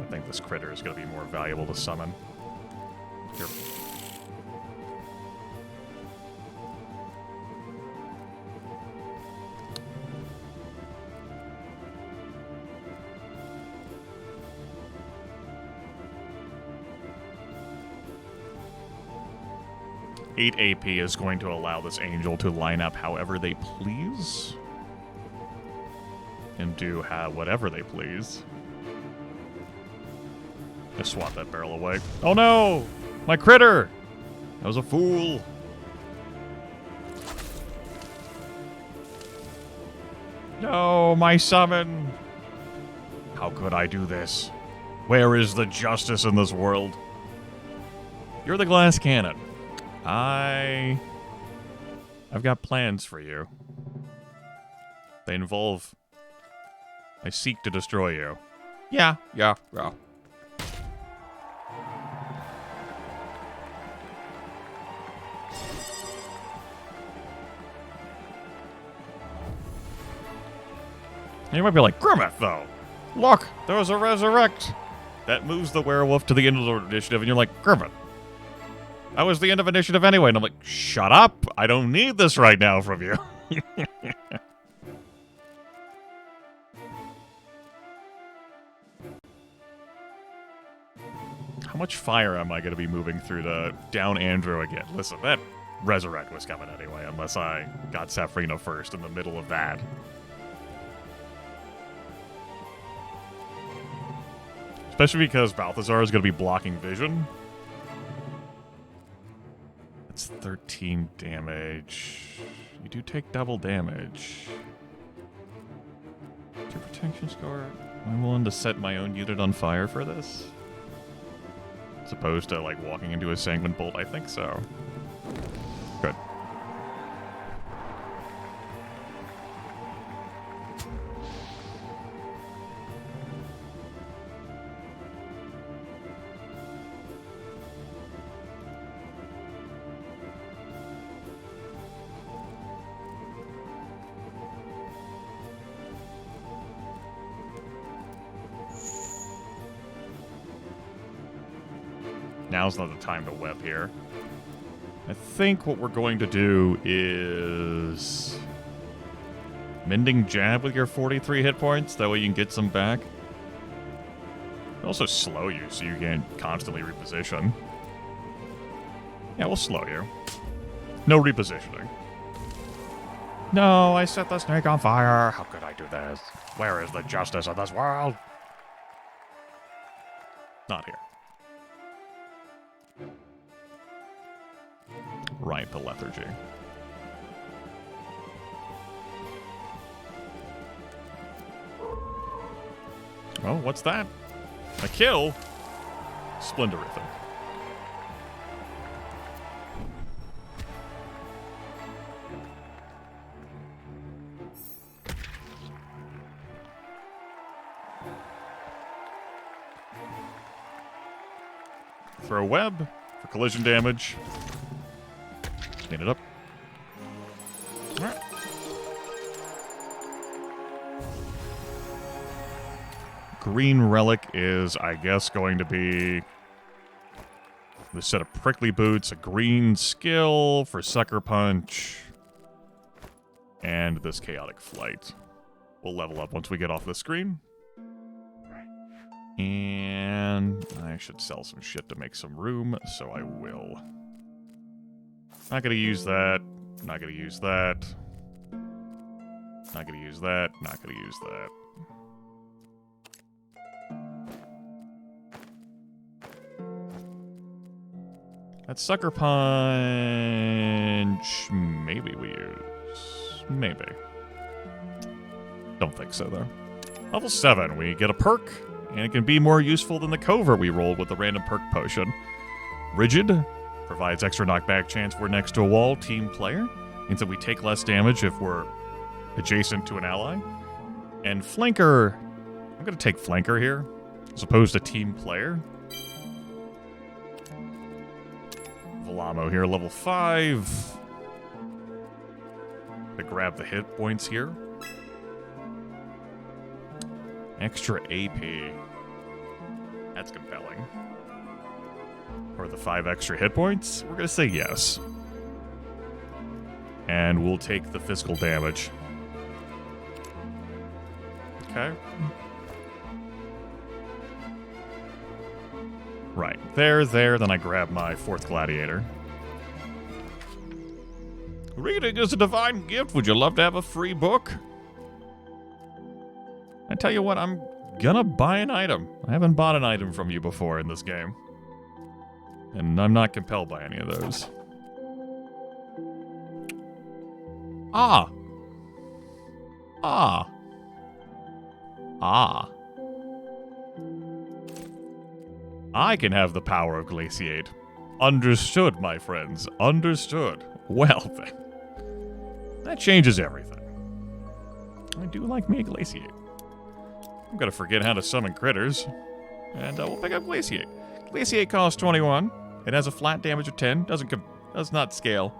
think this critter is going to be more valuable to summon. Here. Eight AP is going to allow this angel to line up however they please. And do whatever they please. Just swat that barrel away. Oh no! My critter! I was a fool. No, my summon! How could I do this? Where is the justice in this world? You're the glass cannon. I've got plans for you. They involve... I seek to destroy you. Yeah. You might be like, Grimith, though. Look, there's a resurrect. That moves the werewolf to the end of the initiative, and you're like, Grimith. That was the end of initiative anyway. And I'm like, shut up. I don't need this right now from you. How much fire am I going to be moving through to down Andrew again? Listen, that resurrect was coming anyway, unless I got Safrina first in the middle of that. Especially because Balthazar is going to be blocking vision. It's 13 damage. You do take double damage. 2 protection score. Am I willing to set my own unit on fire for this? As opposed to, like, walking into a sanguine bolt? I think so. Good. Now's not the time to web here. I think what we're going to do is... Mending Jab with your 43 hit points. That way you can get some back. It'll also slow you so you can constantly reposition. Yeah, we'll slow you. No repositioning. No, I set the snake on fire. How could I do this? Where is the justice of this world? Not here. Ripe lethargy. Oh, what's that? A kill? Splendorific. Throw web for collision damage. Clean it up. Alright. green relic is, I guess, going to be the set of prickly boots, a green skill for sucker punch, and this chaotic flight. We'll level up once we get off the screen. And I should sell some shit to make some room, so I will. Not gonna use that. Not gonna use that. Not gonna use that. Not gonna use that. That sucker punch, maybe we use. Maybe. Don't think so, though. Level 7, we get a perk, and it can be more useful than the covert we rolled with the random perk potion. Rigid provides extra knockback chance if we're next to a wall. Team player means that we take less damage if we're adjacent to an ally. And flanker, I'm going to take flanker here, as opposed to team player. Velamo here, level 5. To grab the hit points here. Extra AP. That's compelling. For the 5 extra hit points, we're going to say yes. And we'll take the physical damage. Okay. Right. There, then I grab my 4th gladiator. Reading is a divine gift. Would you love to have a free book? I tell you what, I'm gonna buy an item. I haven't bought an item from you before in this game. And I'm not compelled by any of those. Ah. Ah. Ah. I can have the power of glaciate. Understood, my friends. Understood. Well, then. That changes everything. I do like me a glaciate. I'm gonna forget how to summon critters. And we'll pick up glaciate. Glaciate costs 21. It has a flat damage of 10. Does not scale.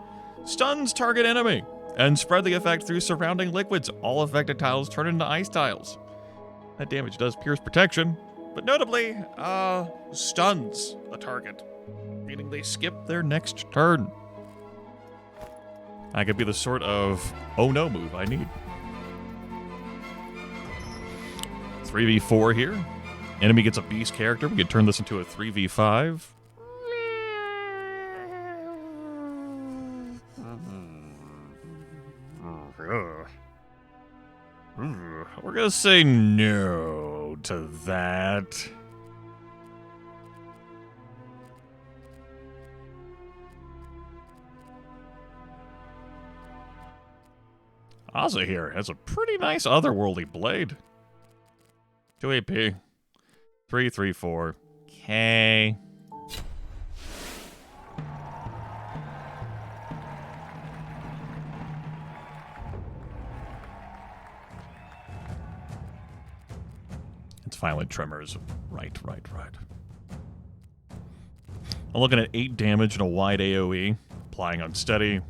Stuns target enemy. And spread the effect through surrounding liquids. All affected tiles turn into ice tiles. That damage does pierce protection. But notably, stuns a target, meaning they skip their next turn. I could be the sort of oh no move I need. 3v4 here. Enemy gets a beast character. We could turn this into a 3v5. We're gonna say no to that. Ozza here has a pretty nice otherworldly blade. 2 AP. 3, 3, 4. Okay. It's violent tremors. Right. I'm looking at 8 damage and a wide AoE. Applying unsteady.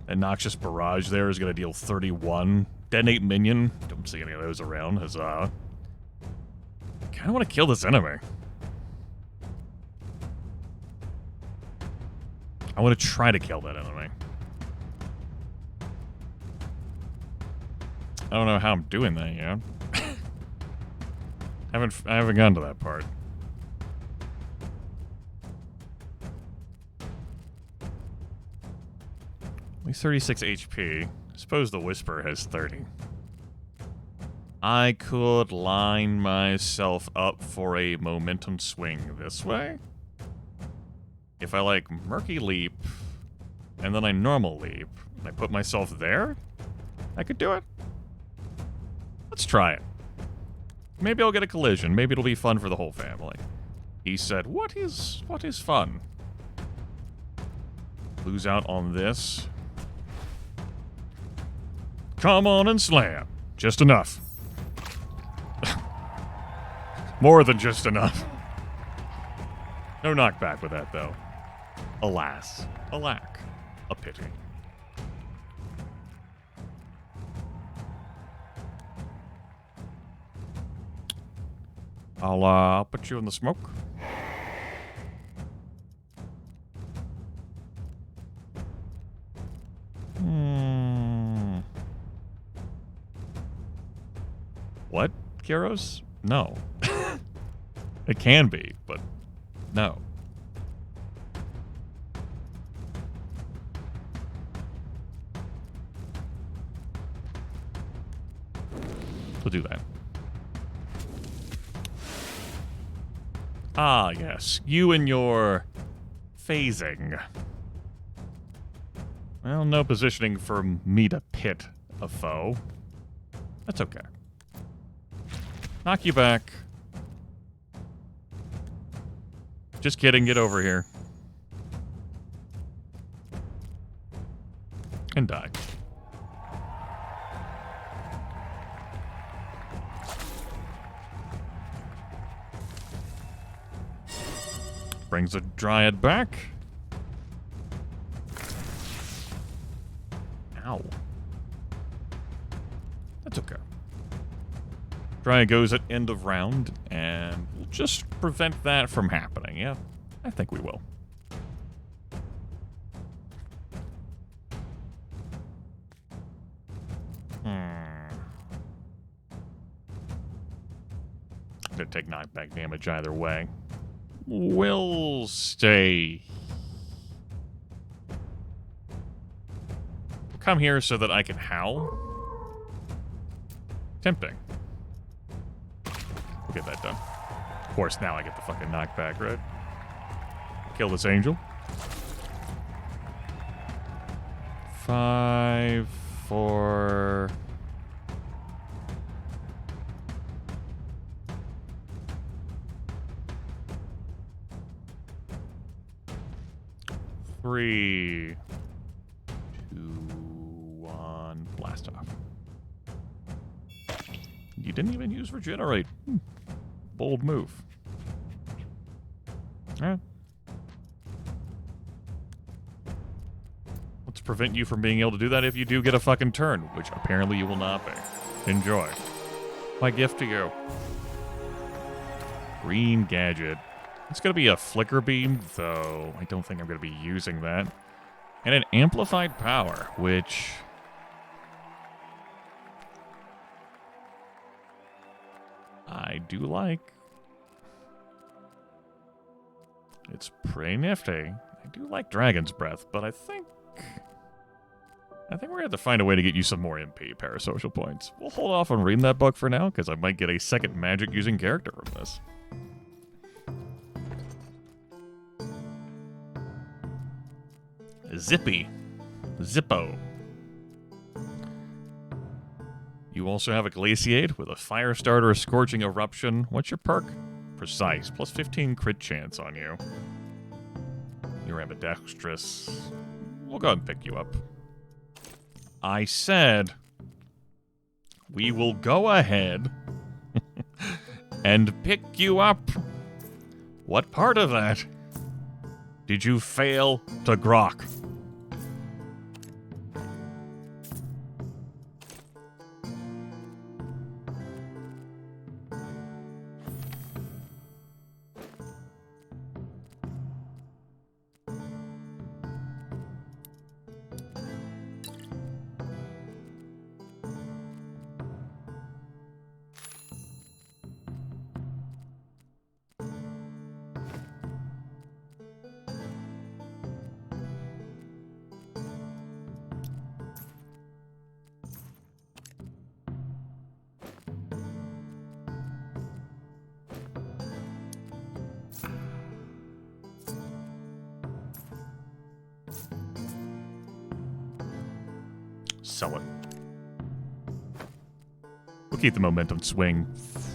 And Noxious Barrage there is going to deal 31. Detonate Minion. Don't see any of those around. Huzzah. Kind of want to kill this enemy. I want to try to kill that enemy. I don't know how I'm doing that yet. I haven't gotten to that part. Only 36 HP. I suppose the Whisper has 30. I could line myself up for a momentum swing this way. If I like Murky Leap, and then I normal leap, and I put myself there, I could do it. Let's try it. Maybe I'll get a collision. Maybe it'll be fun for the whole family. He said, what is fun? Lose out on this. Come on and slam. Just enough. More than just enough. No knockback with that, though. Alas. Alack. A pity. I'll put you in the smoke. What, Kyros? No. It can be, but no. We'll do that. Ah, yes. You and your phasing. Well, no positioning for me to pit a foe. That's okay. Knock you back. Just kidding, get over here. And die. Brings a dryad back. Ow. That's okay. Dryad goes at end of round, and we'll just prevent that from happening, yeah? I think we will. I'm gonna take knockback damage either way. We'll stay. Come here so that I can howl. Tempting. We'll get that done. Of course, now I get the fucking knockback, right? Kill this angel. 5, 4... Three, 2, 1, blast off. You didn't even use regenerate. Bold move. Alright. Let's prevent you from being able to do that if you do get a fucking turn, which apparently you will not be. Enjoy. My gift to you. Green gadget. It's going to be a flicker beam, though I don't think I'm going to be using that. And an amplified power, which... I do like. It's pretty nifty. I do like Dragon's Breath, but I think we're going to have to find a way to get you some more MP parasocial points. We'll hold off on reading that book for now, because I might get a second magic-using character from this. Zippy. Zippo. You also have a Glaciate with a Fire Starter, a Scorching Eruption. What's your perk? Precise. Plus 15 crit chance on you. You're ambidextrous. We'll go ahead and pick you up. I said we will go ahead and pick you up. What part of that did you fail to grok? Sell it. We'll keep the momentum swing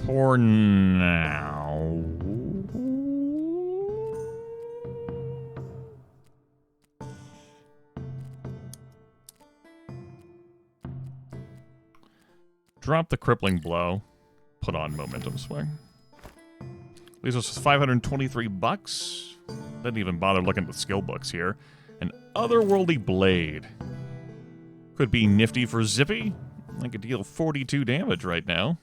for now. Drop the crippling blow. Put on momentum swing. Leaves us with $523. Didn't even bother looking at the skill books here. An otherworldly blade. Could be nifty for Zippy. I could deal 42 damage right now.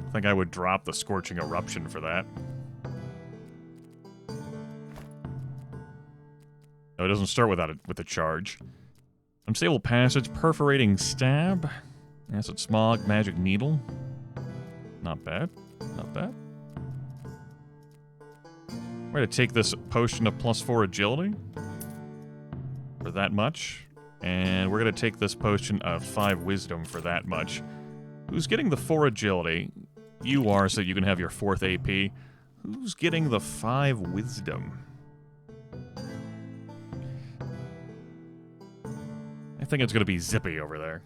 I think I would drop the Scorching Eruption for that. No, it doesn't start with a charge. Unstable Passage, Perforating Stab, Acid Smog, Magic Needle. Not bad. Not bad. We're going to take this potion of +4 agility for that much. And we're going to take this potion of 5 wisdom for that much. Who's getting the 4 agility? You are, so you can have your 4th AP. Who's getting the 5 wisdom? I think it's going to be Zippy over there.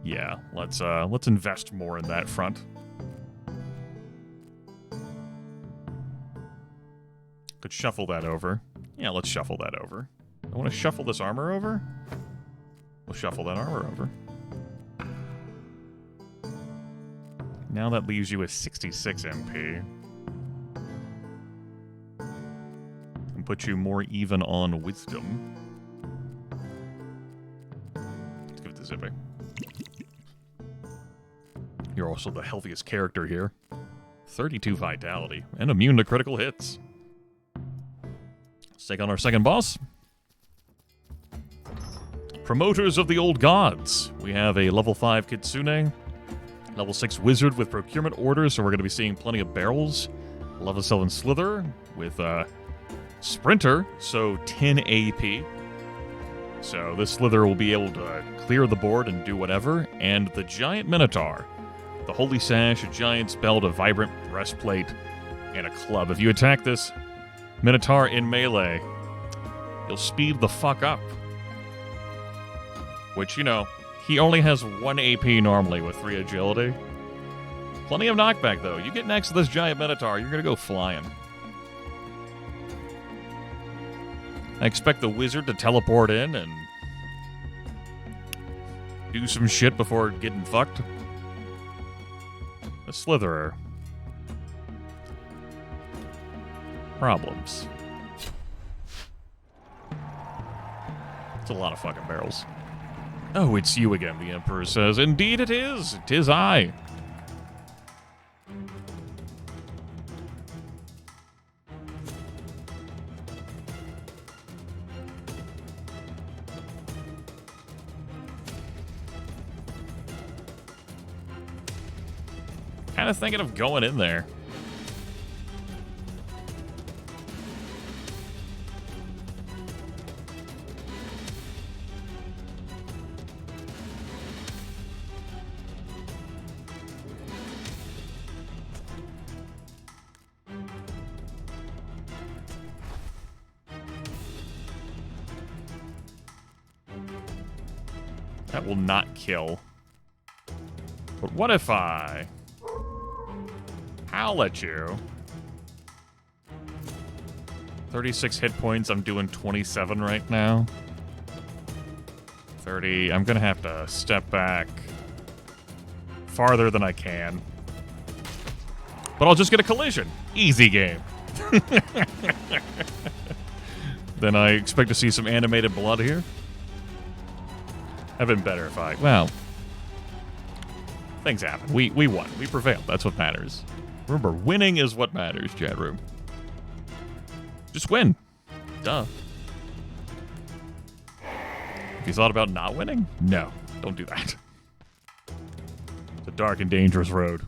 Yeah, let's invest more in that front. Could shuffle that over. Yeah, let's shuffle that over. I want to shuffle this armor over. We'll shuffle that armor over. Now that leaves you with 66 MP. And put you more even on wisdom. Let's give it to Zippy. You're also the healthiest character here. 32 vitality and immune to critical hits. Let's take on our second boss. Promoters of the Old Gods. We have a level 5 Kitsune, level 6 Wizard with procurement orders, so we're going to be seeing plenty of barrels. Level 7 Slither with Sprinter, so 10 AP. So this Slither will be able to clear the board and do whatever. And the Giant Minotaur. The Holy Sash, a Giant's Belt, a Vibrant Breastplate, and a club. If you attack this Minotaur in melee, you'll speed the fuck up. Which, you know, he only has 1 AP normally with 3 agility. Plenty of knockback, though. You get next to this Giant Minotaur, you're going to go flying. I expect the Wizard to teleport in and do some shit before getting fucked. The Slitherer. Problems. It's a lot of fucking barrels. Oh, it's you again, the Emperor says. Indeed it is. 'Tis I. Kind of thinking of going in there. That will not kill. But what if I howl at you? 36 hit points. I'm doing 27 right now. 30. I'm going to have to step back farther than I can. But I'll just get a collision. Easy game. Then I expect to see some animated blood here. Have been better if I... Well, things happen. We won. We prevailed. That's what matters. Remember, winning is what matters, chat room. Just win. Duh. Have you thought about not winning? No. Don't do that. It's a dark and dangerous road.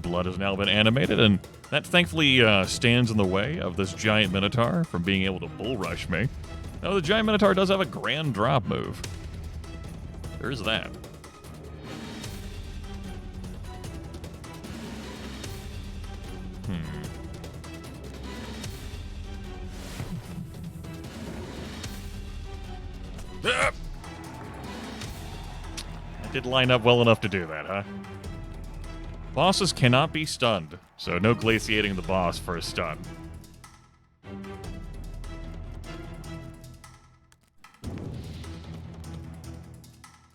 Blood has now been animated, and that thankfully stands in the way of this Giant Minotaur from being able to bull rush me. Now, the Giant Minotaur does have a grand drop move. There's that. I did line up well enough to do that, huh? Bosses cannot be stunned, so no glaciating the boss for a stun.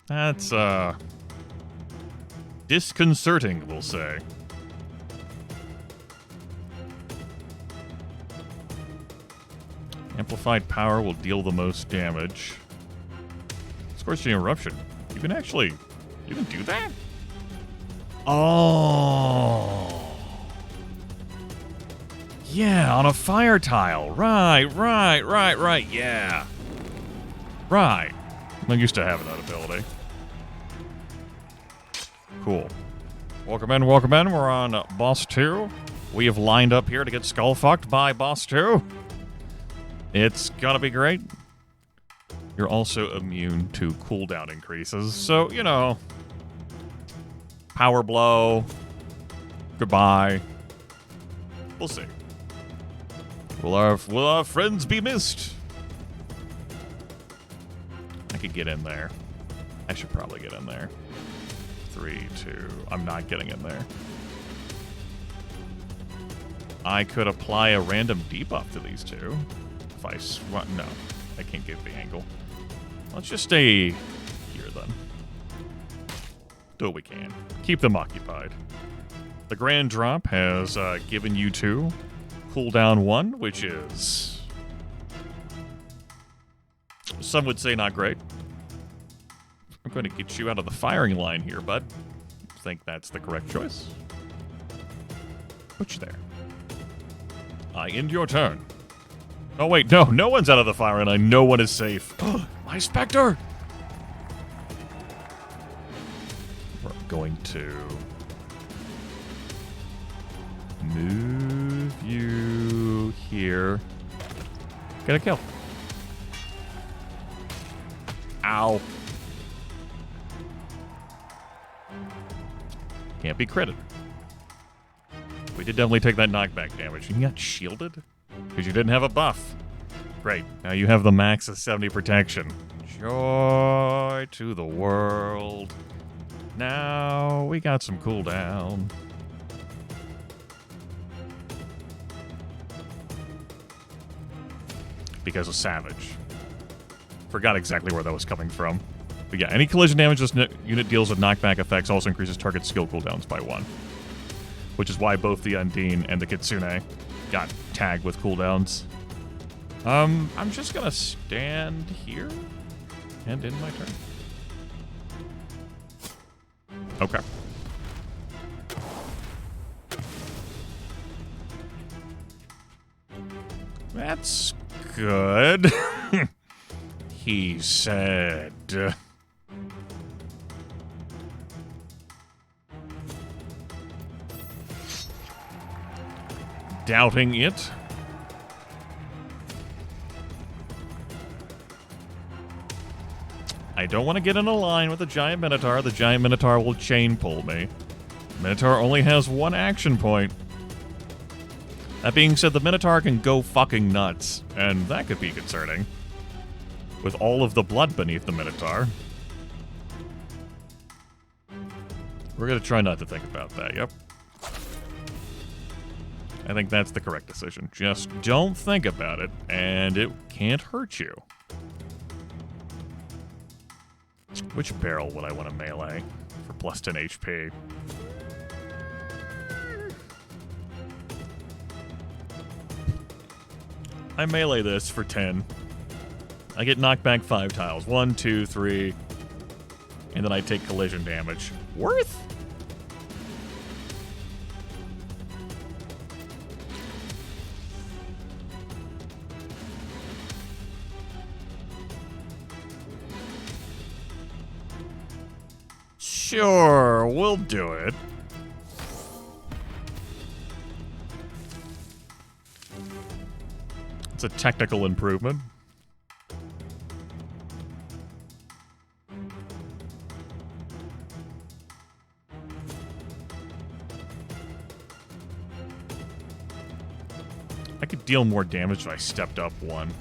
That's, disconcerting, we'll say. Amplified power will deal the most damage. Scorching eruption. You can do that? Oh. Yeah, on a fire tile. Right. Yeah. Right. I'm used to having that ability. Cool. Welcome in. We're on boss 2. We have lined up here to get skull fucked by boss 2. It's gonna be great. You're also immune to cooldown increases, so, you know, power blow, goodbye. We'll see. Will our friends be missed? I could get in there. I should probably get in there. 3, 2. I'm not getting in there. I could apply a random debuff to these two. If I no, I can't get the angle. Let's just stay here then. Do what we can. Keep them occupied. The Grand Drop has given you 2. Cooldown 1, which is... some would say not great. I'm going to get you out of the firing line here, bud. I think that's the correct choice. Put you there. I end your turn. Oh, wait, no one's out of the firing line. No one is safe. My Spectre! We're going to move you here. Get a kill. Ow. Can't be critted. We did definitely take that knockback damage. You got shielded? Because you didn't have a buff. Great. Now you have the max of 70 protection. Joy to the world. Now we got some cooldown. Because of Savage. Forgot exactly where that was coming from. But yeah, any collision damage this unit deals with knockback effects also increases target skill cooldowns by 1. Which is why both the Undine and the Kitsune got tagged with cooldowns. I'm just gonna stand here and end my turn. Okay. That's good. He said. Doubting it. I don't want to get in a line with the Giant Minotaur. The Giant Minotaur will chain pull me. Minotaur only has 1 action point. That being said, the Minotaur can go fucking nuts, and that could be concerning. With all of the blood beneath the Minotaur. We're gonna try not to think about that, yep. I think that's the correct decision. Just don't think about it, and it can't hurt you. Which barrel would I want to melee for plus 10 HP? I melee this for 10. I get knocked back 5 tiles. 1, 2, 3. And then I take collision damage. Worth? Sure, we'll do it. It's a technical improvement. I could deal more damage if I stepped up 1.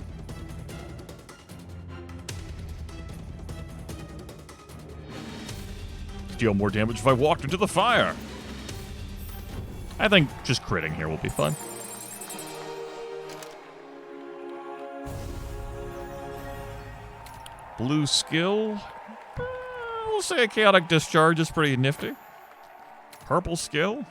Deal more damage if I walked into the fire. I think just critting here will be fun. Blue skill. We'll say a chaotic discharge is pretty nifty. Purple skill.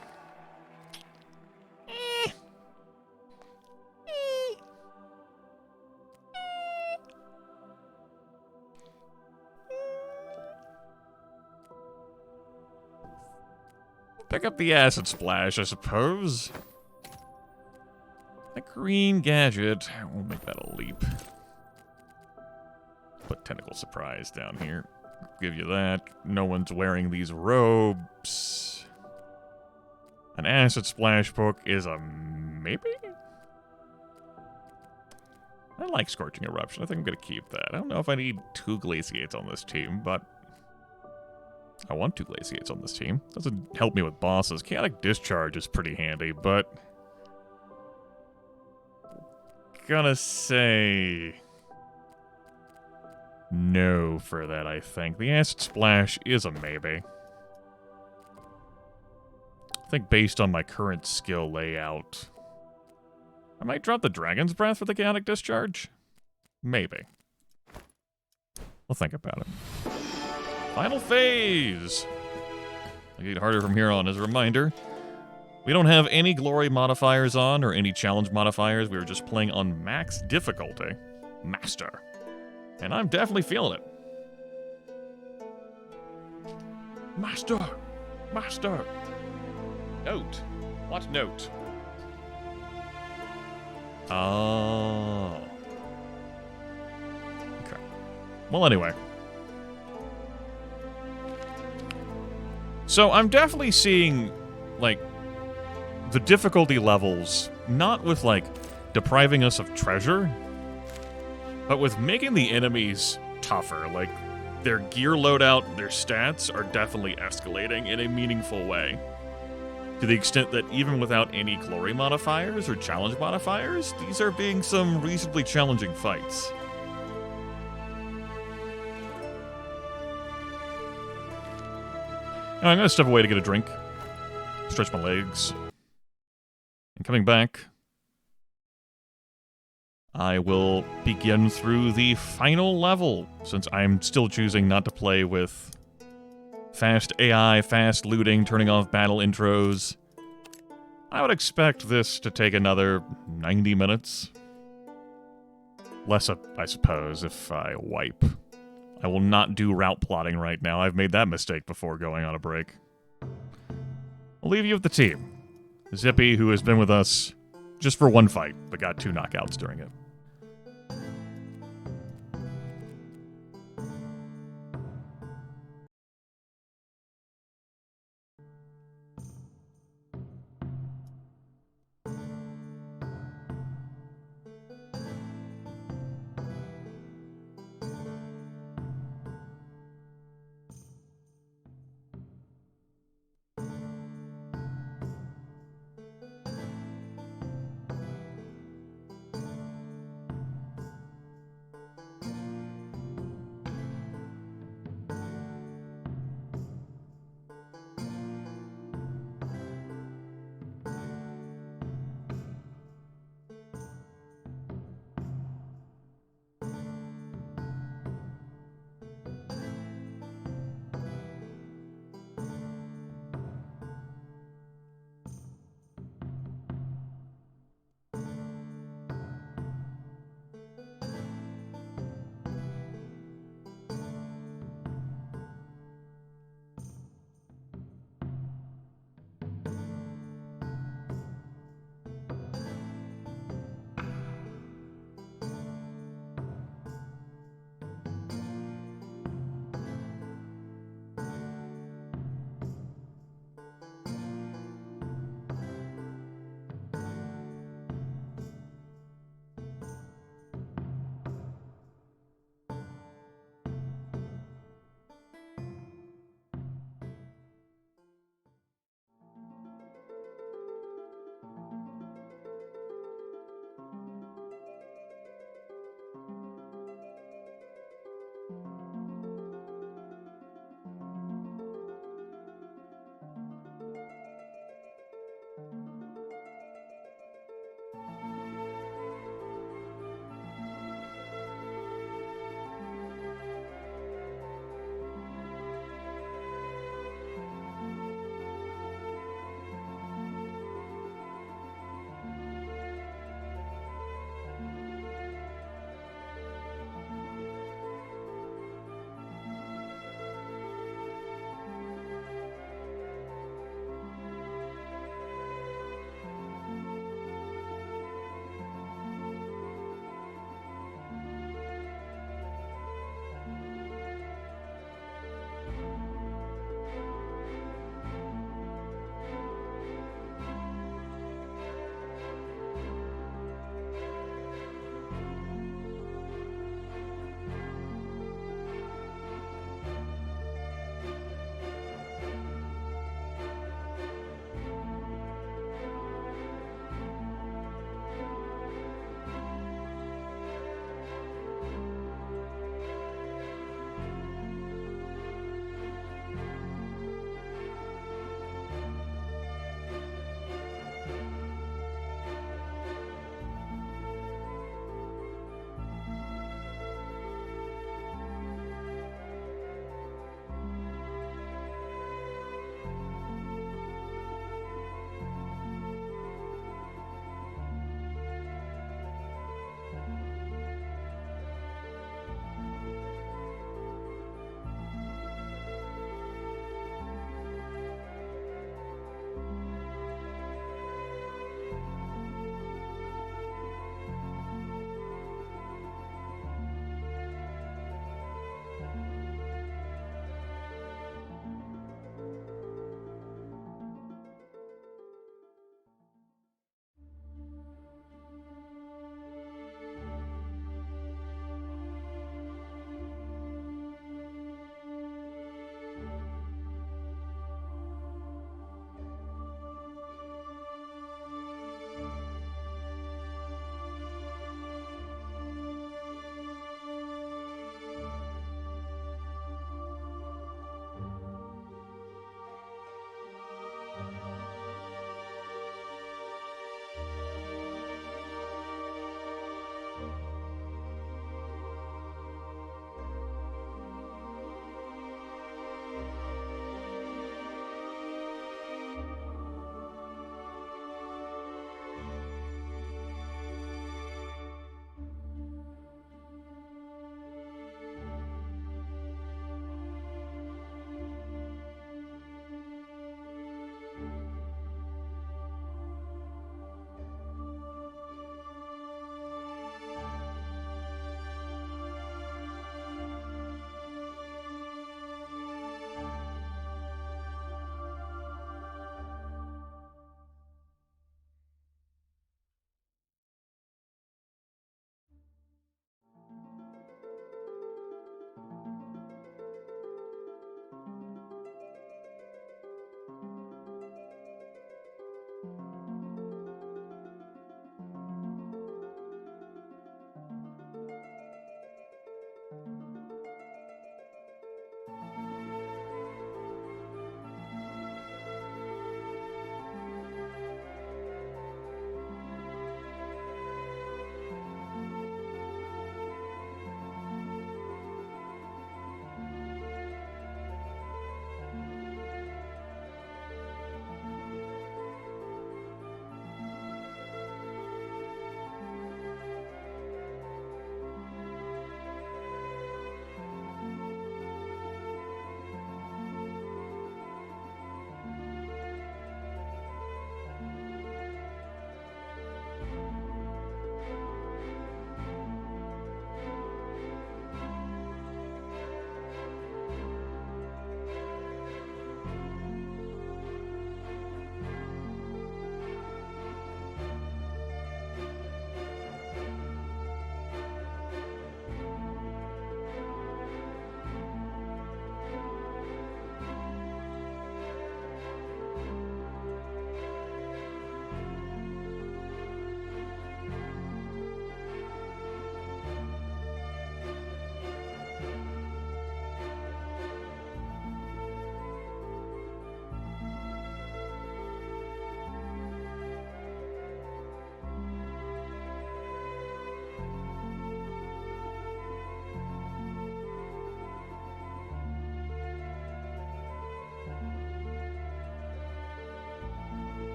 Pick up the acid splash, I suppose. That green gadget. We'll make that a leap. Put tentacle surprise down here. Give you that. No one's wearing these robes. An acid splash book is a maybe? I like Scorching Eruption. I think I'm going to keep that. I don't know if I need 2 glaciates on this team, but I want 2 glaciates on this team. Doesn't help me with bosses. Chaotic Discharge is pretty handy, but gonna say no for that, I think. The Acid Splash is a maybe. I think based on my current skill layout, I might drop the Dragon's Breath for the Chaotic Discharge. Maybe. We'll think about it. Final phase! It'll get harder from here on. As a reminder, we don't have any glory modifiers on or any challenge modifiers. We were just playing on max difficulty. Master. And I'm definitely feeling it. Master! Master! Note. What note? Oh. Okay. Well, anyway. So I'm definitely seeing, like, the difficulty levels, not with, like, depriving us of treasure, but with making the enemies tougher. Like, their gear loadout, their stats are definitely escalating in a meaningful way. To the extent that even without any glory modifiers or challenge modifiers, these are being some reasonably challenging fights. Now, I'm going to step away to get a drink, stretch my legs, and coming back, I will begin through the final level, since I'm still choosing not to play with fast AI, fast looting, turning off battle intros. I would expect this to take another 90 minutes. Less, I suppose, if I wipe. I will not do route plotting right now. I've made that mistake before going on a break. I'll leave you with the team. Zippy, who has been with us just for one fight, but got 2 knockouts during it.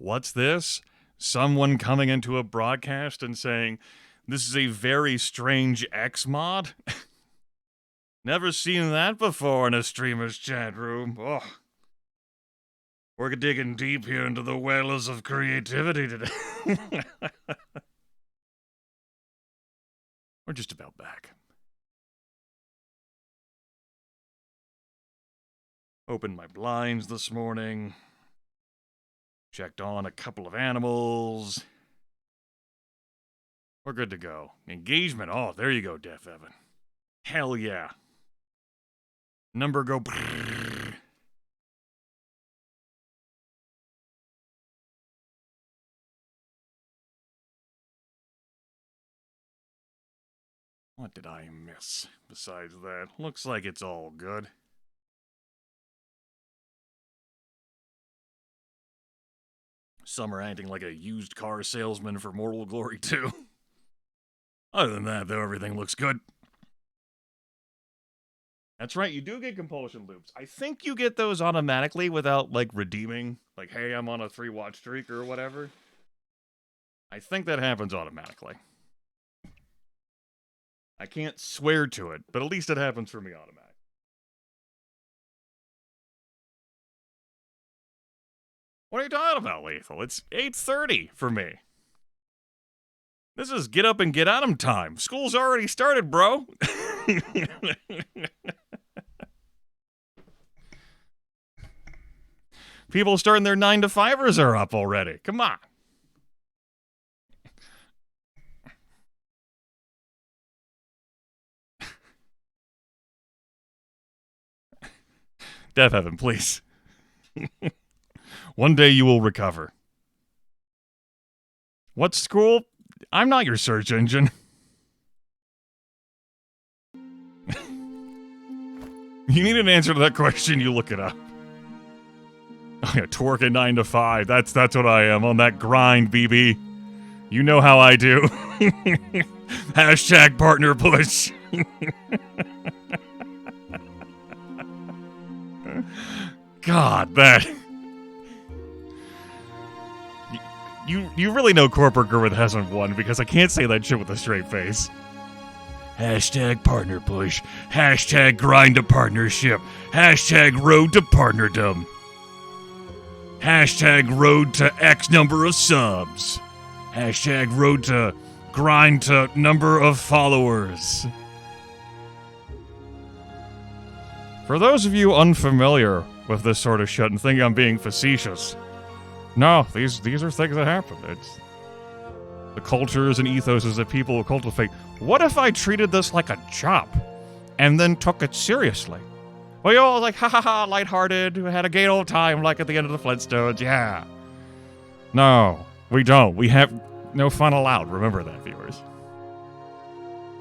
What's this? Someone coming into a broadcast and saying, this is a very strange X mod? Never seen that before in a streamer's chat room. Oh. We're digging deep here into the wells of creativity today. We're just about back. Opened my blinds this morning. Checked on a couple of animals. We're good to go. Engagement. Oh, there you go, Def Evan. Hell yeah. Number go. Brrr. What did I miss besides that? Looks like it's all good. Some are acting like a used car salesman for Mortal Glory 2. Other than that, though, everything looks good. That's right, you do get compulsion loops. I think you get those automatically without, like, redeeming. Like, hey, I'm on a 3-watch streak or whatever. I think that happens automatically. I can't swear to it, but at least it happens for me automatically. What are you talking about, Lethal? It's 8:30 for me. This is get up and get at 'em time. School's already started, bro. People starting their 9-to-5ers are up already. Come on. Death Heaven, please. One day you will recover. What school? I'm not your search engine. You need an answer to that question, you look it up. Oh yeah, twerking 9 to 5. That's what I am on that grind, BB. You know how I do. Hashtag partner push. God, that. You really know Corporate Grimith hasn't won because I can't say that shit with a straight face. Hashtag partner push. Hashtag grind to partnership. Hashtag road to partnerdom. Hashtag road to X number of subs. Hashtag road to grind to number of followers. For those of you unfamiliar with this sort of shit and think I'm being facetious, no, these are things that happen. It's the cultures and ethoses that people cultivate. What if I treated this like a job and then took it seriously? Well, you're all like, ha ha ha, lighthearted, we had a gay old time like at the end of the Flintstones, yeah. No, we don't. We have no fun allowed. Remember that, viewers.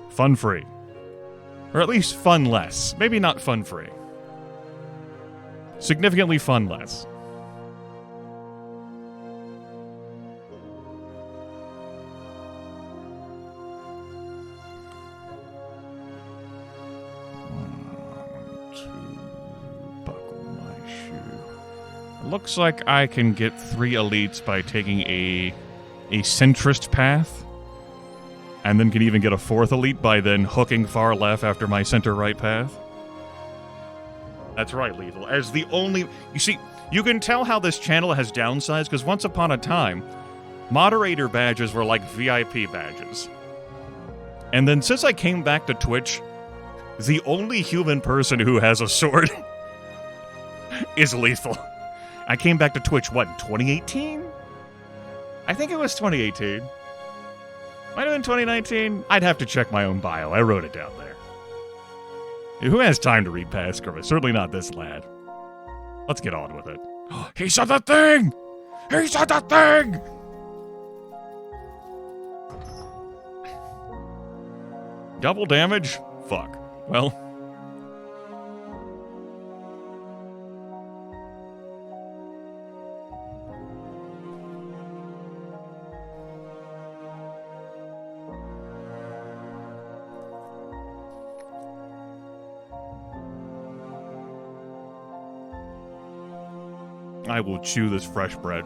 Fun free. Or at least fun less. Maybe not fun free. Significantly fun less. Looks like I can get 3 elites by taking a centrist path, and then can even get a 4th elite by then hooking far left after my center-right path. That's right, Lethal. As the only... You see, you can tell how this channel has downsized, because once upon a time, moderator badges were like VIP badges. And then since I came back to Twitch, the only human person who has a sword is Lethal. I came back to Twitch, what, in 2018? I think it was 2018. Might have been 2019. I'd have to check my own bio. I wrote it down there. Who has time to read past Grimith? Certainly not this lad. Let's get on with it. He said the thing! He said the thing! Double damage? Fuck. Well... I will chew this fresh bread.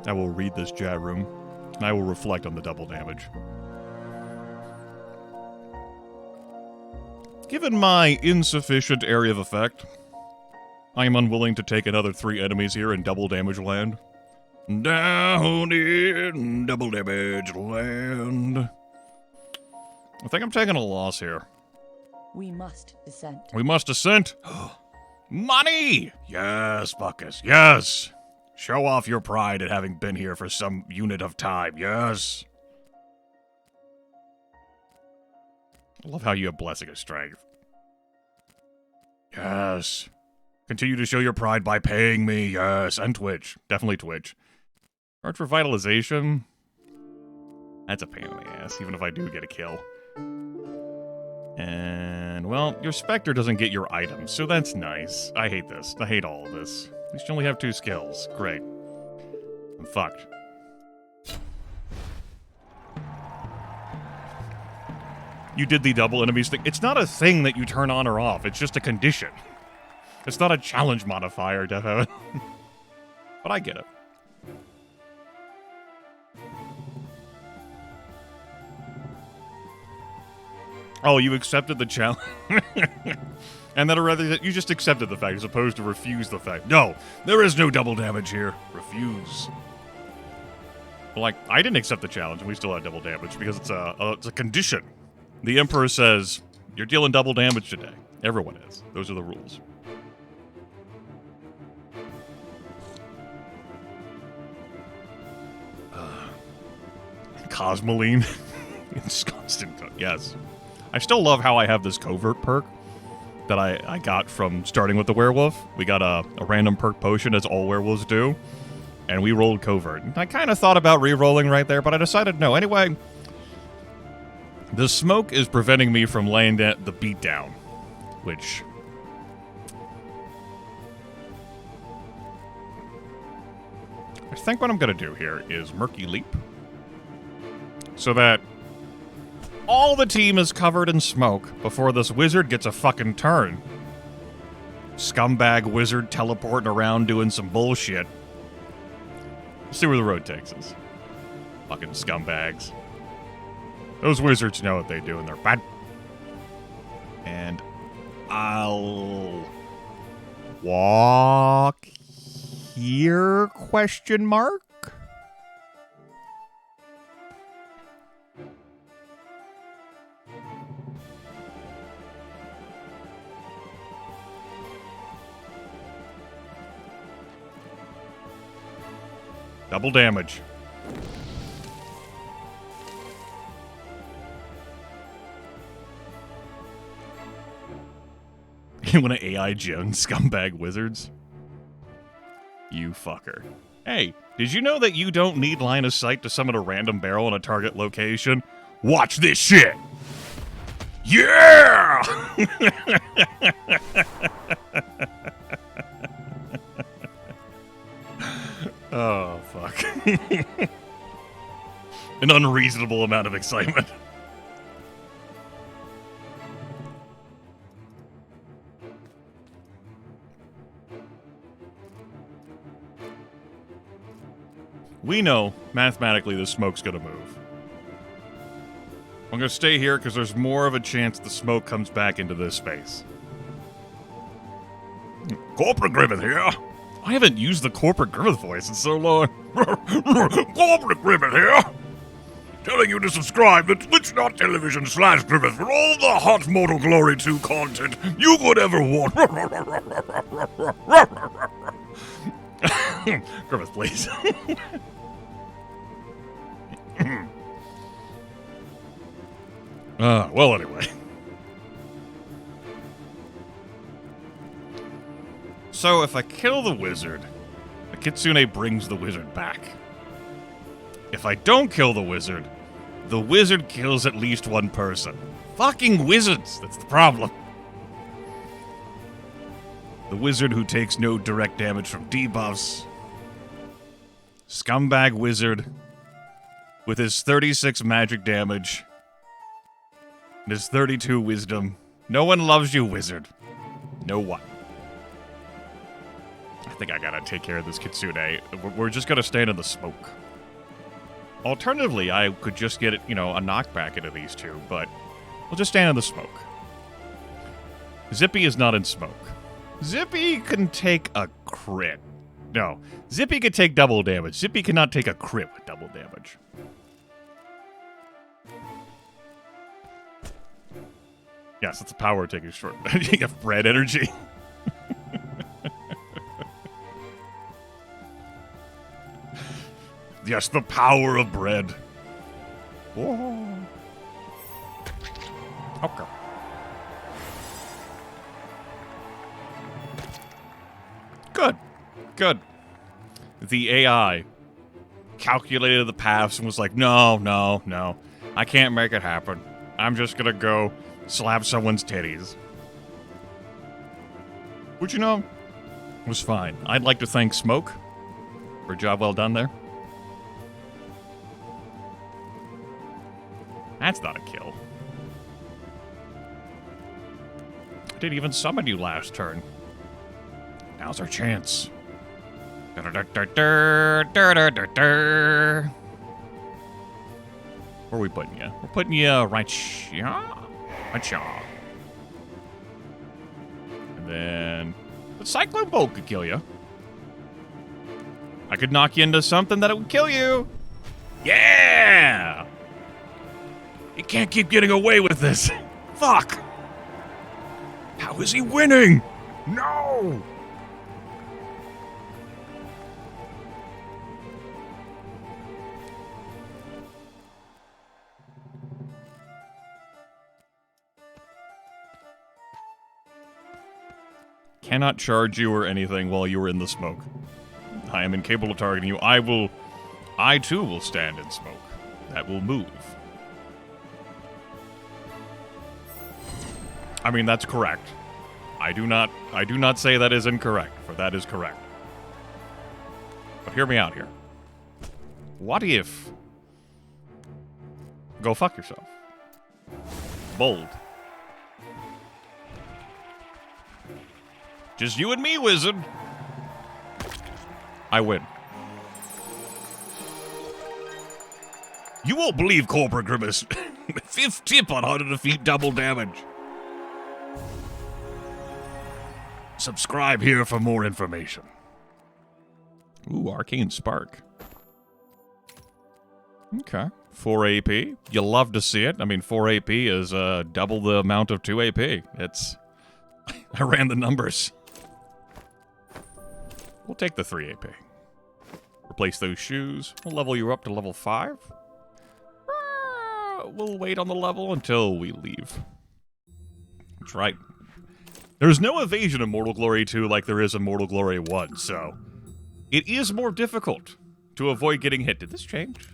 I will read this chat room, and I will reflect on the double damage. Given my insufficient area of effect, I am unwilling to take another 3 enemies here in double damage land. Down in double damage land. I think I'm taking a loss here. We must descend. We must descend. Money! Yes, Buckus, yes! Show off your pride at having been here for some unit of time, yes? I love how you have Blessing of Strength. Yes. Continue to show your pride by paying me, yes. And Twitch. Definitely Twitch. Arch Revitalization. That's a pain in the ass, even if I do get a kill. And, well, your Spectre doesn't get your items, so that's nice. I hate this. I hate all of this. At least you only have 2 skills. Great. I'm fucked. You did the double enemies thing. It's not a thing that you turn on or off. It's just a condition. It's not a challenge modifier, definitely. But I get it. Oh, you accepted the challenge? And then rather that you just accepted the fact as opposed to refuse the fact. No, there is no double damage here. Refuse. Like, I didn't accept the challenge and we still had double damage because it's a condition. The Emperor says, you're dealing double damage today. Everyone is. Those are the rules. Cosmoline. It's constant. Yes. I still love how I have this covert perk that I got from starting with the werewolf. We got a random perk potion, as all werewolves do, and we rolled covert. I kind of thought about re-rolling right there, but I decided no. Anyway, the smoke is preventing me from laying the beat down, which... I think what I'm going to do here is Murky Leap, so that all the team is covered in smoke before this wizard gets a fucking turn. Scumbag wizard teleporting around doing some bullshit. Let's see where the road takes us. Fucking scumbags. Those wizards know what they do and they're bad. And I'll walk here, question mark? Double damage. You want to AI Jones scumbag wizards? You fucker. Hey, did you know that you don't need line of sight to summon a random barrel in a target location? Watch this shit! Yeah! Oh, fuck. An unreasonable amount of excitement. We know, mathematically, the smoke's gonna move. I'm gonna stay here because there's more of a chance the smoke comes back into this space. Corporate Grimith here! I haven't used the Corporate Grimith voice in so long. Corporate Grimith here! Telling you to subscribe to twitch.tv/Grimith for all the hot Mortal Glory 2 content you could ever want. Grimith, please. Well, anyway. So, if I kill the wizard, the Kitsune brings the wizard back. If I don't kill the wizard kills at least one person. Fucking wizards! That's the problem. The wizard who takes no direct damage from debuffs. Scumbag wizard with his 36 magic damage and his 32 wisdom. No one loves you, wizard. No one. I think I gotta take care of this Kitsune. We're just gonna stand in the smoke. Alternatively, I could just get, a knockback into these two, but we'll just stand in the smoke. Zippy is not in smoke. Zippy can take a crit. No, Zippy can take double damage. Zippy cannot take a crit with double damage. Yes, that's the power of taking short. You have bread energy. Yes, the power of bread. Whoa. Okay. Good. Good. The AI calculated the paths and was like, no. I can't make it happen. I'm just gonna go slap someone's titties. Which, was fine. I'd like to thank Smoke for a job well done there. That's not a kill. I didn't even summon you last turn. Now's our chance. Where are we putting you? We're putting you right here. Right here. And then the Cyclone Bolt could kill you. I could knock you into something that it would kill you. Yeah! You can't keep getting away with this. Fuck! How is he winning? No! Cannot charge you or anything while you are in the smoke. I am incapable of targeting you. I too will stand in smoke. That will move. I mean, that's correct. I do not say that is incorrect, for that is correct. But hear me out here. What if... Go fuck yourself. Bold. Just you and me, wizard. I win. You won't believe Cobra Grimace. Fifth tip on how to defeat double damage. Subscribe here for more information. Ooh, Arcane Spark. Okay. 4 AP. You love to see it. I mean, 4 AP is double the amount of 2 AP. It's... I ran the numbers. We'll take the 3 AP. Replace those shoes. We'll level you up to level 5. We'll wait on the level until we leave. That's right. There's no evasion in Mortal Glory 2 like there is in Mortal Glory 1, so... It is more difficult to avoid getting hit. Did this change?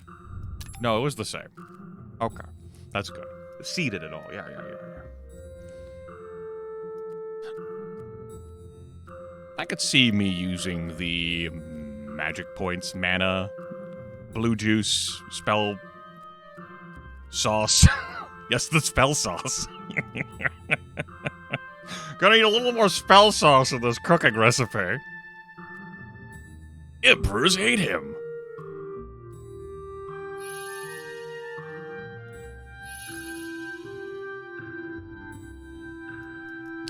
No, it was the same. Okay. That's good. Seeded it all. Yeah. I could see me using the magic points, mana, blue juice, spell sauce. Yes, the spell sauce. Gonna need a little more spell sauce in this cooking recipe. Emperors hate him.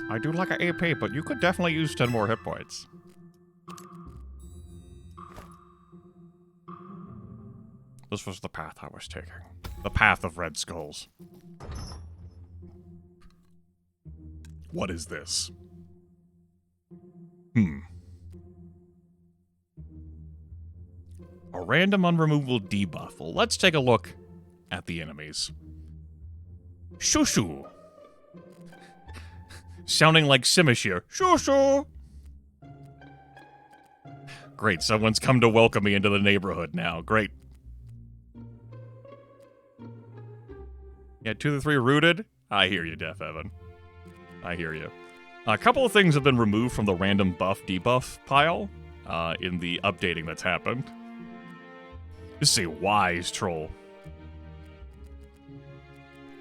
I do like an AP, but you could definitely use 10 more hit points. This was the path I was taking. The path of red skulls. What is this? A random unremovable debuff. Well, let's take a look at the enemies. Shushu. Sounding like Simishir. Shushu. Great, someone's come to welcome me into the neighborhood now. Great. Yeah, 2 to 3 rooted. I hear you, Def Evan. I hear you. A couple of things have been removed from the random buff-debuff pile in the updating that's happened. This is a wise troll.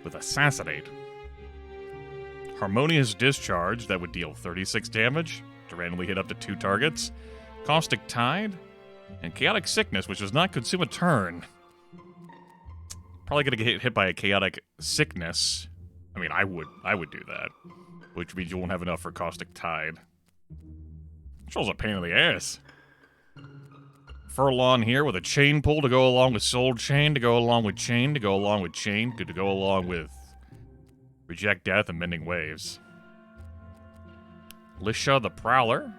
With Assassinate. Harmonious Discharge, that would deal 36 damage. to randomly hit up to 2 targets. Caustic Tide, and Chaotic Sickness, which does not consume a turn. Probably gonna get hit by a Chaotic Sickness. I mean, I would do that, which means you won't have enough for Caustic Tide. Control's a pain in the ass. Furlong here with a chain pull to go along with Soul Chain, to go along with Chain, to go along with Chain, to go along with Reject Death and Mending Waves. Lisha the Prowler,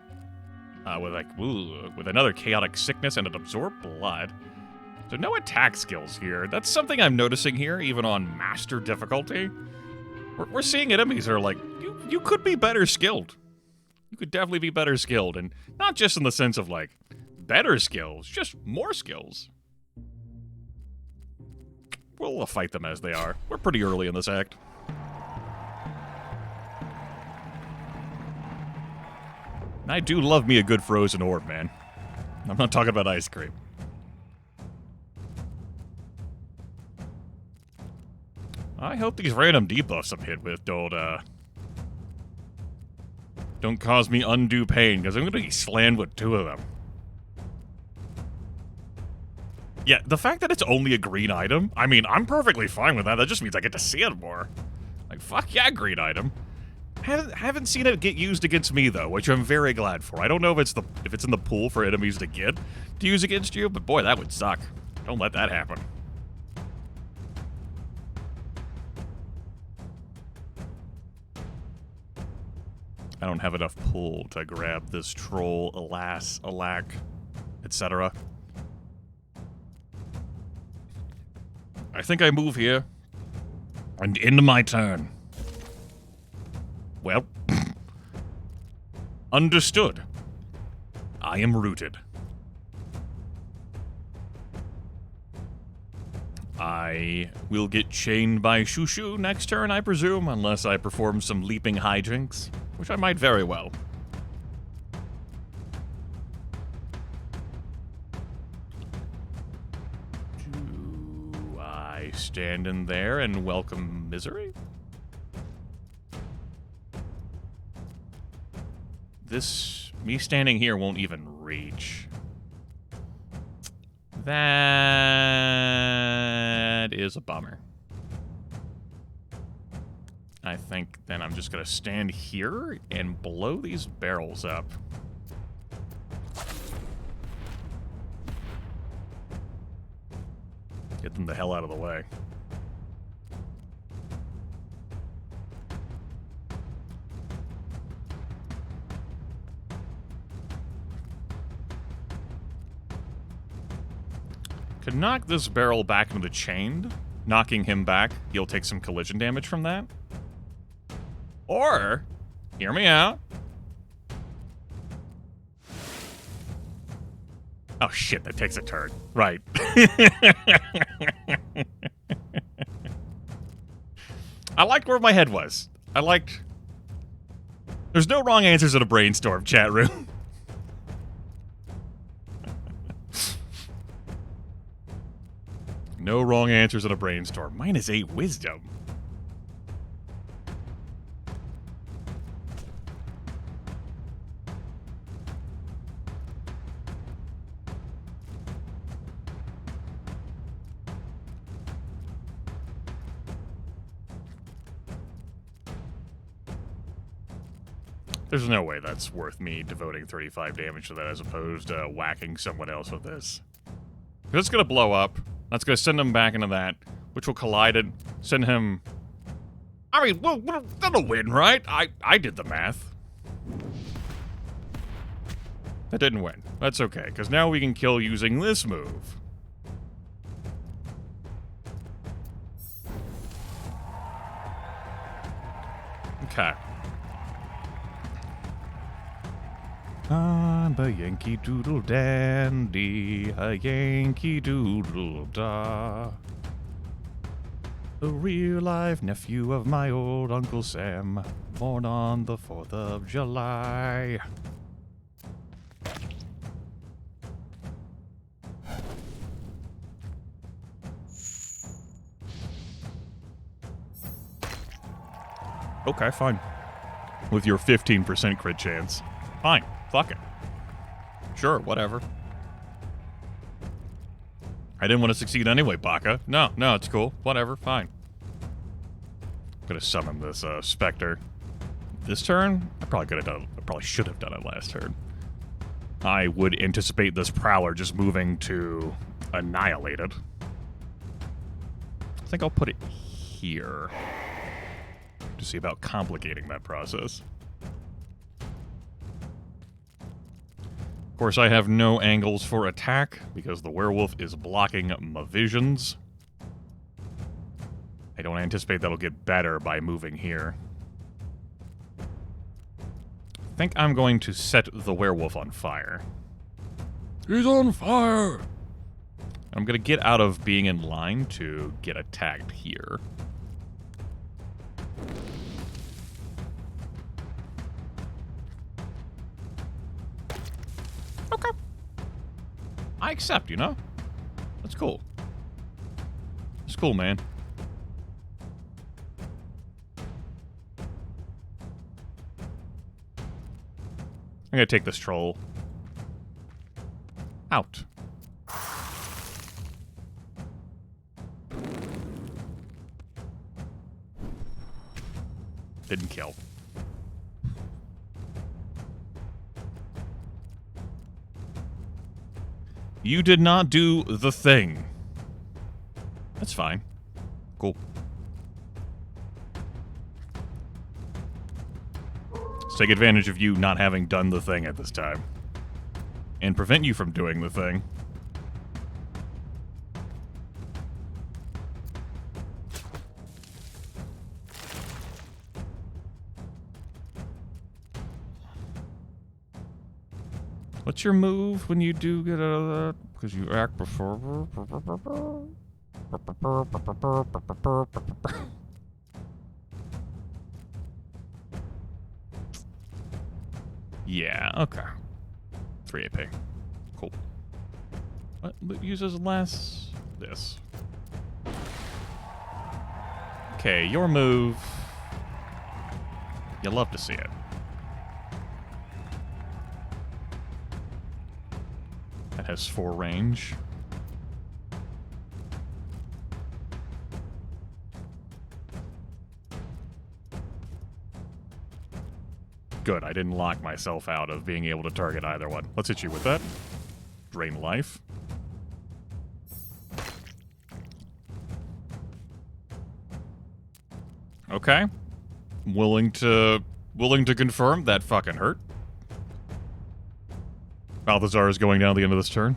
with another Chaotic Sickness and an Absorb Blood. So no attack skills here. That's something I'm noticing here, even on Master difficulty. We're seeing enemies that are like, you could be better skilled. You could definitely be better skilled, and not just in the sense of, like, better skills, just more skills. We'll fight them as they are. We're pretty early in this act. I do love me a good frozen orb, man. I'm not talking about ice cream. I hope these random debuffs I'm hit with don't cause me undue pain, because I'm going to be slammed with 2 of them. Yeah, the fact that it's only a green item, I mean, I'm perfectly fine with that. That just means I get to see it more. Like, fuck yeah, green item. Haven't seen it get used against me, though, which I'm very glad for. I don't know if it's in the pool for enemies to get to use against you, but boy, that would suck. Don't let that happen. I don't have enough pull to grab this troll, alas, alack, etc. I think I move here and end my turn. Well, understood. I am rooted. I will get chained by Shushu next turn, I presume, unless I perform some leaping hijinks, which I might very well. Do I stand in there and welcome misery? Me standing here won't even reach. That is a bummer. I think then I'm just gonna stand here and blow these barrels up. Get them the hell out of the way. Could knock this barrel back into the chained. Knocking him back, he'll take some collision damage from that. Or, hear me out. Oh shit, that takes a turn. Right. I liked where my head was. There's no wrong answers in a brainstorm, chat room. No wrong answers in a brainstorm. -8 wisdom. There's no way that's worth me devoting 35 damage to that as opposed to whacking someone else with this. It's going to blow up. That's going to send him back into that, which will collide it, send him... I mean, we'll win, right? I did the math. That didn't win. That's okay, because now we can kill using this move. Okay. I'm a Yankee Doodle Dandy, a Yankee Doodle Da. The real-life nephew of my old Uncle Sam, born on the 4th of July. Okay, fine. With your 15% crit chance. Fine. Fuck it. Sure, whatever. I didn't want to succeed anyway, Baka. No, it's cool. Whatever, fine. I'm gonna summon this Spectre. This turn? I probably should have done it last turn. I would anticipate this Prowler just moving to annihilate it. I think I'll put it here to see about complicating that process. Of course, I have no angles for attack because the werewolf is blocking my visions. I don't anticipate that'll get better by moving here. I think I'm going to set the werewolf on fire. He's on fire! I'm going to get out of being in line to get attacked here. Okay. I accept, you know? That's cool. It's cool, man. I'm gonna take this troll out. Didn't kill. You did not do the thing. That's fine. Cool. Let's take advantage of you not having done the thing at this time. And prevent you from doing the thing. What's your move when you do get out of that? Because you act before. Yeah, okay. 3 AP. Cool. What uses less? This. Okay, your move. You love to see it. That has 4 range. Good, I didn't lock myself out of being able to target either one. Let's hit you with that. Drain life. Okay. Willing to confirm that fucking hurt. Balthazar is going down at the end of this turn.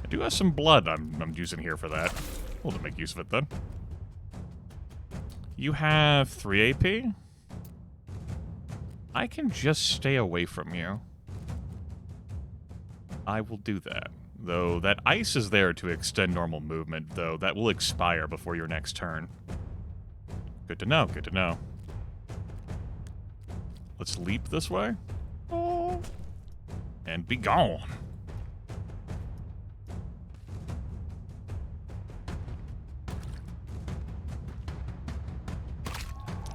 I do have some blood I'm using here for that. We'll make use of it then. You have 3 AP? I can just stay away from you. I will do that. Though that ice is there to extend normal movement, though that will expire before your next turn. Good to know, good to know. Let's leap this way. Oh. And be gone.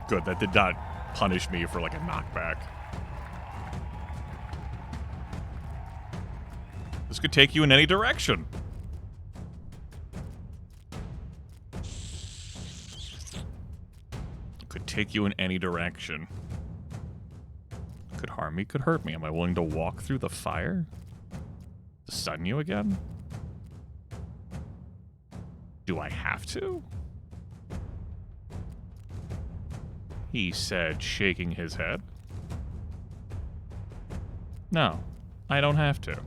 Good, that did not punish me for like a knockback. This could take you in any direction. Could take you in any direction. Could harm me, could hurt me. Am I willing to walk through the fire? To stun you again? Do I have to? He said, shaking his head. No, I don't have to.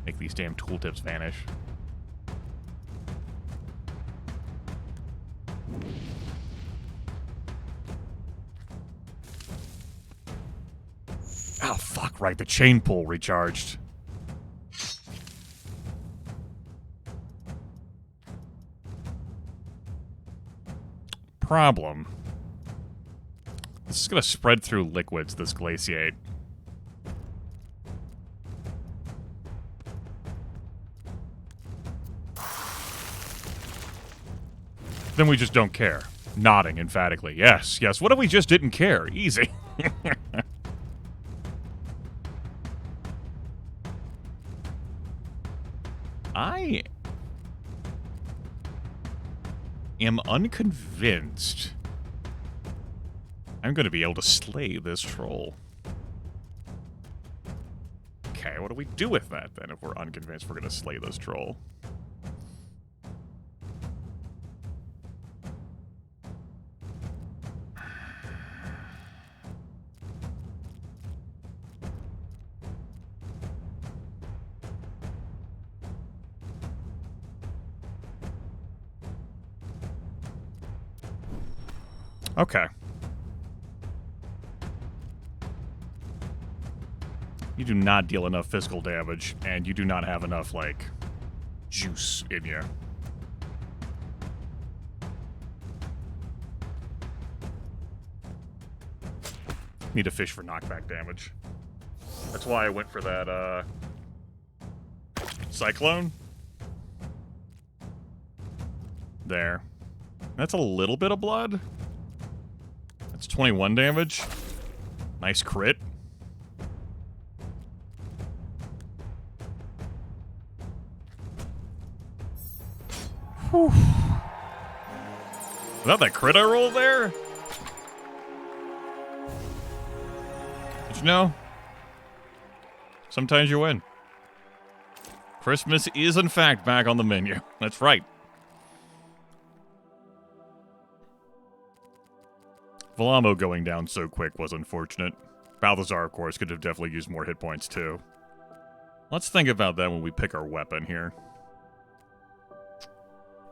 Make these damn tooltips vanish. Oh, fuck, right, the chain pull recharged. problem. This is going to spread through liquids, this glaciate. Then we just don't care. Nodding emphatically. Yes, yes. What if we just didn't care? Easy. I am unconvinced I'm going to be able to slay this troll. Okay, what do we do with that, then, if we're unconvinced we're going to slay this troll? Okay. You do not deal enough physical damage, and you do not have enough, like, juice in you. Need a fish for knockback damage. That's why I went for that, Cyclone. There. That's a little bit of blood. That's 21 damage. Nice crit. Whew. Without that crit I rolled there? Did you know? Sometimes you win. Christmas is, in fact, back on the menu. That's right. Velamo going down so quick was unfortunate. Balthazar, of course, could have definitely used more hit points, too. Let's think about that when we pick our weapon here.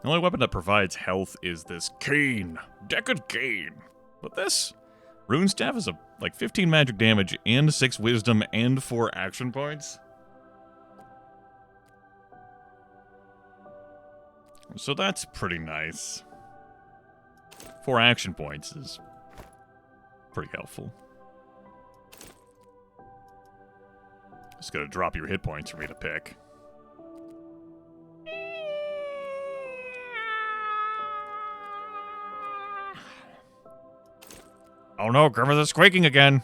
The only weapon that provides health is this cane. Decad cane. But this rune staff is like 15 magic damage and 6 wisdom and 4 action points. So that's pretty nice. 4 action points is pretty helpful. Just gonna drop your hit points for me to pick. Oh no, Grimith is quaking again.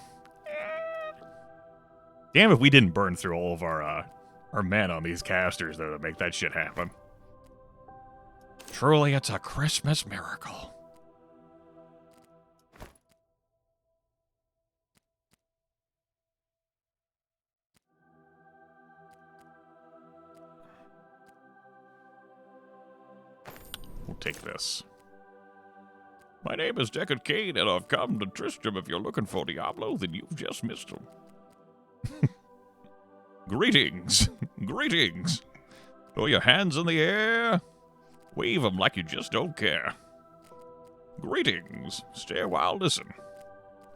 Damn if we didn't burn through all of our men on these casters, though, to make that shit happen. Truly, it's a Christmas miracle. We'll take this. My name is Decad Kane, and I've come to Tristram. If you're looking for Diablo, then you've just missed him. Greetings. Greetings. Throw your hands in the air. Wave them like you just don't care. Greetings. Stay a while, listen.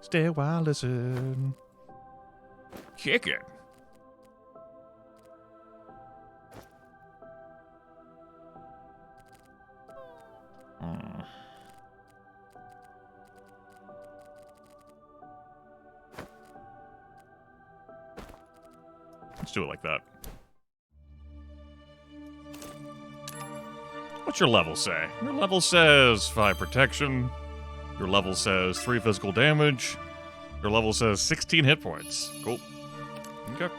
Stay a while, listen. Kick it. Let's do it like that. What's your level say? Your level says 5 protection. Your level says 3 physical damage. Your level says 16 hit points. Cool. Okay.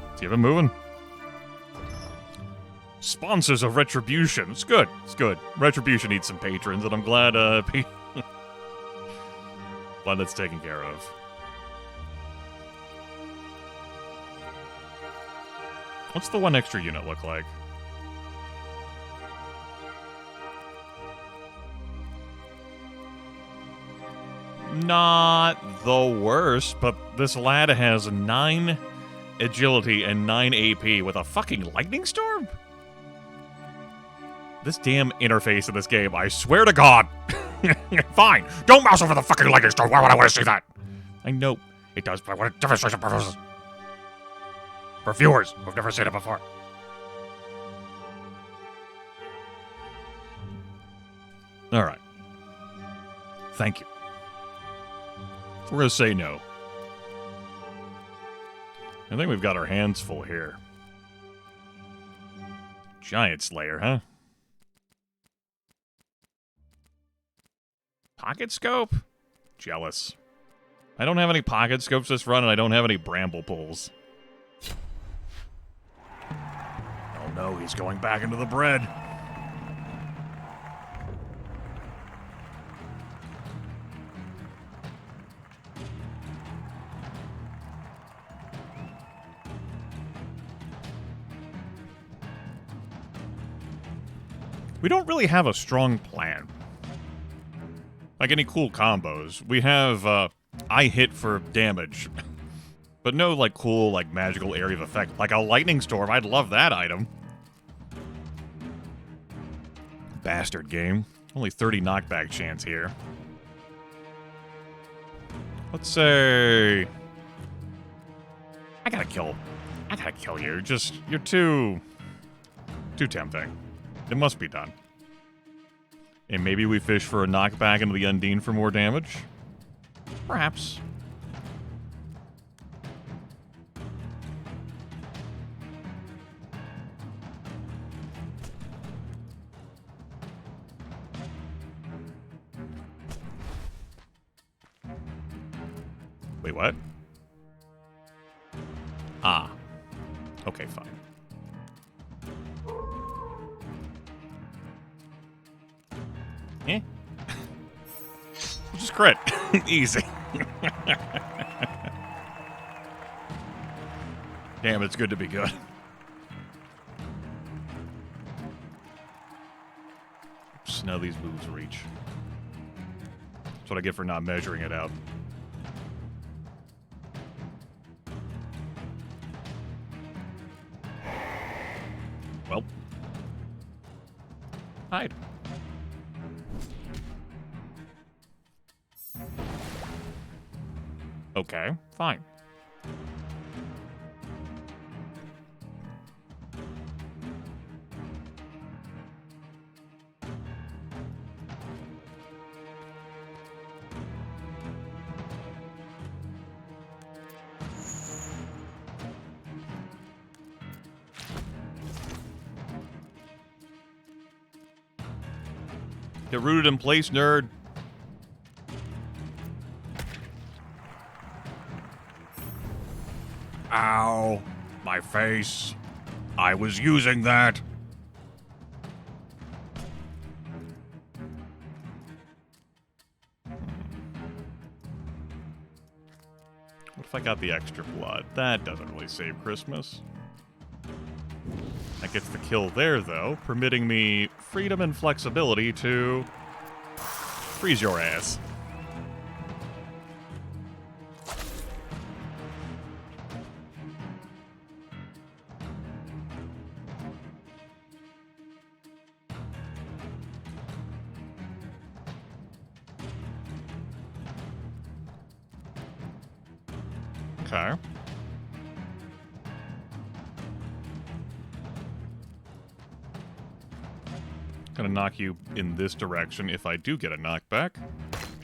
Let's keep it moving. Sponsors of Retribution. It's good. It's good. Retribution needs some patrons, and I'm glad, glad that's taken care of. What's the 1 extra unit look like? Not the worst, but this lad has 9 agility and 9 AP with a fucking lightning storm? This damn interface in this game, I swear to God. Fine, don't mouse over the fucking lightning storm. Why would I want to see that? I know it does, but I want a demonstration purposes. For viewers who've never seen it before. All right. Thank you. So we're going to say no. I think we've got our hands full here. Giant Slayer, huh? Pocket Scope? Jealous. I don't have any Pocket Scopes this run, and I don't have any Bramble Pulls. Oh no, he's going back into the bread. We don't really have a strong plan. Like any cool combos. We have, I hit for damage. But no, like, cool, like, magical area of effect. Like a lightning storm, I'd love that item. Bastard game. Only 30 knockback chance here. Let's say... I gotta kill you. You're too tempting. It must be done. And maybe we fish for a knockback into the Undine for more damage? Perhaps. Wait, what? Ah. Okay, fine. Eh? Just crit. Easy. Damn, it's good to be good. Oops, now these moves reach. That's what I get for not measuring it out. Well. Hide. Okay, fine. Get rooted in place, nerd. Ow, my face. I was using that. What if I got the extra blood? That doesn't really save Christmas. That gets the kill there, though, permitting me freedom and flexibility to freeze your ass. Okay. Gonna knock you in this direction if I do get a knockback.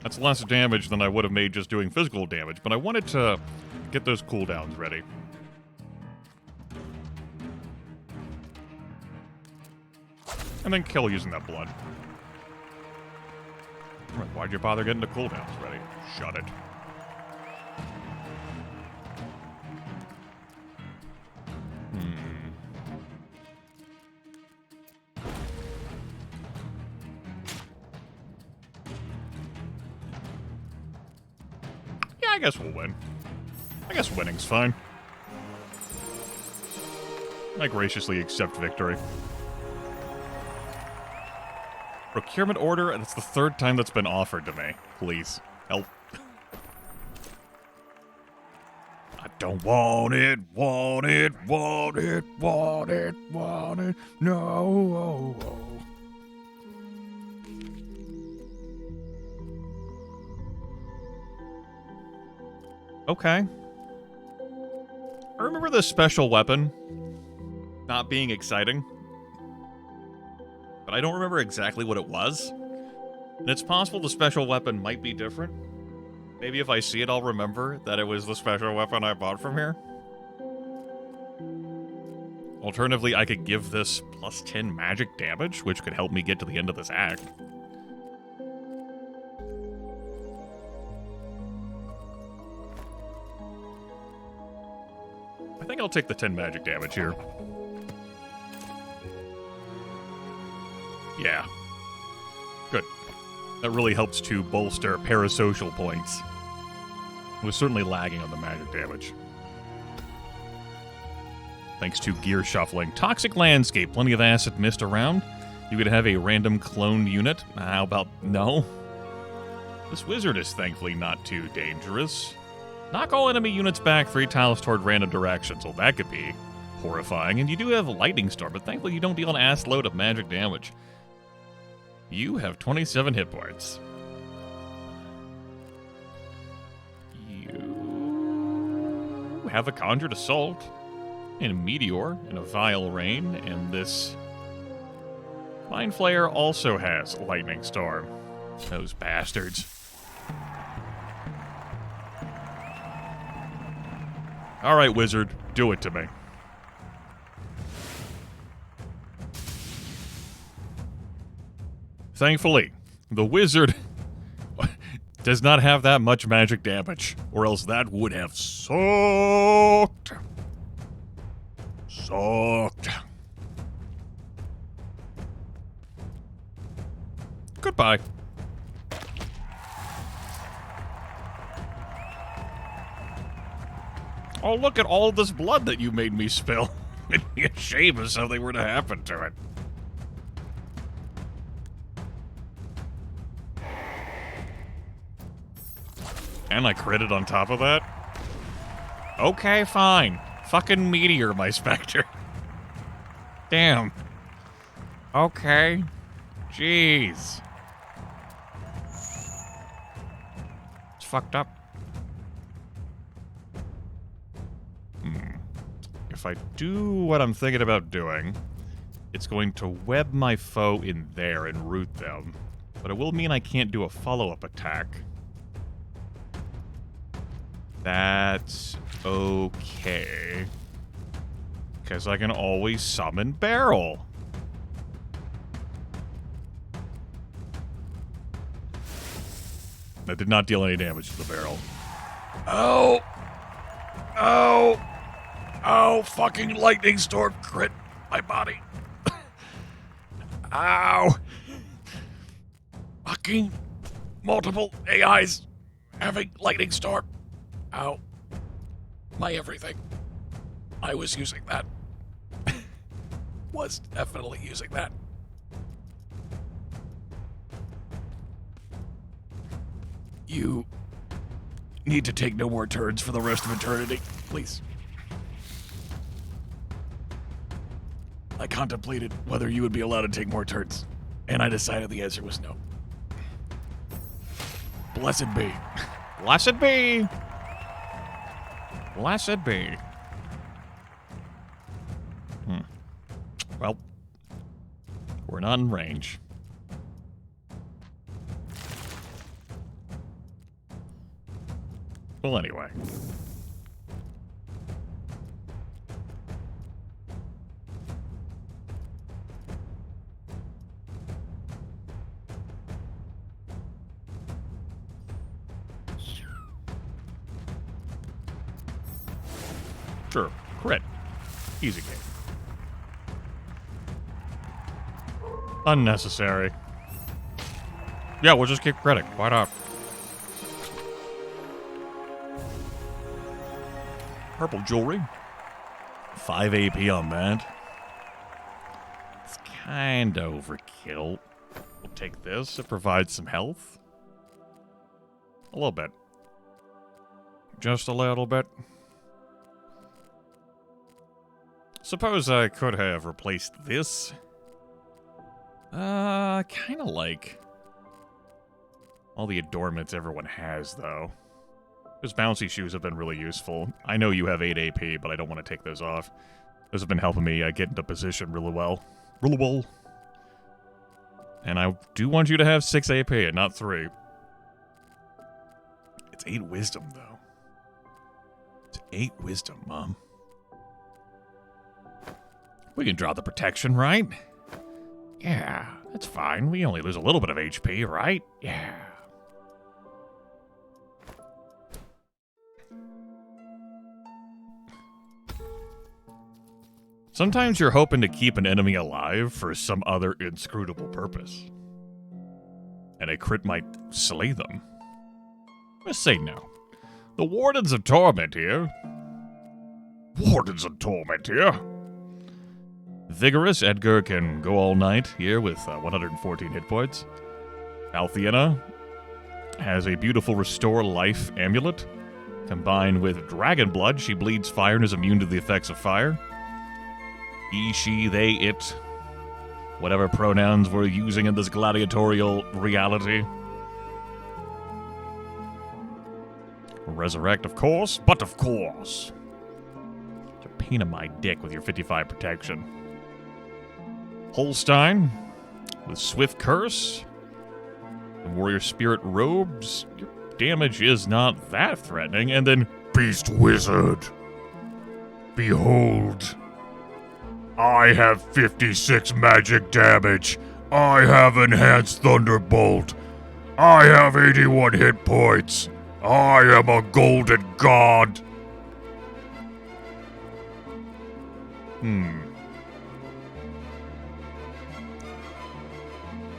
That's less damage than I would have made just doing physical damage, but I wanted to get those cooldowns ready. And then kill using that blood. Why'd you bother getting the cooldowns ready? Shut it. I guess we'll win. I guess winning's fine. I graciously accept victory. Procurement order, that's the third time that's been offered to me. Please, help. I don't want it, want it, want it, want it, want it, no. Okay. I remember this special weapon not being exciting, but I don't remember exactly what it was. And it's possible the special weapon might be different. Maybe if I see it, I'll remember that it was the special weapon I bought from here. Alternatively, I could give this plus 10 magic damage, which could help me get to the end of this act. I think I'll take the 10 magic damage here. Yeah. Good. That really helps to bolster parasocial points. It was certainly lagging on the magic damage. Thanks to gear shuffling. Toxic landscape. Plenty of acid mist around. You could have a random cloned unit. How about no? This wizard is thankfully not too dangerous. Knock all enemy units back 3 tiles toward random directions. Well, that could be horrifying. And you do have a lightning storm, but thankfully you don't deal an ass load of magic damage. You have 27 hit points. You have a conjured assault, and a meteor, and a vile rain, and this Mind Flayer also has lightning storm. Those bastards. All right, wizard, do it to me. Thankfully, the wizard does not have that much magic damage, or else that would have sucked. Goodbye. Oh, look at all this blood that you made me spill. It'd be a shame if something were to happen to it. And I critted on top of that? Okay, fine. Fucking meteor, my Spectre. Damn. Okay. Jeez. It's fucked up. If I do what I'm thinking about doing, it's going to web my foe in there and root them. But it will mean I can't do a follow-up attack. That's okay. Because I can always summon Barrel. That did not deal any damage to the barrel. Oh! Oh! Oh, fucking lightning storm crit my body. Ow! Fucking multiple AIs having lightning storm. Ow. My everything. I was using that. Was definitely using that. You need to take no more turns for the rest of eternity, please. I contemplated whether you would be allowed to take more turns, and I decided the answer was no. Blessed be. Blessed be. Blessed be. Well, we're not in range. Well, anyway. Sure, crit. Easy game. Unnecessary. Yeah, we'll just keep critting. Why not? Purple jewelry. 5 AP on that. It's kind of overkill. We'll take this. It provides some health. A little bit. Just a little bit. Suppose I could have replaced this. Kind of like all the adornments everyone has, though. Those bouncy shoes have been really useful. I know you have 8 AP, but I don't want to take those off. Those have been helping me get into position really well. Really well. And I do want you to have 6 AP and not 3. It's 8 wisdom, though. It's 8 wisdom, Mom. We can draw the protection, right? Yeah, that's fine. We only lose a little bit of HP, right? Yeah. Sometimes you're hoping to keep an enemy alive for some other inscrutable purpose. And a crit might slay them. Let's say no. The Wardens of Torment here. Wardens of Torment here. Vigorous Edgar can go all night here with 114 hit points. Altheana has a beautiful Restore Life amulet. Combined with Dragon Blood, she bleeds fire and is immune to the effects of fire. He, she, they, it. Whatever pronouns we're using in this gladiatorial reality. Resurrect, of course, but of course. It's a pain in my dick with your 55 protection. Holstein with Swift Curse and Warrior Spirit Robes. Your damage is not that threatening. And then Beast Wizard. Behold. I have 56 magic damage. I have Enhanced Thunderbolt. I have 81 hit points. I am a golden god.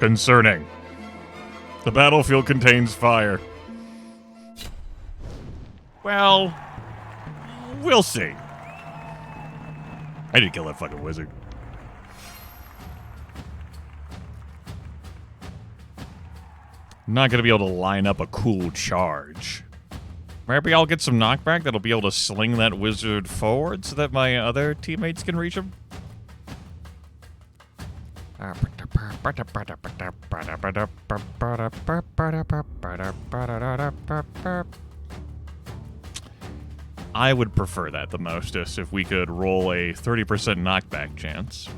Concerning. The battlefield contains fire. Well, we'll see. I didn't kill that fucking wizard. I'm not gonna be able to line up a cool charge. Maybe I'll get some knockback that'll be able to sling that wizard forward so that my other teammates can reach him. I would prefer that the mostest if we could roll a 30% knockback chance.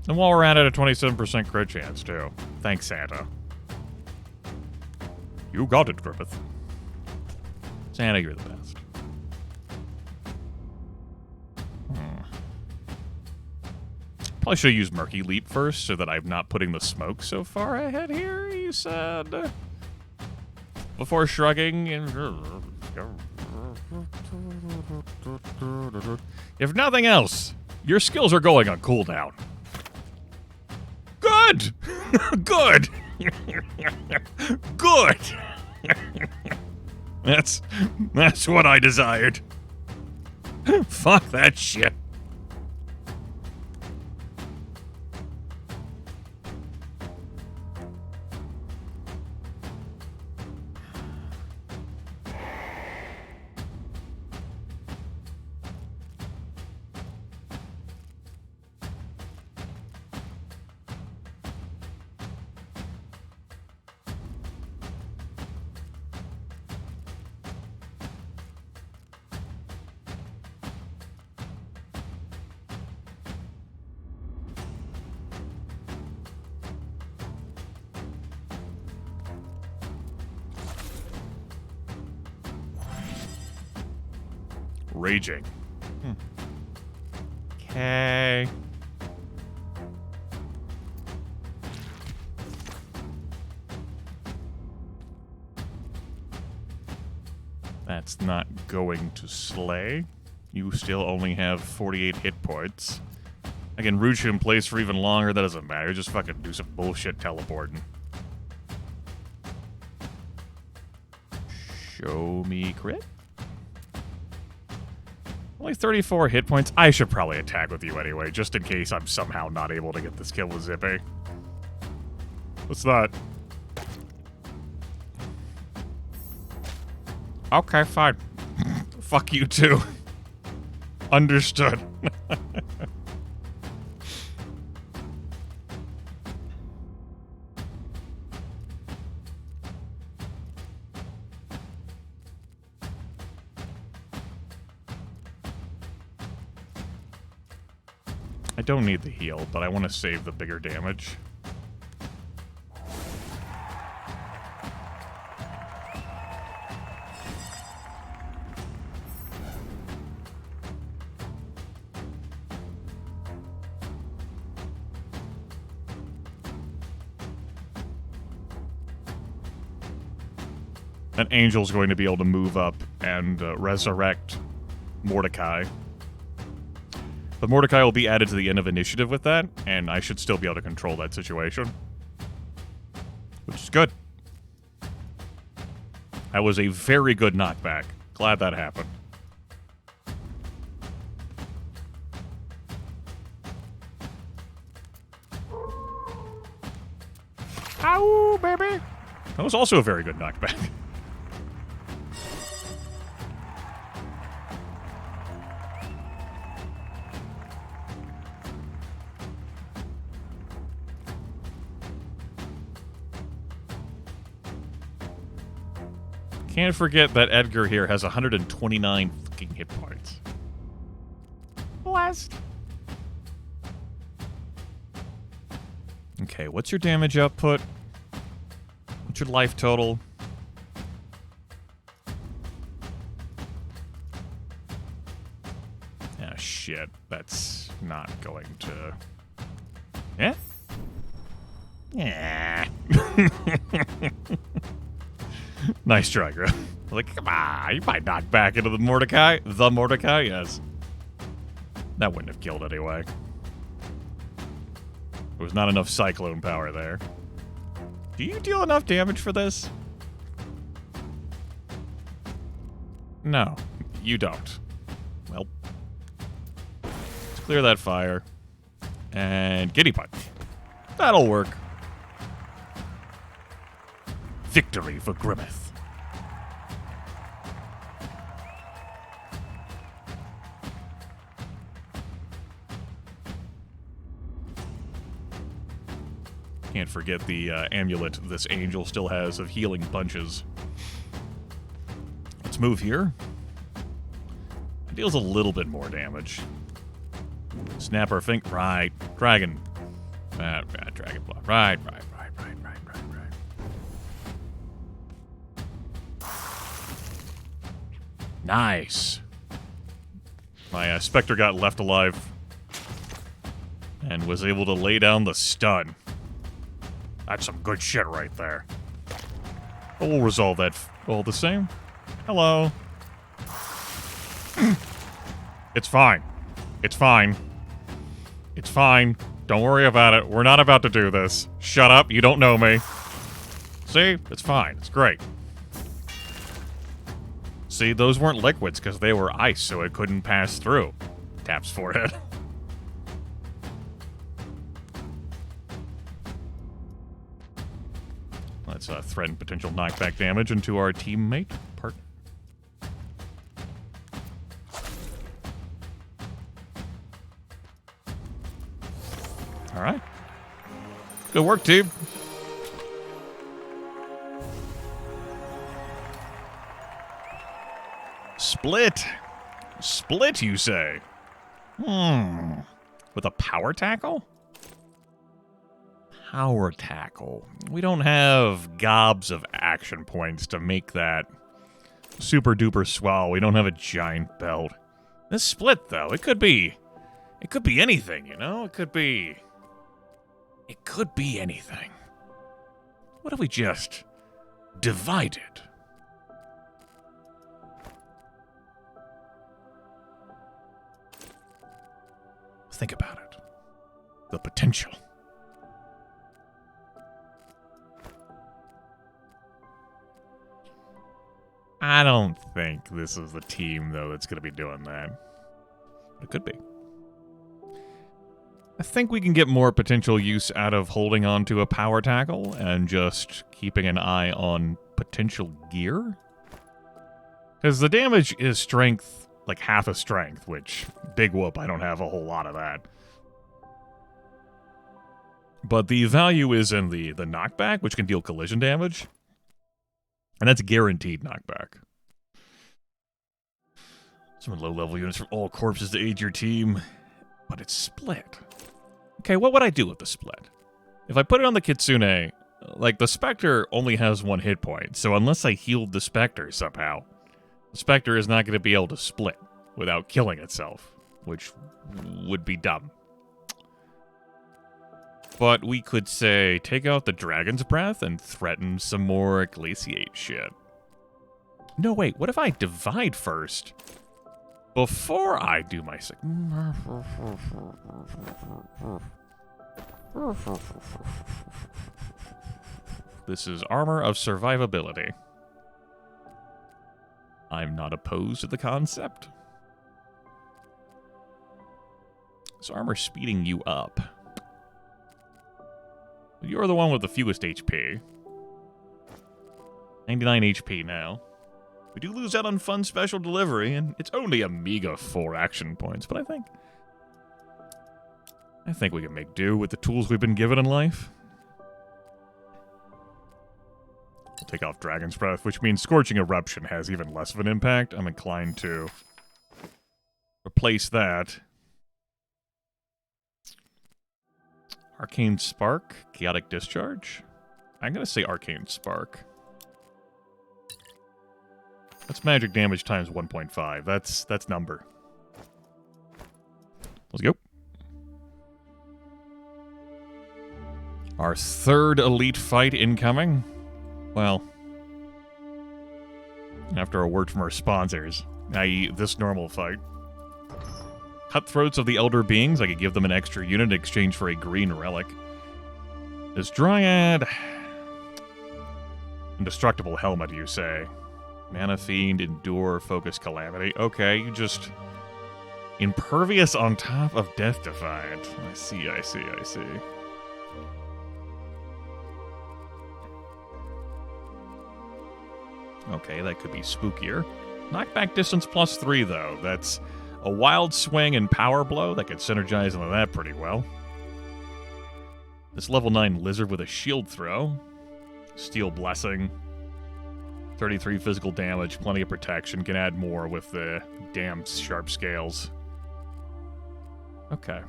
And while we're at it, a 27% crit chance, too. Thanks, Santa. You got it, Grimith. Santa, you're the best. Probably should have used Murky Leap first so that I'm not putting the smoke so far ahead here, he said. Before shrugging and... If nothing else, your skills are going on cooldown. Good! Good! Good! That's what I desired. Fuck that shit. Raging. Okay. That's not going to slay. You still only have 48 hit points. I can root you in place for even longer. That doesn't matter. Just fucking do some bullshit teleporting. Show me crit. Only 34 hit points. I should probably attack with you anyway, just in case I'm somehow not able to get this kill with Zippy. What's that? Okay, fine. Fuck you too. Understood. I don't need the heal, but I want to save the bigger damage. an angel's going to be able to move up and resurrect Mordecai. But Mordecai will be added to the end of initiative with that, and I should still be able to control that situation. Which is good. That was a very good knockback. Glad that happened. Ow, baby. That was also a very good knockback. Can't forget that Edgar here has 129 fucking hit points. Blessed. Okay, what's your damage output? What's your life total? Ah, shit. That's not going to... Yeah? Yeah. Nice try, Grim. Like, come on, you might knock back into the Mordecai. The Mordecai, yes. That wouldn't have killed anyway. There was not enough cyclone power there. Do you deal enough damage for this? No, you don't. Well, let's clear that fire. And Giddy Punch. That'll work. Victory for Grimith. Can't forget the amulet this angel still has of healing punches. Let's move here. It deals a little bit more damage. Snap our finger. Right. Dragon. Dragon block. Right. Nice. My Spectre got left alive and was able to lay down the stun. That's some good shit right there. But we'll resolve that all the same. Hello. It's fine. It's fine. It's fine. Don't worry about it. We're not about to do this. Shut up. You don't know me. See? It's fine. It's great. See, those weren't liquids because they were ice, so it couldn't pass through. Taps forehead. Let's threaten potential knockback damage into our teammate partner. All right. Good work, team. Split. Split, you say? With a power tackle? Power tackle. We don't have gobs of action points to make that super duper swell. We don't have a giant belt. This split, though, it could be anything, you know? It could be anything. What if we just divided? Think about it. The potential. I don't think this is the team, though, that's going to be doing that. It could be. I think we can get more potential use out of holding on to a power tackle and just keeping an eye on potential gear. Because the damage is strength, like half a strength, which, big whoop, I don't have a whole lot of that. But the value is in the knockback, which can deal collision damage. And that's guaranteed knockback. Some low-level units from all corpses to aid your team. But it's split. Okay, what would I do with the split? If I put it on the Kitsune, like, the Spectre only has 1 hit point. So unless I healed the Spectre somehow, the Spectre is not going to be able to split without killing itself, which would be dumb. But we could say, take out the Dragon's Breath and threaten some more Glaciate shit. No, wait, what if I divide first? Before I do my... This is armor of survivability. I'm not opposed to the concept. Is armor speeding you up? You're the one with the fewest HP. 99 HP now. We do lose out on fun special delivery, and it's only a meager 4 action points, but I think we can make do with the tools we've been given in life. We'll take off Dragon's Breath, which means Scorching Eruption has even less of an impact. I'm inclined to replace that. Arcane Spark, Chaotic Discharge. I'm gonna say Arcane Spark. That's magic damage times 1.5. That's number. Let's go. Our third elite fight incoming. Well, after a word from our sponsors, i.e. this normal fight. Cutthroats of the Elder Beings. I could give them an extra unit in exchange for a green relic. This Dryad... Indestructible Helmet, you say. Mana Fiend, Endure, Focus, Calamity. Okay, you just... Impervious on top of Death Defiant. I see. Okay, that could be spookier. Knockback distance +3, though. That's a wild swing and power blow that could synergize into that pretty well. This level 9 lizard with a shield throw. Steel Blessing. 33 physical damage, plenty of protection. Can add more with the damn sharp scales. Okay.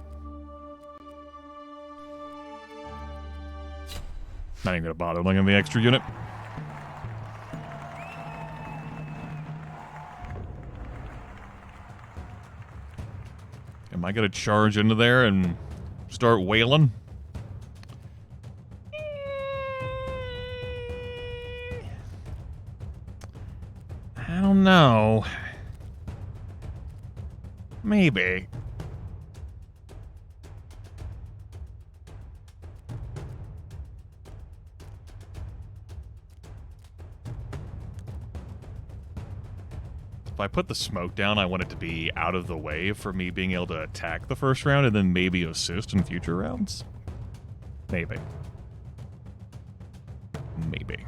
Not even gonna bother looking at the extra unit. Am I gonna charge into there and start wailing? I don't know. Maybe. If I put the smoke down, I want it to be out of the way for me being able to attack the first round and then maybe assist in future rounds. Maybe. Maybe.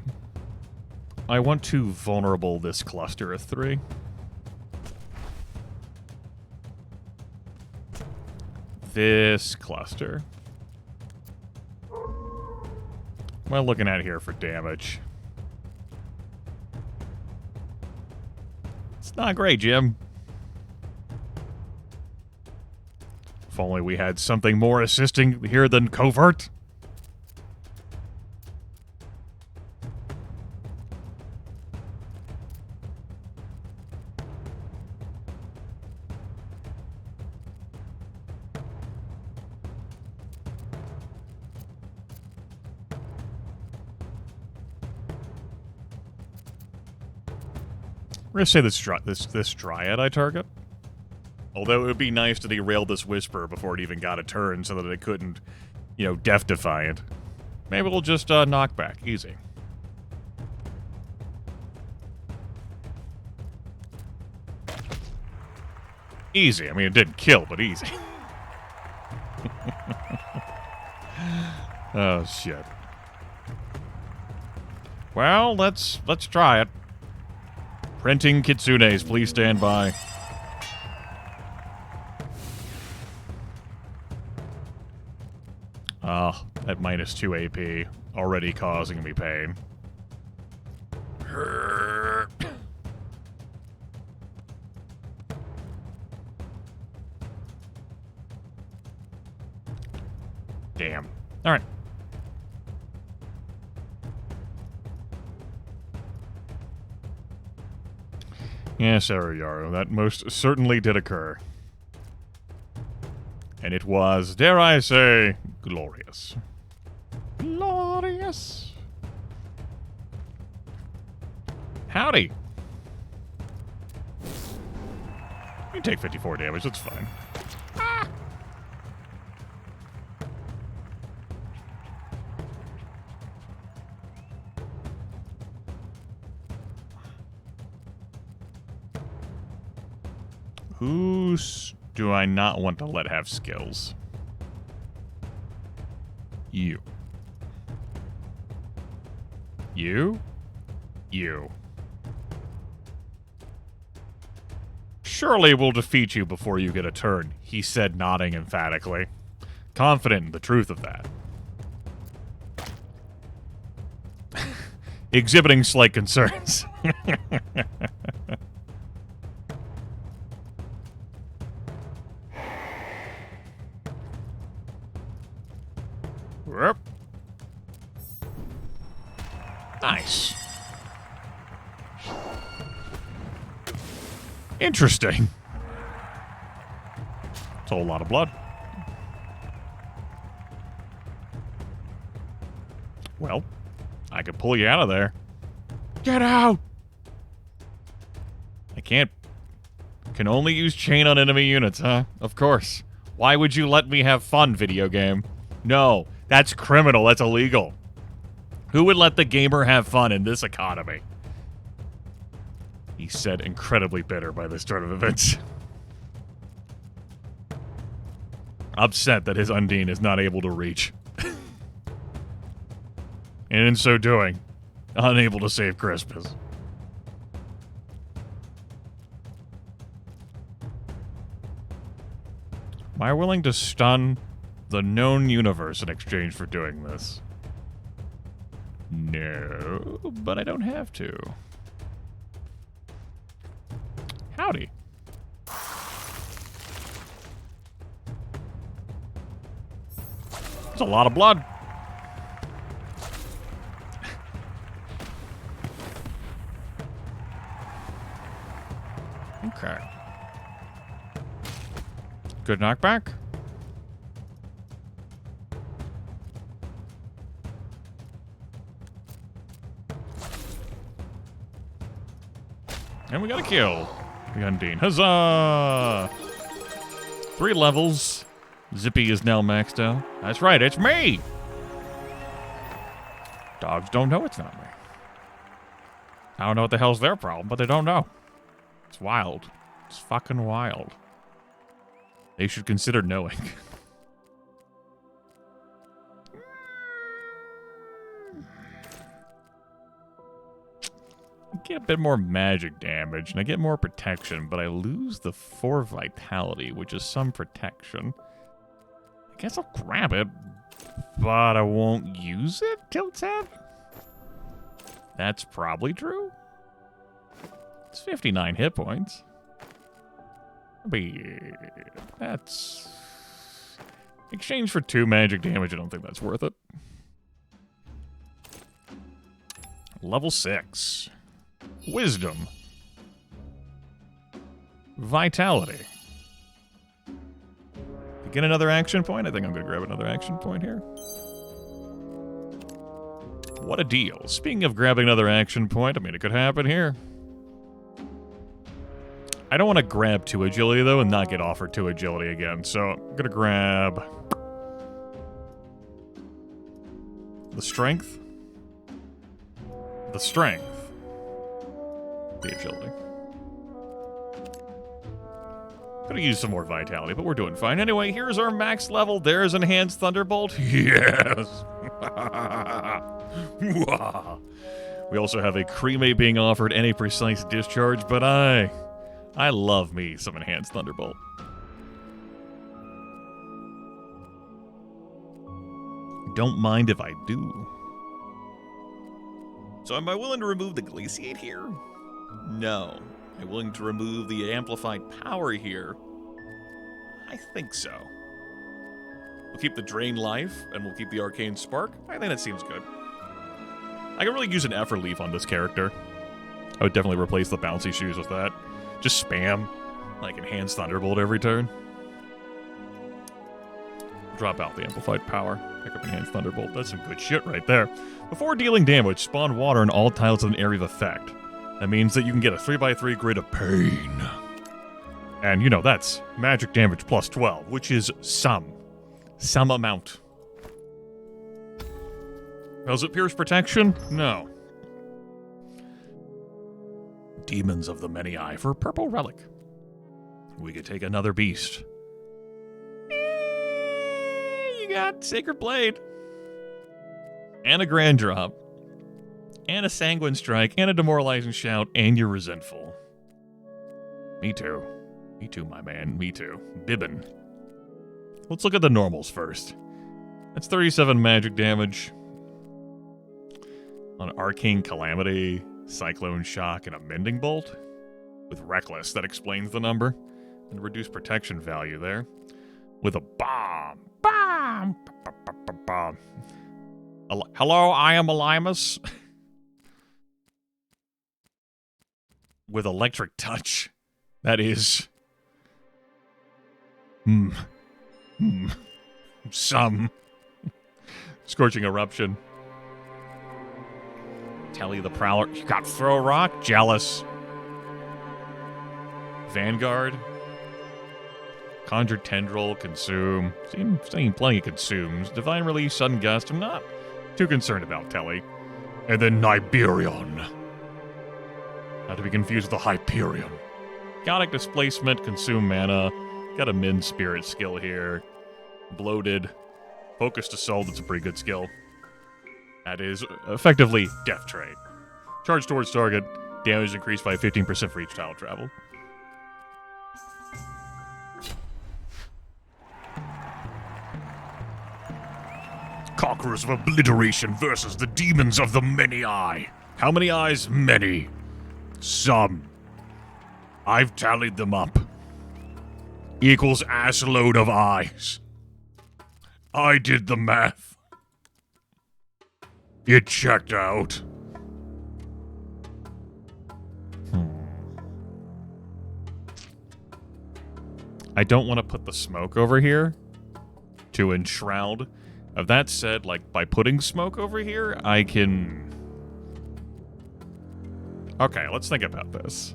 I want to vulnerable this cluster of 3. This cluster. What am I looking at here for damage? It's not great, Jim. If only we had something more assisting here than covert. We're gonna say this Dryad I target. Although it would be nice to derail this Whisper before it even got a turn so that it couldn't, Death Defiant. Maybe we'll just knock back. Easy. Easy. I mean, it didn't kill, but easy. Oh, shit. Well, let's try it. Printing Kitsunes, please stand by. Ah, at -2 AP, already causing me pain. Damn. All right. Yes, Ariyaru, that most certainly did occur. And it was, dare I say, glorious. Glorious. Howdy. You take 54 damage, that's fine. Who do I not want to let have skills? You. You? You. Surely we'll defeat you before you get a turn, he said, nodding emphatically, confident in the truth of that. Exhibiting slight concerns. Whoop. Nice. Interesting. It's a whole lot of blood. Well, I could pull you out of there. Get out! I can't. Can only use chain on enemy units, huh? Of course. Why would you let me have fun, video game? No, that's criminal. That's illegal. Who would let the gamer have fun in this economy? He said, incredibly bitter by this turn of events. Upset that his Undine is not able to reach. And in so doing, unable to save Christmas. Am I willing to stun the known universe in exchange for doing this? No, but I don't have to. Howdy. That's a lot of blood. Okay. Good knockback. And we got a kill. The Undine. Huzzah! 3 levels. Zippy is now maxed out. That's right, it's me! Dogs don't know it's not me. I don't know what the hell's their problem, but they don't know. It's wild. It's fucking wild. They should consider knowing. I get a bit more magic damage, and I get more protection, but I lose the 4 vitality, which is some protection. I guess I'll grab it, but I won't use it till 10? That's probably true. It's 59 hit points. But that's... In exchange for 2 magic damage, I don't think that's worth it. Level 6. Wisdom. Vitality. Get another action point? I think I'm going to grab another action point here. What a deal. Speaking of grabbing another action point, I mean, it could happen here. I don't want to grab 2 agility, though, and not get offered 2 agility again. So I'm going to grab the strength. The strength. The agility. Could have used some more vitality, but we're doing fine. Anyway, here's our max level. There's Enhanced Thunderbolt. Yes! We also have a cremate being offered and a precise discharge, but I love me some Enhanced Thunderbolt. Don't mind if I do. So am I willing to remove the Glaciate here? No. Am I willing to remove the Amplified Power here? I think so. We'll keep the Drain Life, and we'll keep the Arcane Spark. I think that seems good. I could really use an Effort Leaf on this character. I would definitely replace the Bouncy Shoes with that. Just spam, like, Enhanced Thunderbolt every turn. Drop out the Amplified Power. Pick up Enhanced Thunderbolt. That's some good shit right there. Before dealing damage, spawn water in all tiles of an area of effect. That means that you can get a 3x3 grid of pain. And, you know, that's magic damage plus 12, which is some amount. Does it pierce protection? No. Demons of the Many-Eye for a purple relic. We could take another beast. You got Sacred Blade. And a Grand Drop. And a Sanguine Strike. And a Demoralizing Shout. And you're resentful. Me too. Me too, my man. Me too. Bibbin. Let's look at the normals first. That's 37 magic damage. On Arcane Calamity, Cyclone Shock, and a Mending Bolt. With Reckless, that explains the number. And reduced protection value there. With a bomb. Bomb! Bomb. Hello, I am Elimus. With Electric Touch. That is... Some. Scorching Eruption. Telly the Prowler. You got Throw Rock. Jealous. Vanguard. Conjured Tendril. Consume. Seen plenty of consumes. Divine Release. Sudden Gust. I'm not too concerned about Telly. And then Niberion. Not to be confused with the Hyperion. Chaotic Displacement. Consume mana. Got a Min Spirit skill here. Bloated. Focused Assault. That's a pretty good skill. That is effectively Death Trade. Charge towards target. Damage increased by 15% for each tile travel. Conquerors of Obliteration versus the Demons of the Many-Eye. How many eyes? Many. Some. I've tallied them up. Equals ass load of eyes. I did the math. It checked out. I don't want to put the smoke over here to enshroud. That said, like, by putting smoke over here, I can... Okay, let's think about this.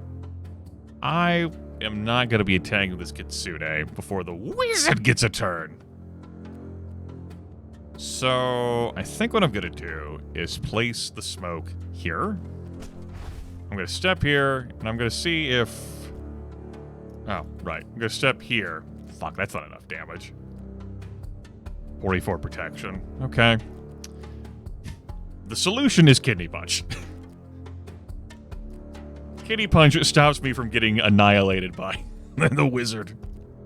I am not going to be attacking this Kitsune before the wizard gets a turn. So, I think what I'm going to do is place the smoke here. I'm going to step here, and I'm going to see if... Oh, right. I'm going to step here. Fuck, that's not enough damage. 44 protection. Okay. The solution is Kidney Punch. Kidney Punch stops me from getting annihilated by the wizard.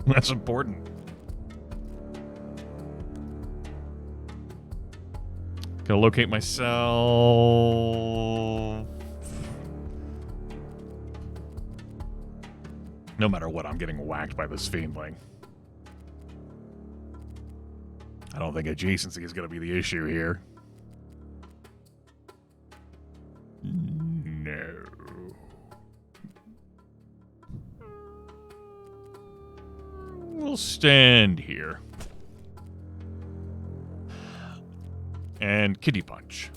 That's important. Gotta locate myself. No matter what, I'm getting whacked by this fiendling. I don't think adjacency is going to be the issue here. No. We'll stand here. And Kitty Punch.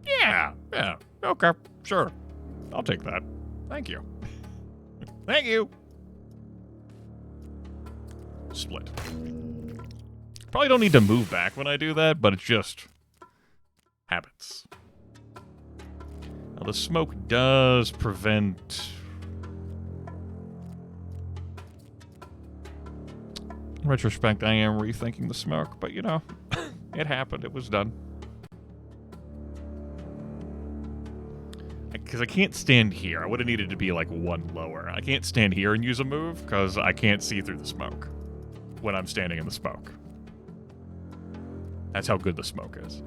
Yeah, okay, sure. I'll take that. Thank you. Thank you. Split. Probably don't need to move back when I do that, but it's just habits. Now the smoke does prevent... In retrospect, I am rethinking the smoke, but you know, it happened. It was done. Because I can't stand here. I would have needed to be like one lower. I can't stand here and use a move because I can't see through the smoke when I'm standing in the smoke. That's how good the smoke is.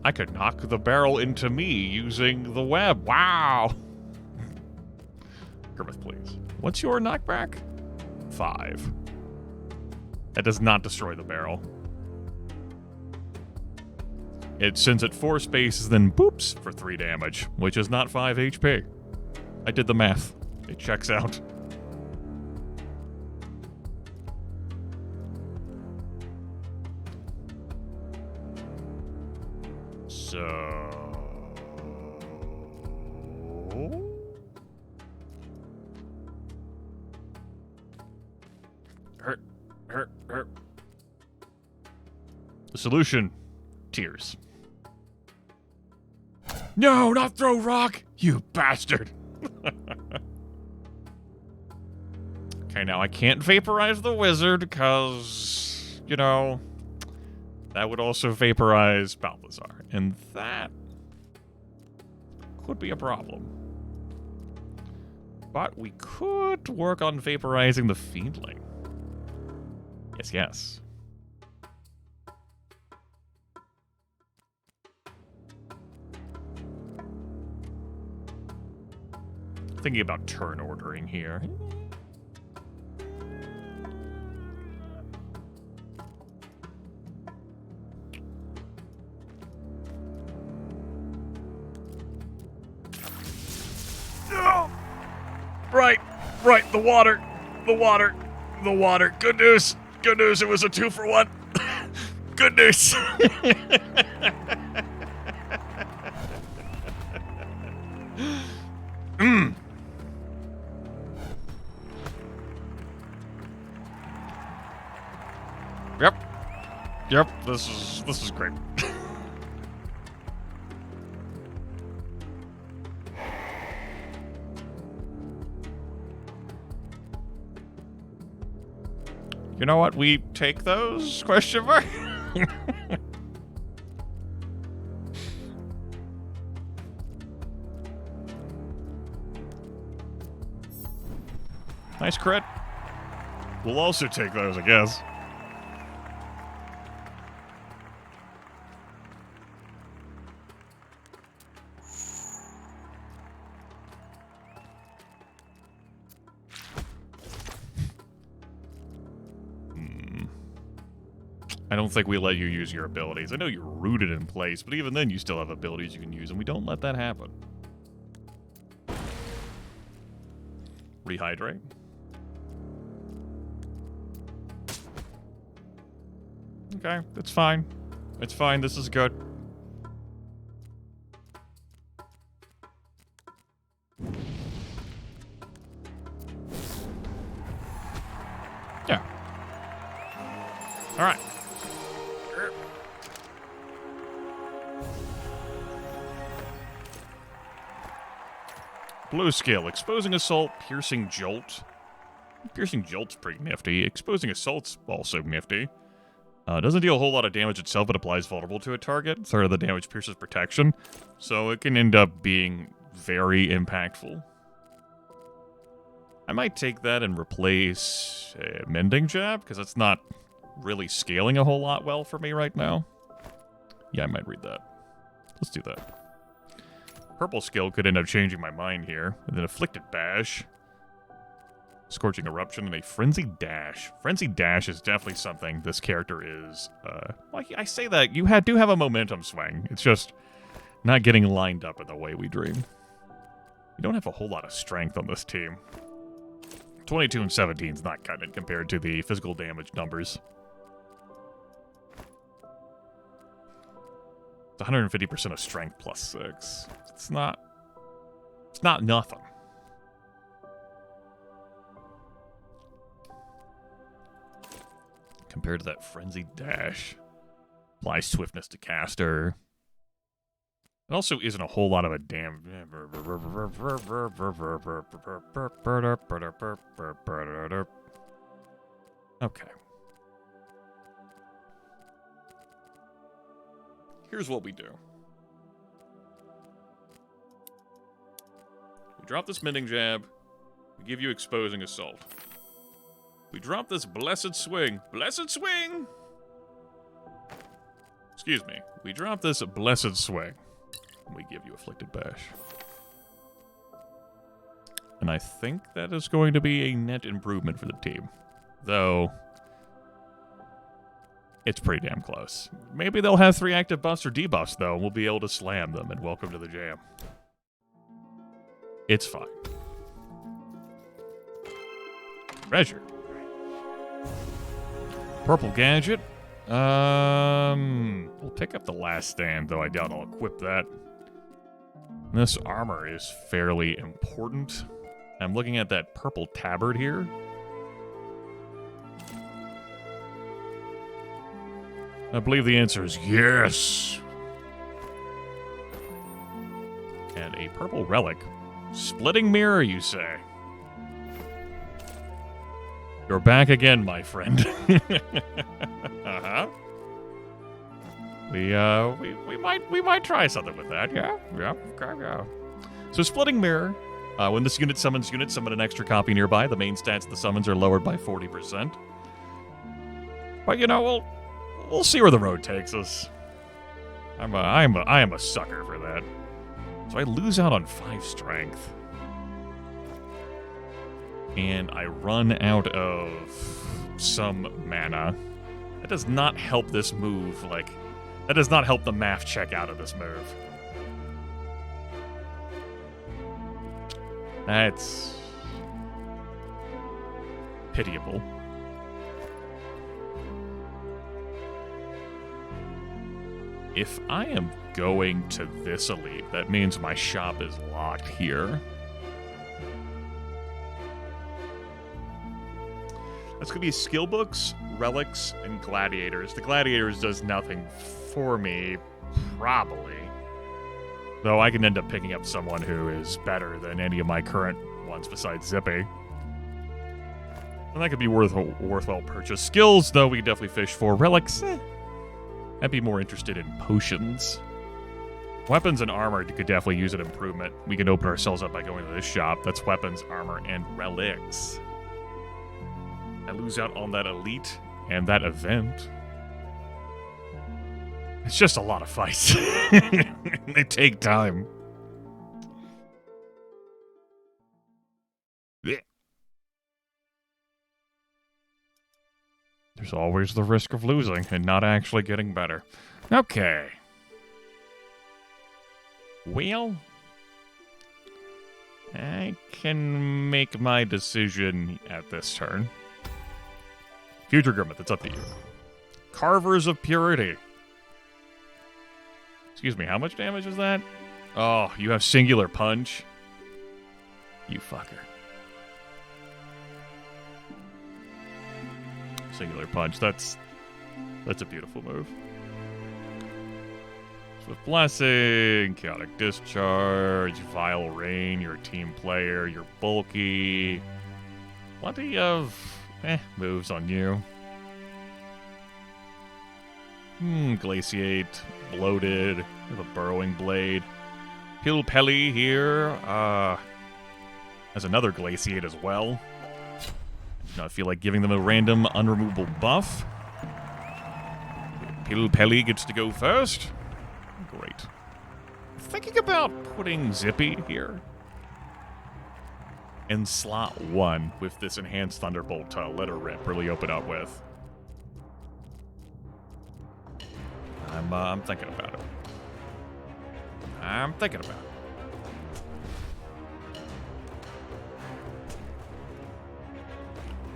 I could knock the barrel into me using the web. Wow. Grimith, please. What's your knockback? 5. That does not destroy the barrel. It sends it 4 spaces, then boops for 3 damage, which is not 5 HP. I did the math. It checks out. Hurt. The solution: tears. No, not throw rock, you bastard. Okay, now I can't vaporize the wizard because, you know, that would also vaporize Balthazar, and that could be a problem. But we could work on vaporizing the fiendling. Yes. Thinking about turn ordering here. Right, the water. Good news, it was a 2-for-1. Good news. Yep, this is great. You know what? We take those? Question mark. Nice crit. We'll also take those, I guess. I don't think we let you use your abilities. I know you're rooted in place, but even then you still have abilities you can use, and we don't let that happen. Rehydrate. Okay, it's fine. It's fine, this is good. Yeah. Alright. Blue skill, exposing assault, piercing jolt. Piercing jolt's pretty nifty. Exposing assault's also nifty. Doesn't deal a whole lot of damage itself, but applies vulnerable to a target. Third of the damage pierces protection, so it can end up being very impactful. I might take that and replace a mending jab, because it's not really scaling a whole lot well for me right now. Yeah, I might read that. Let's do that. Purple skill could end up changing my mind here. With an Afflicted Bash, Scorching Eruption, and a Frenzied Dash. Frenzied Dash is definitely something this character is... well, I say that. You do have a momentum swing. It's just not getting lined up in the way we dream. You don't have a whole lot of strength on this team. 22 and 17 is not cutting it compared to the physical damage numbers. It's 150% of strength plus 6. It's not nothing. Compared to that Frenzied Dash. Applies swiftness to caster. It also isn't a whole lot of a damn... Okay. Here's what we do. We drop this Mending Jab. We give you Exposing Assault. We drop this Blessed Swing. Blessed Swing! Excuse me. We drop this Blessed Swing. And we give you Afflicted Bash. And I think that is going to be a net improvement for the team. Though... it's pretty damn close. Maybe they'll have 3 active buffs or debuffs, though, and we'll be able to slam them, and welcome to the jam. It's fine. Treasure. Purple Gadget. We'll pick up the last stand, though I doubt I'll equip that. This armor is fairly important. I'm looking at that purple tabard here. I believe the answer is yes. And a purple relic. Splitting mirror, you say? You're back again, my friend. Uh-huh. We might try something with that, yeah? Yeah, okay, yeah. So splitting mirror. When this unit summons units, summon an extra copy nearby. The main stats of the summons are lowered by 40%. But you know, we'll see where the road takes us. I am a sucker for that. So I lose out on 5 strength. And I run out of some mana. That does not help this move, that does not help the math check out of this move. That's pitiable. If I am going to this elite, that means my shop is locked here. That's going to be skill books, relics, and gladiators. The gladiators does nothing for me, probably. Though I can end up picking up someone who is better than any of my current ones besides Zippy. And that could be worthwhile purchase. Skills, though, we definitely fish for. Relics, I'd be more interested in potions. Weapons and armor could definitely use an improvement. We can open ourselves up by going to this shop. That's weapons, armor, and relics. I lose out on that elite and that event. It's just a lot of fights. They take time. Yeah. There's always the risk of losing and not actually getting better. Okay. Well, I can make my decision at this turn. Future Grimith, it's up to you. Carvers of Purity. Excuse me, how much damage is that? Oh, you have singular punch? You fucker. Singular punch, that's a beautiful move. Swift Blessing, Chaotic Discharge, Vile Rain, you're a team player, you're bulky. Plenty of moves on you. Glaciate, Bloated, we have a Burrowing Blade. Pilpelli here, has another Glaciate as well. Do not feel like giving them a random unremovable buff. Pilpelli gets to go first. Great. Thinking about putting Zippy here. In slot 1 with this enhanced Thunderbolt to let her rip, really open up with. I'm thinking about it. I'm thinking about it.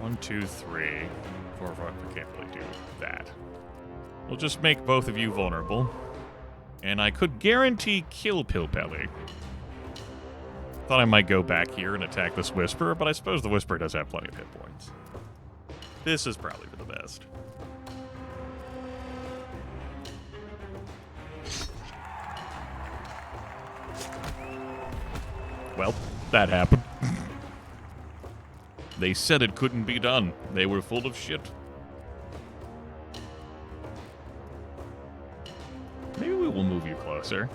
One, two, three. 4, 5. I can't really do that. We'll just make both of you vulnerable. And I could guarantee kill Pilpelli. Thought I might go back here and attack this Whisperer, but I suppose the Whisperer does have plenty of hit points. This is probably for the best. Well, that happened. They said it couldn't be done. They were full of shit. Maybe we will move you closer.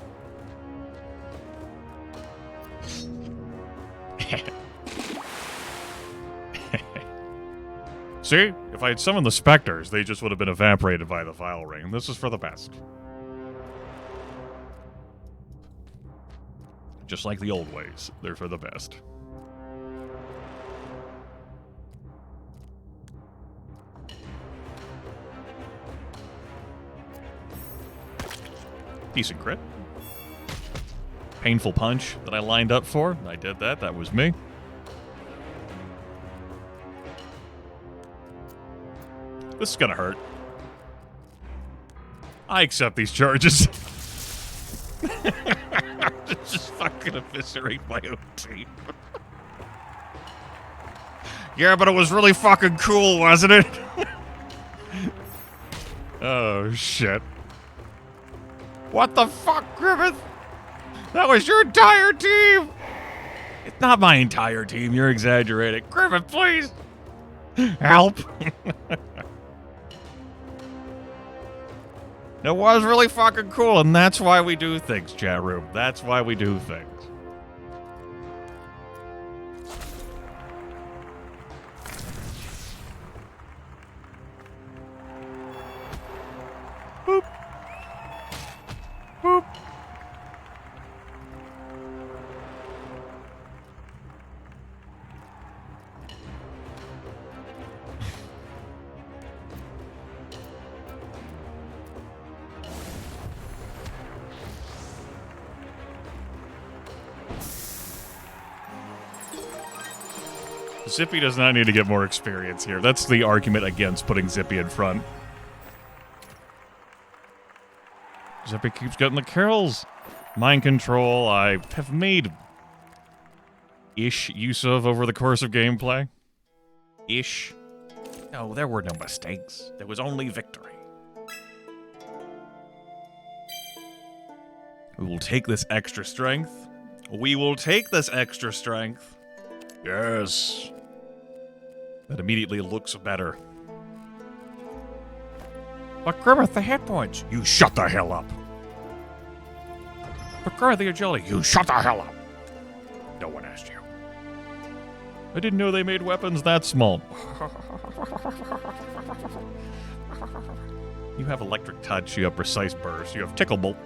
See? If I had summoned the Spectres, they just would have been evaporated by the Vile Ring. This is for the best. Just like the old ways, they're for the best. Decent crit. Painful punch that I lined up for. I did that. That was me. This is gonna hurt. I accept these charges. Just fucking eviscerate my own team. Yeah, but it was really fucking cool, wasn't it? Oh, shit. What the fuck, Grimith? That was your entire team! It's not my entire team, you're exaggerating. Grimith, please! Help! It was really fucking cool, and that's why we do things, chat room. That's why we do things. Boop. Boop. Zippy does not need to get more experience here. That's the argument against putting Zippy in front. Zippy keeps getting the kills. Mind control, I have made ish use of over the course of gameplay. Ish. No, there were no mistakes. There was only victory. We will take this extra strength. We will take this extra strength. Yes. That immediately looks better. But Grimith, the hit points. You shut the hell up. But Grimith, the agility. You shut the hell up. No one asked you. I didn't know they made weapons that small. You have electric touch, you have precise burst, you have tickle bolt,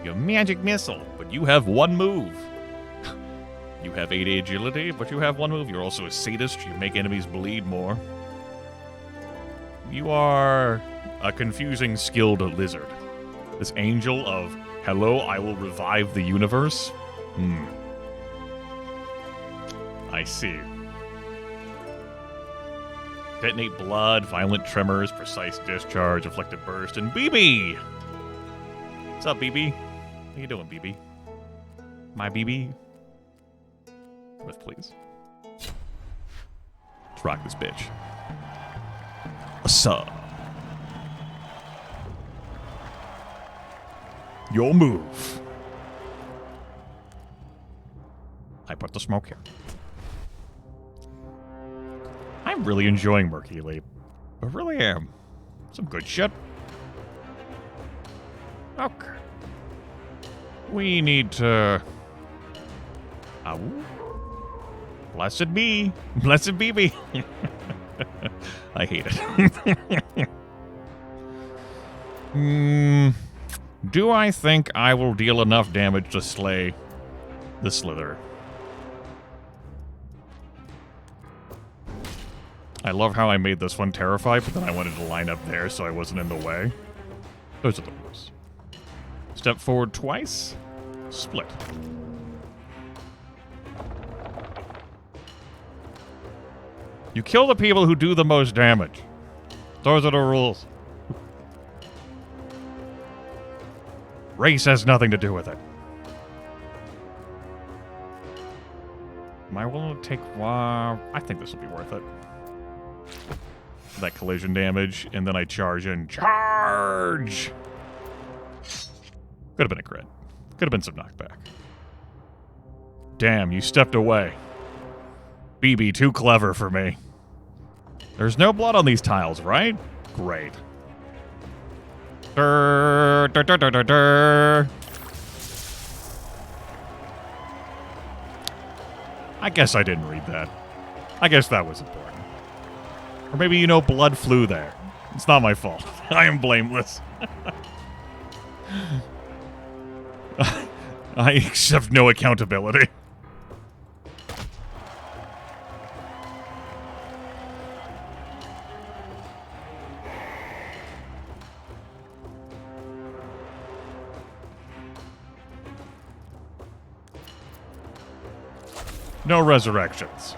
you have magic missile, but you have one move. You have 80 agility, but you have one move. You're also a sadist. You make enemies bleed more. You are a confusing, skilled lizard. This angel of, hello, I will revive the universe? I see. Detonate blood, violent tremors, precise discharge, afflicted burst, and BB! What's up, BB? How you doing, BB? My BB? With, please. Let's rock this bitch. What's up? Your move. I put the smoke here. I'm really enjoying Murky Leap. I really am. Some good shit. Okay. We need to... Ow. Blessed be. Blessed be me. I hate it. Do I think I will deal enough damage to slay the Slither? I love how I made this one terrified, but then I wanted to line up there so I wasn't in the way. Those are the rules. Step forward twice. Split. You kill the people who do the most damage. Those are the rules. Race has nothing to do with it. Am I willing to take... I think this will be worth it. That collision damage, and then I charge in. Charge! Could have been a crit. Could have been some knockback. Damn, you stepped away. BB, too clever for me. There's no blood on these tiles, right? Great. Durr, durr, durr, durr, durr, durr. I guess I didn't read that. I guess that was important. Or maybe, you know, blood flew there. It's not my fault. I am blameless. I accept no accountability. No resurrections.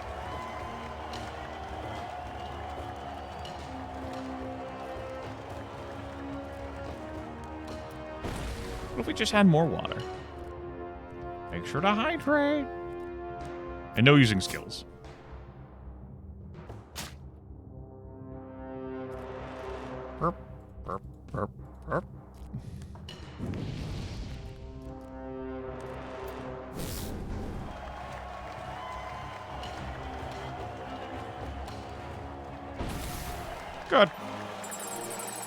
What if we just had more water? Make sure to hydrate. And no using skills. Burp, burp, burp, burp. Good.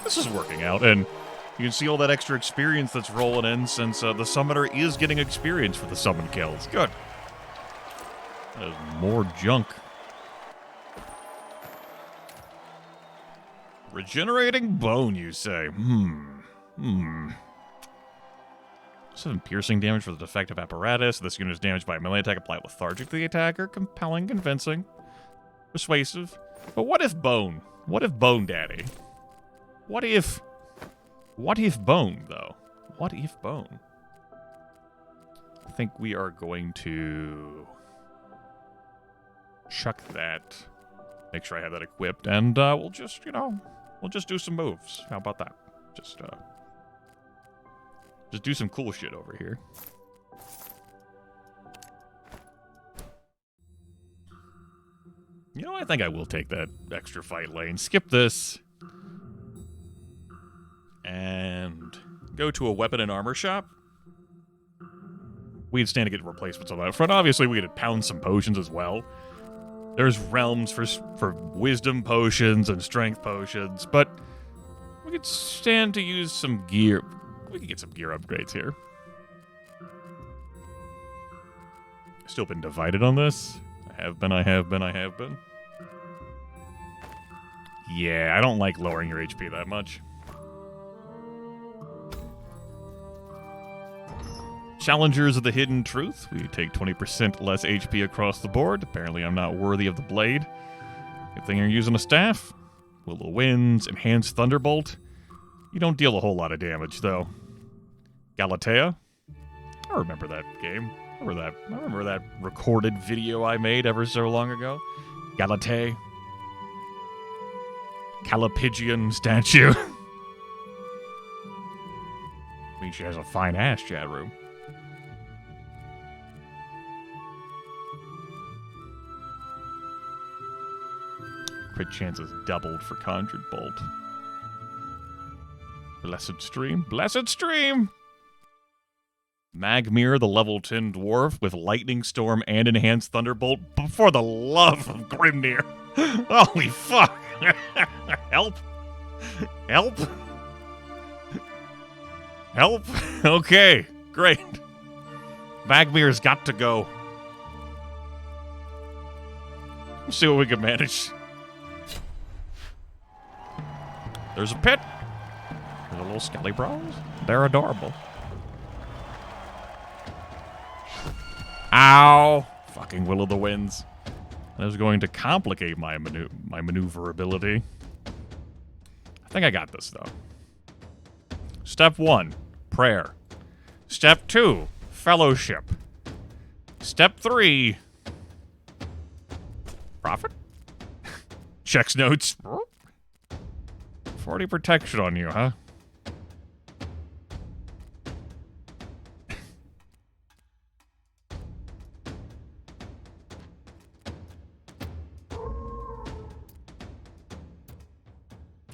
This is working out, and you can see all that extra experience that's rolling in since the summoner is getting experience for the summon kills. Good. There's more junk. Regenerating bone, you say? 7 piercing damage for the defective apparatus. This unit is damaged by a melee attack applied lethargic to the attacker. Compelling, convincing, persuasive. But what if bone? What if bone daddy? What if bone, though? What if bone? I think we are going to chuck that. Make sure I have that equipped, and we'll just do some moves. How about that? Just do some cool shit over here. You know, I think I will take that extra fight lane. Skip this. And go to a weapon and armor shop. We'd stand to get replacements on that front. Obviously, we could pound some potions as well. There's realms for wisdom potions and strength potions, but we could stand to use some gear. We could get some gear upgrades here. Still been divided on this. I have been. Yeah, I don't like lowering your HP that much. Challengers of the Hidden Truth. We take 20% less HP across the board. Apparently I'm not worthy of the blade. Good thing you're using a staff. Will of Winds, Enhanced Thunderbolt. You don't deal a whole lot of damage, though. Galatea. I remember that game. I remember that recorded video I made ever so long ago. Galatea. Calipigian statue. I mean, she has a fine ass, chat room. Crit chances doubled for Conjured Bolt. Blessed Stream. Blessed Stream! Magmir, the level 10 dwarf with Lightning Storm and Enhanced Thunderbolt. For the love of Grimnir. Holy fuck. Help. Help. Help. Okay, great. Magmir's got to go. Let's see what we can manage. There's a pit. There's a little skelly bros. They're adorable. Ow! Fucking Will of the Winds. That was going to complicate my maneuverability. I think I got this, though. Step 1, prayer. Step 2, fellowship. Step 3, profit? Checks notes. 40 protection on you, huh?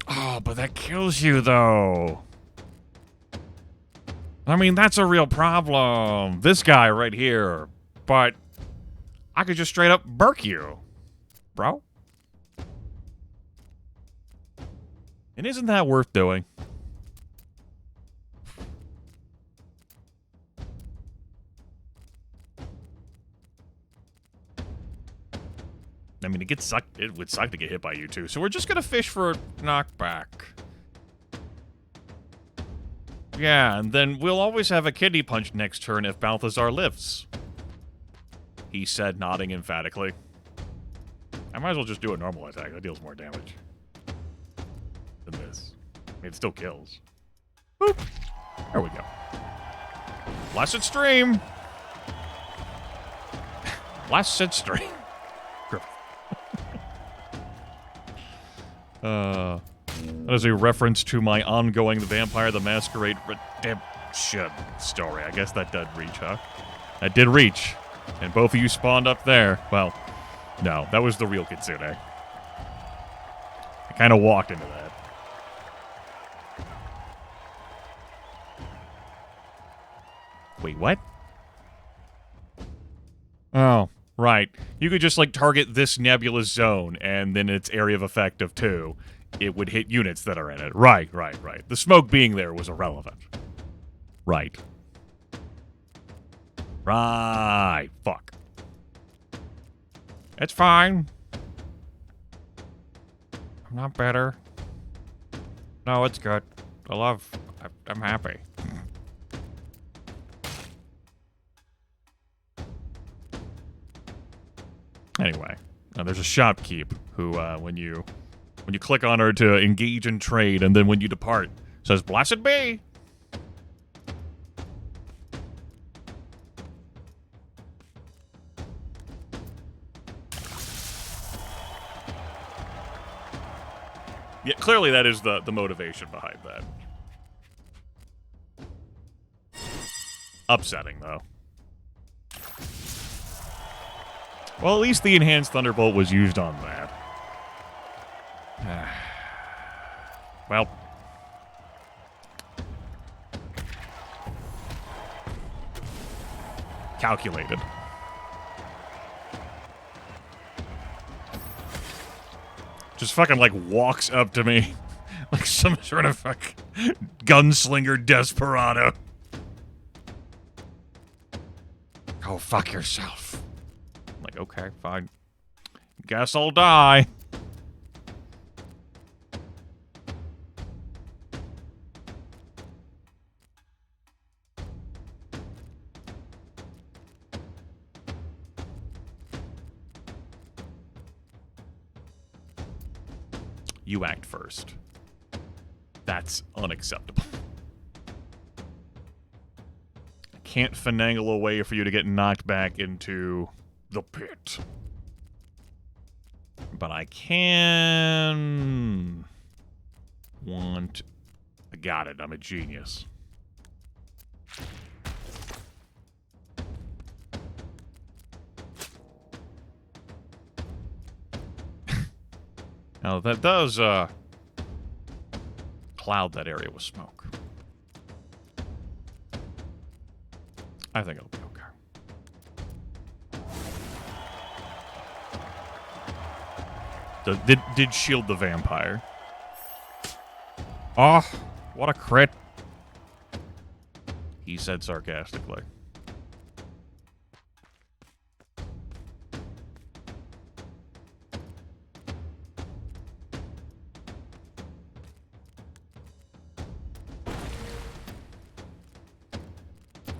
Oh, but that kills you, though. I mean, that's a real problem. This guy right here. But I could just straight up burk you, bro. And isn't that worth doing? I mean, it would suck to get hit by you too. So we're just gonna fish for a knockback. Yeah, and then we'll always have a kidney punch next turn if Balthazar lives. He said, nodding emphatically. I might as well just do a normal attack. That deals more damage than this. I mean, it still kills. Boop. There we go. Blessed Stream. Blessed Stream. That is a reference to my ongoing The Vampire the Masquerade shit story. I guess that did reach, huh? That did reach. And both of you spawned up there. Well, no, that was the real Kitsune. I kind of walked into that. Wait, what? Oh, right. You could just, like, target this nebulous zone, and then its area of effect of 2, it would hit units that are in it. Right. The smoke being there was irrelevant. Right. Fuck. It's fine. I'm not better. No, it's good. I'm happy. Anyway, there's a shopkeep who, when you click on her to engage in trade, and then when you depart, says, "Blessed be." Yeah, clearly that is the motivation behind that. Upsetting, though. Well, at least the enhanced Thunderbolt was used on that. Well. Calculated. Just fucking, like, walks up to me like some sort of fucking gunslinger desperado. Go fuck yourself. I'm like, okay, fine. Guess I'll die. You act first. That's unacceptable. I can't finagle a way for you to get knocked back into the pit. But I can... I got it. I'm a genius. Now, that does, cloud that area with smoke. I think it'll be okay. Did shield the vampire. Oh, what a crit. He said sarcastically.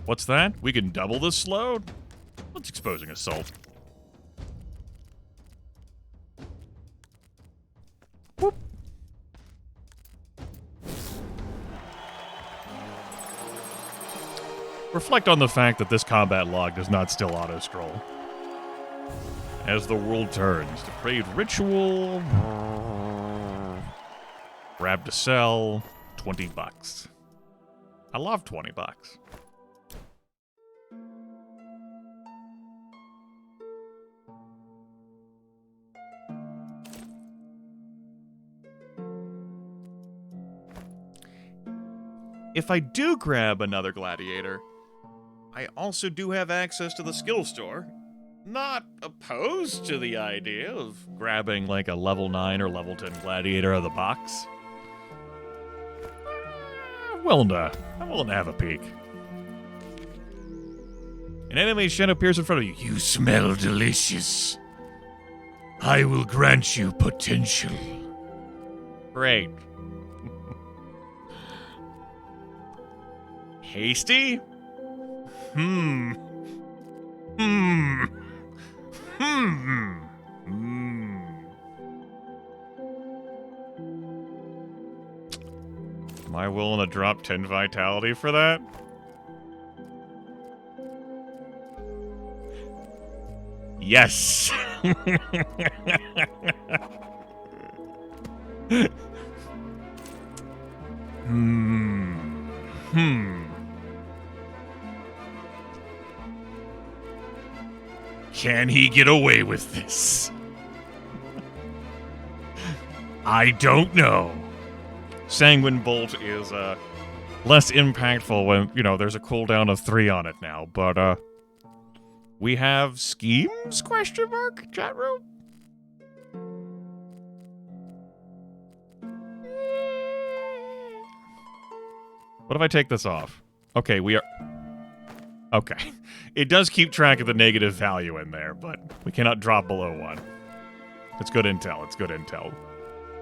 What's that? We can double this load? What's exposing assault? Whoop. Reflect on the fact that this combat log does not still auto-scroll. As the world turns, depraved ritual. Grab to sell. $20. I love $20. If I do grab another gladiator, I also do have access to the skill store. Not opposed to the idea of grabbing like a level 9 or level 10 gladiator out of the box. I'm willing to have a peek. An animation appears in front of you. You smell delicious. I will grant you potential. Great. Hasty? Am I willing to drop 10 vitality for that? Yes! Can he get away with this? I don't know. Sanguine Bolt is less impactful when, there's a cooldown of 3 on it now, but we have schemes? Question mark? Chat room? What if I take this off? Okay, we are... Okay. It does keep track of the negative value in there, but we cannot drop below 1. It's good intel. It's good intel.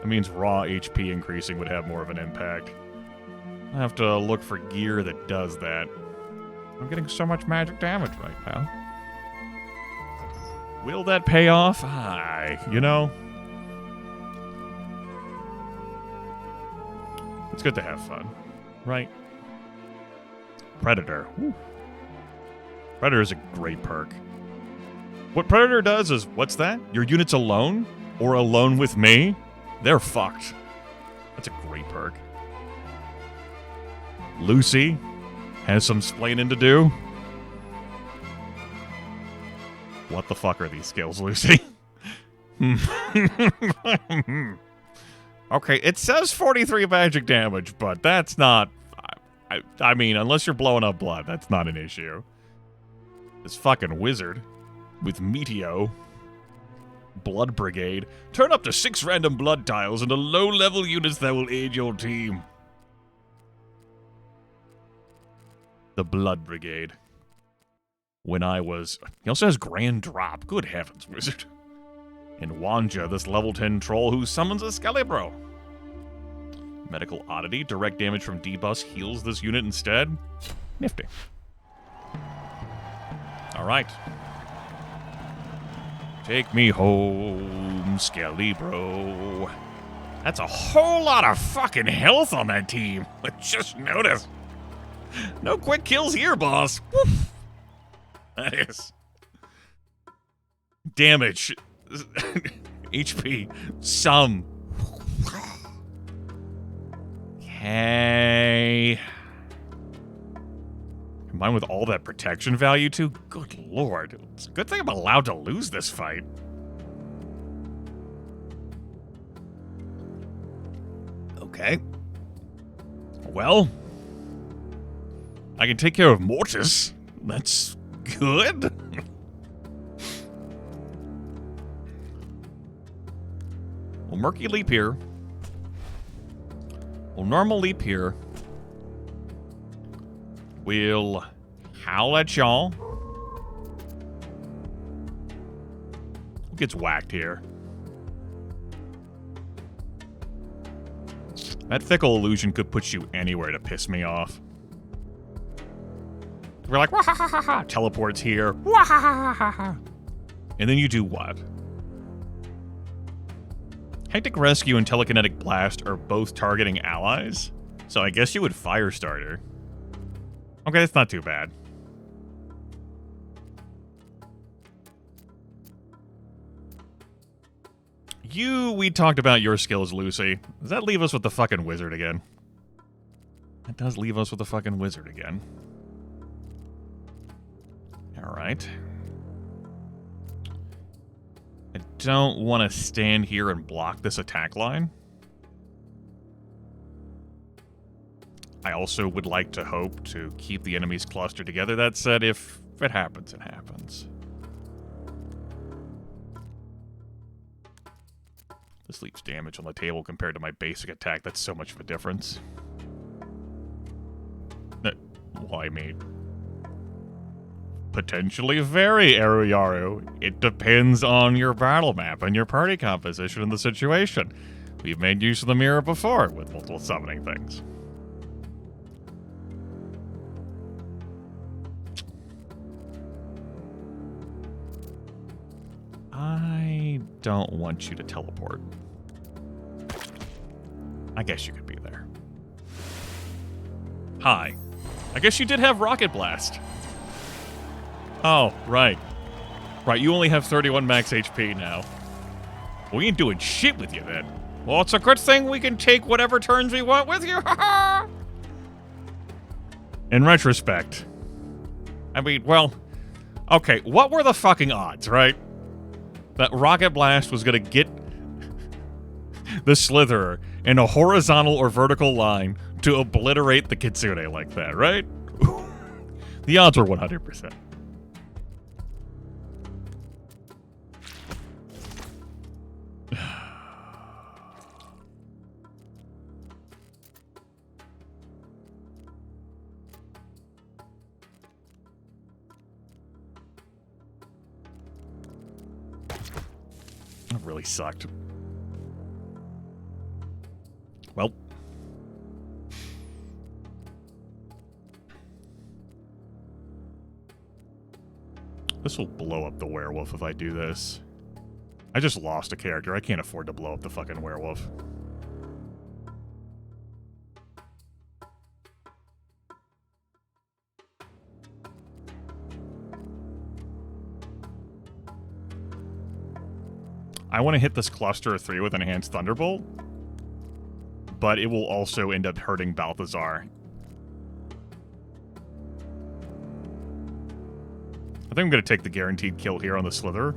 That means raw HP increasing would have more of an impact. I have to look for gear that does that. I'm getting so much magic damage right now. Will that pay off? It's good to have fun, right? Predator. Woo. Predator is a great perk. What Predator does is, what's that? Your unit's alone? Or alone with me? They're fucked. That's a great perk. Lucy has some splaining to do. What the fuck are these skills, Lucy? Okay, it says 43 magic damage, but that's not... I mean, unless you're blowing up blood, that's not an issue. This fucking wizard with Meteo... Blood Brigade. Turn up to 6 random blood tiles into low-level units that will aid your team. The Blood Brigade. When I was... He also has Grand Drop. Good heavens, wizard. And Wanja, this level 10 troll who summons a Skelebro. Medical Oddity. Direct damage from D-Bus heals this unit instead. Nifty. Alright. Take me home, Skelebro. That's a whole lot of fucking health on that team. I just noticed. No quick kills here, boss. Woof. That is. Damage. HP. Some. Okay. Combined with all that protection value, too? Good lord. It's a good thing I'm allowed to lose this fight. Okay. Well. I can take care of Mortis. That's good. We'll Murky Leap here. We'll Normal Leap here. We'll howl at y'all. Who gets whacked here? That Fickle Illusion could put you anywhere to piss me off. We're like, wah-ha-ha-ha-ha, teleports here, wah-ha-ha-ha-ha. And then you do what? Hectic Rescue and Telekinetic Blast are both targeting allies, so I guess you would Firestarter. Okay, that's not too bad. We talked about your skills, Lucy. Does that leave us with the fucking wizard again? That does leave us with the fucking wizard again. Alright. I don't want to stand here and block this attack line. I also would like to hope to keep the enemies clustered together. That said, if it happens, it happens. This leaves damage on the table compared to my basic attack. That's so much of a difference. Well, I mean, potentially very Aruyaru. It depends on your battle map and your party composition and the situation. We've made use of the mirror before with multiple summoning things. I don't want you to teleport. I guess you could be there. Hi. I guess you did have Rocket Blast. Oh, right. Right, you only have 31 max HP now. We ain't doing shit with you then. Well, it's a good thing we can take whatever turns we want with you. In retrospect. I mean, well, Okay, what were the fucking odds, right? That Rocket Blast was gonna get the Slitherer in a horizontal or vertical line to obliterate the Kitsune like that, right? The odds were 100%. That really sucked. Well. This will blow up the werewolf if I do this. I just lost a character. I can't afford to blow up the fucking werewolf. I want to hit this cluster of 3 with Enhanced Thunderbolt, but it will also end up hurting Balthazar. I think I'm going to take the guaranteed kill here on the Slither.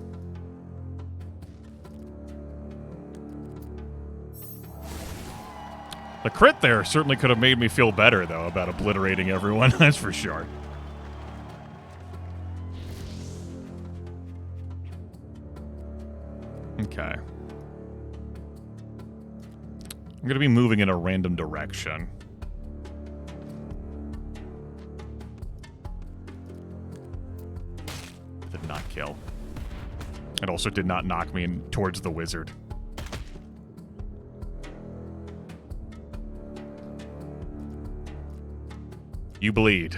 The crit there certainly could have made me feel better, though, about obliterating everyone, that's for sure. Okay. I'm going to be moving in a random direction. Did not kill. It also did not knock me in towards the wizard. You bleed.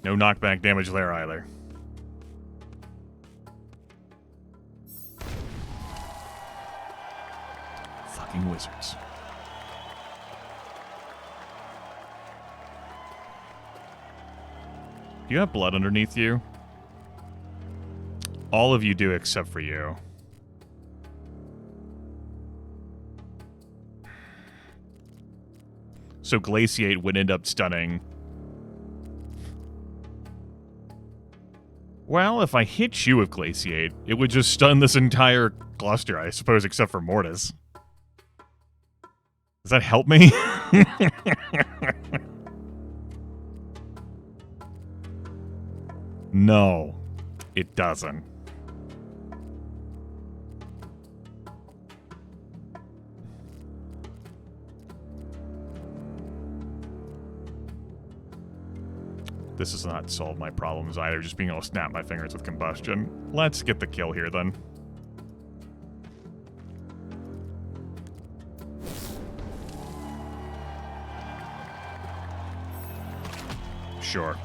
No knockback damage there either. Fucking wizards. Do you have blood underneath you? All of you do except for you. So Glaciate would end up stunning. Well, if I hit you with Glaciate, it would just stun this entire cluster, I suppose, except for Mortis. Does that help me? No, it doesn't. This does not solve my problems either, just being able to snap my fingers with combustion. Let's get the kill here, then. Sure.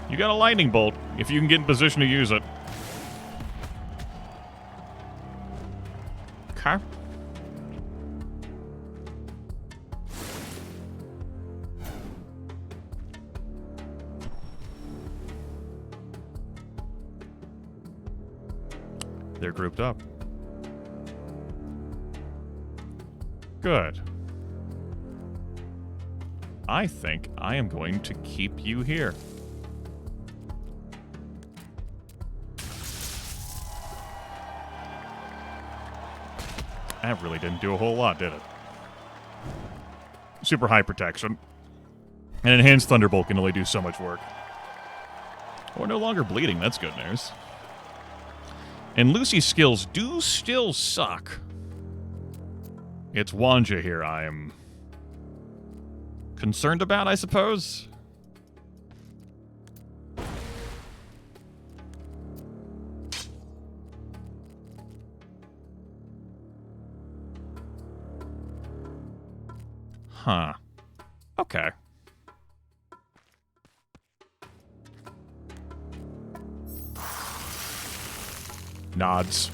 You got a lightning bolt, if you can get in position to use it. Okay. They're grouped up. Good. I think I am going to keep you here. That really didn't do a whole lot, did it? Super high protection. And Enhanced Thunderbolt can only do so much work. We're no longer bleeding, that's good news. And Lucy's skills do still suck. It's Wanja here I am concerned about, I suppose. Huh. Okay. Nods.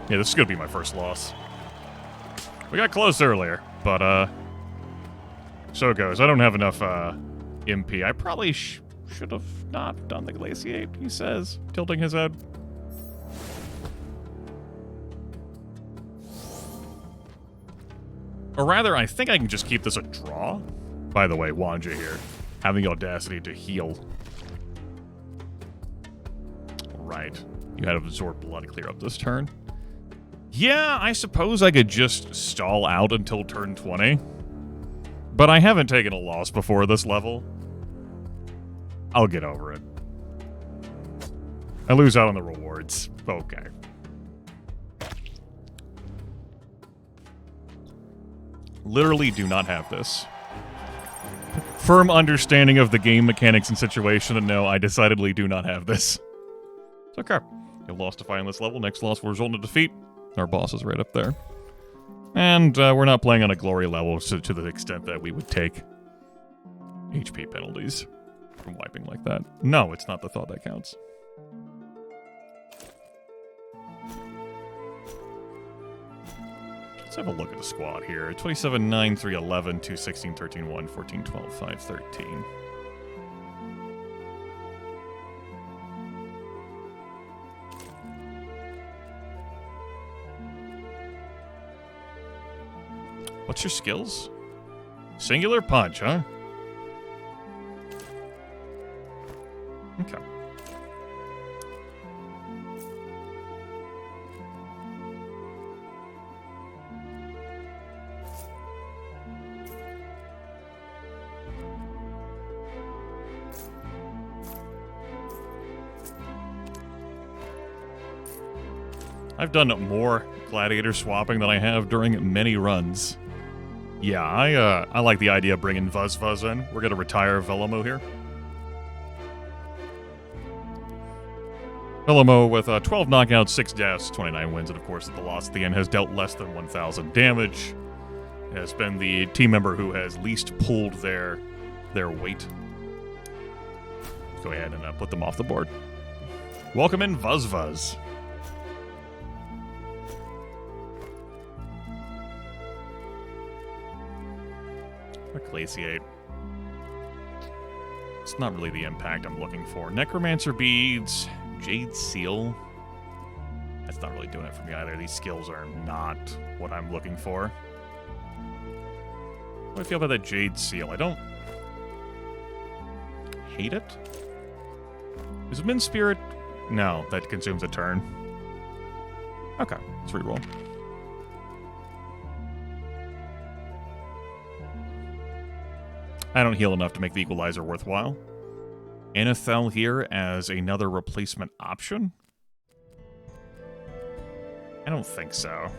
Yeah, this is gonna be my first loss. We got close earlier, but so it goes. I don't have enough MP. I probably should have not done the glaciate, he says, tilting his head. Or rather, I think I can just keep this a draw. By the way, Wanja here, having the audacity to heal. Right. You had to absorb blood to clear up this turn. Yeah, I suppose I could just stall out until turn 20. But I haven't taken a loss before this level. I'll get over it. I lose out on the rewards. Okay. Literally do not have this. Firm understanding of the game mechanics and situation, and no, I decidedly do not have this. It's okay. You've lost a fight on this level. Next loss will result in a defeat. Our boss is right up there. And we're not playing on a glory level to the extent that we would take HP penalties from wiping like that. No, it's not the thought that counts. Let's have a look at the squad here. 27, 9, 3, 11, 2, 16, 13, 1, 14, 12, 5, 13. What's your skills? Singular punch, huh? Okay. I've done more gladiator swapping than I have during many runs. Yeah, I like the idea of bringing Vuz in. We're gonna retire Velamo here. Velamo with 12 knockouts, 6 deaths, 29 wins, and of course the loss at the end has dealt less than 1,000 damage. It has been the team member who has least pulled their weight. Let's go ahead and put them off the board. Welcome in Vuz. Glaciate. It's not really the impact I'm looking for. Necromancer beads, Jade Seal. That's not really doing it for me either. These skills are not what I'm looking for. What do I feel about that Jade Seal? I don't hate it. Is Min Spirit? No, that consumes a turn. Okay, let's reroll. I don't heal enough to make the equalizer worthwhile. Anethel here as another replacement option? I don't think so.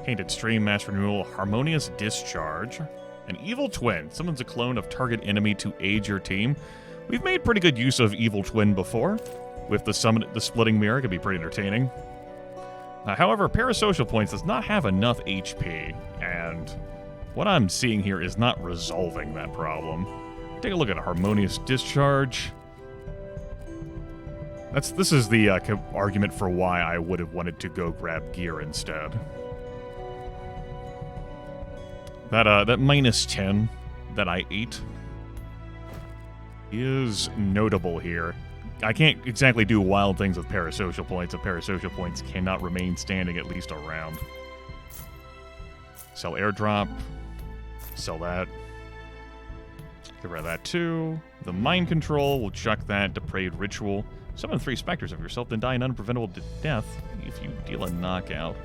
Painted Stream, Mass Renewal, Harmonious Discharge, an Evil Twin. Summons a clone of target enemy to aid your team. We've made pretty good use of Evil Twin before. With the Splitting Mirror, it could be pretty entertaining. However, Parasocial Points does not have enough HP, and what I'm seeing here is not resolving that problem. Take a look at a Harmonious Discharge. This is the argument for why I would have wanted to go grab gear instead. That minus 10 that I ate is notable here. I can't exactly do wild things with Parasocial Points, and Parasocial Points cannot remain standing at least a round. Sell Airdrop. Sell that. Get rid of that too. The Mind Control, we'll chuck that. Depraved Ritual. Summon 3 specters of yourself, then die an unpreventable death if you deal a knockout.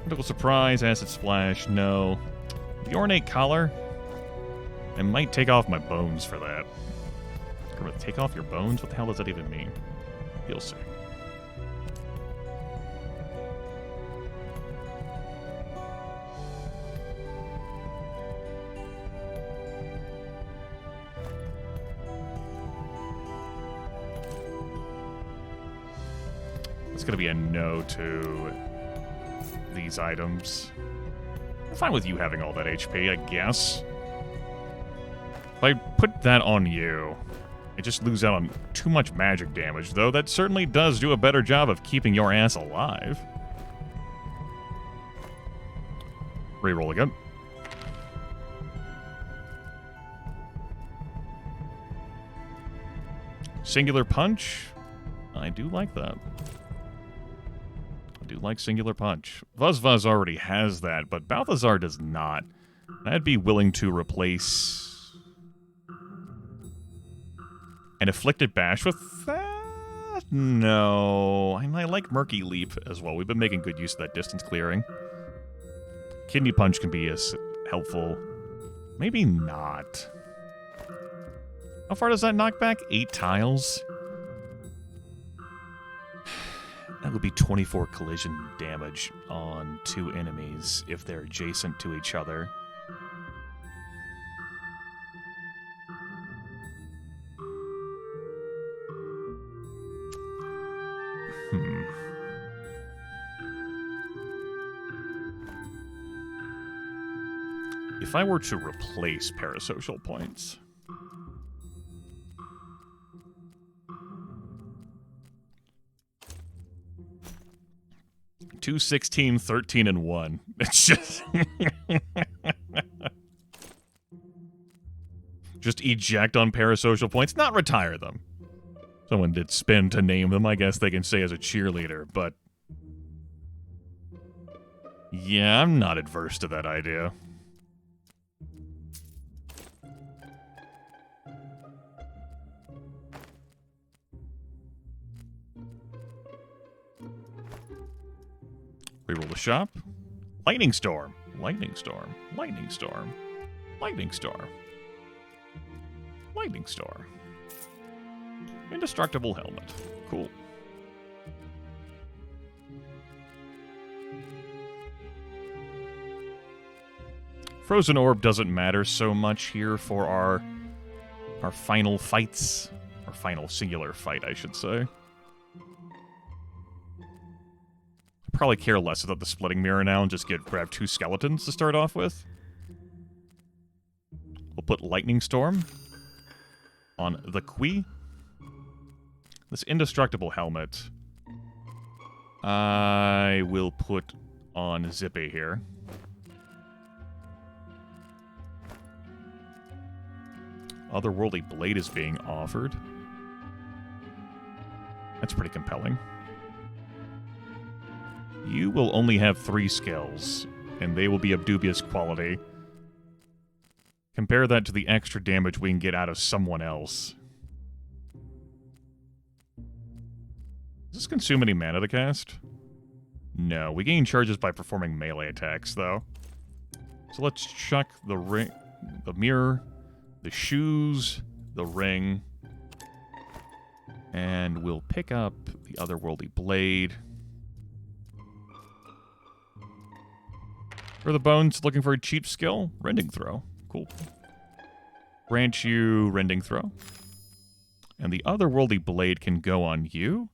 Critical Surprise, Acid Splash, no. The Ornate Collar. I might take off my bones for that. Take off your bones? What the hell does that even mean? You'll see. It's going to be a no to these items. I'm fine with you having all that HP, I guess. If I put that on you, I just lose out on too much magic damage, though that certainly does do a better job of keeping your ass alive. Reroll again. Singular Punch. I do like that. I do like Singular Punch. Vuz already has that, but Balthazar does not. I'd be willing to replace an Afflicted Bash with that? No. I like Murky Leap as well. We've been making good use of that distance clearing. Kidney Punch can be as helpful. Maybe not. How far does that knock back? 8 tiles? That would be 24 collision damage on 2 enemies if they're adjacent to each other. If I were to replace parasocial points... Two, 16, 13, and 1. It's just... just eject on parasocial points, not retire them. Someone did spin to name them, I guess they can say as a cheerleader, but... yeah, I'm not adverse to that idea. Reroll the shop. Lightning Storm. Lightning Storm. Lightning Storm. Lightning Storm. Lightning Storm. Indestructible Helmet. Cool. Frozen Orb doesn't matter so much here for our final fights. Our final singular fight, I should say. Probably care less about the Splitting Mirror now and just grab 2 skeletons to start off with. We'll put Lightning Storm on the Kui. This Indestructible Helmet I will put on Zippy here. Otherworldly Blade is being offered. That's pretty compelling. You will only have 3 skills, and they will be of dubious quality. Compare that to the extra damage we can get out of someone else. Does this consume any mana to cast? No, we gain charges by performing melee attacks, though. So let's chuck the ring, the mirror, the shoes, the ring, and we'll pick up the Otherworldly Blade. For the bones, looking for a cheap skill, Rending Throw. Cool. Grant you Rending Throw. And the Otherworldly Blade can go on you.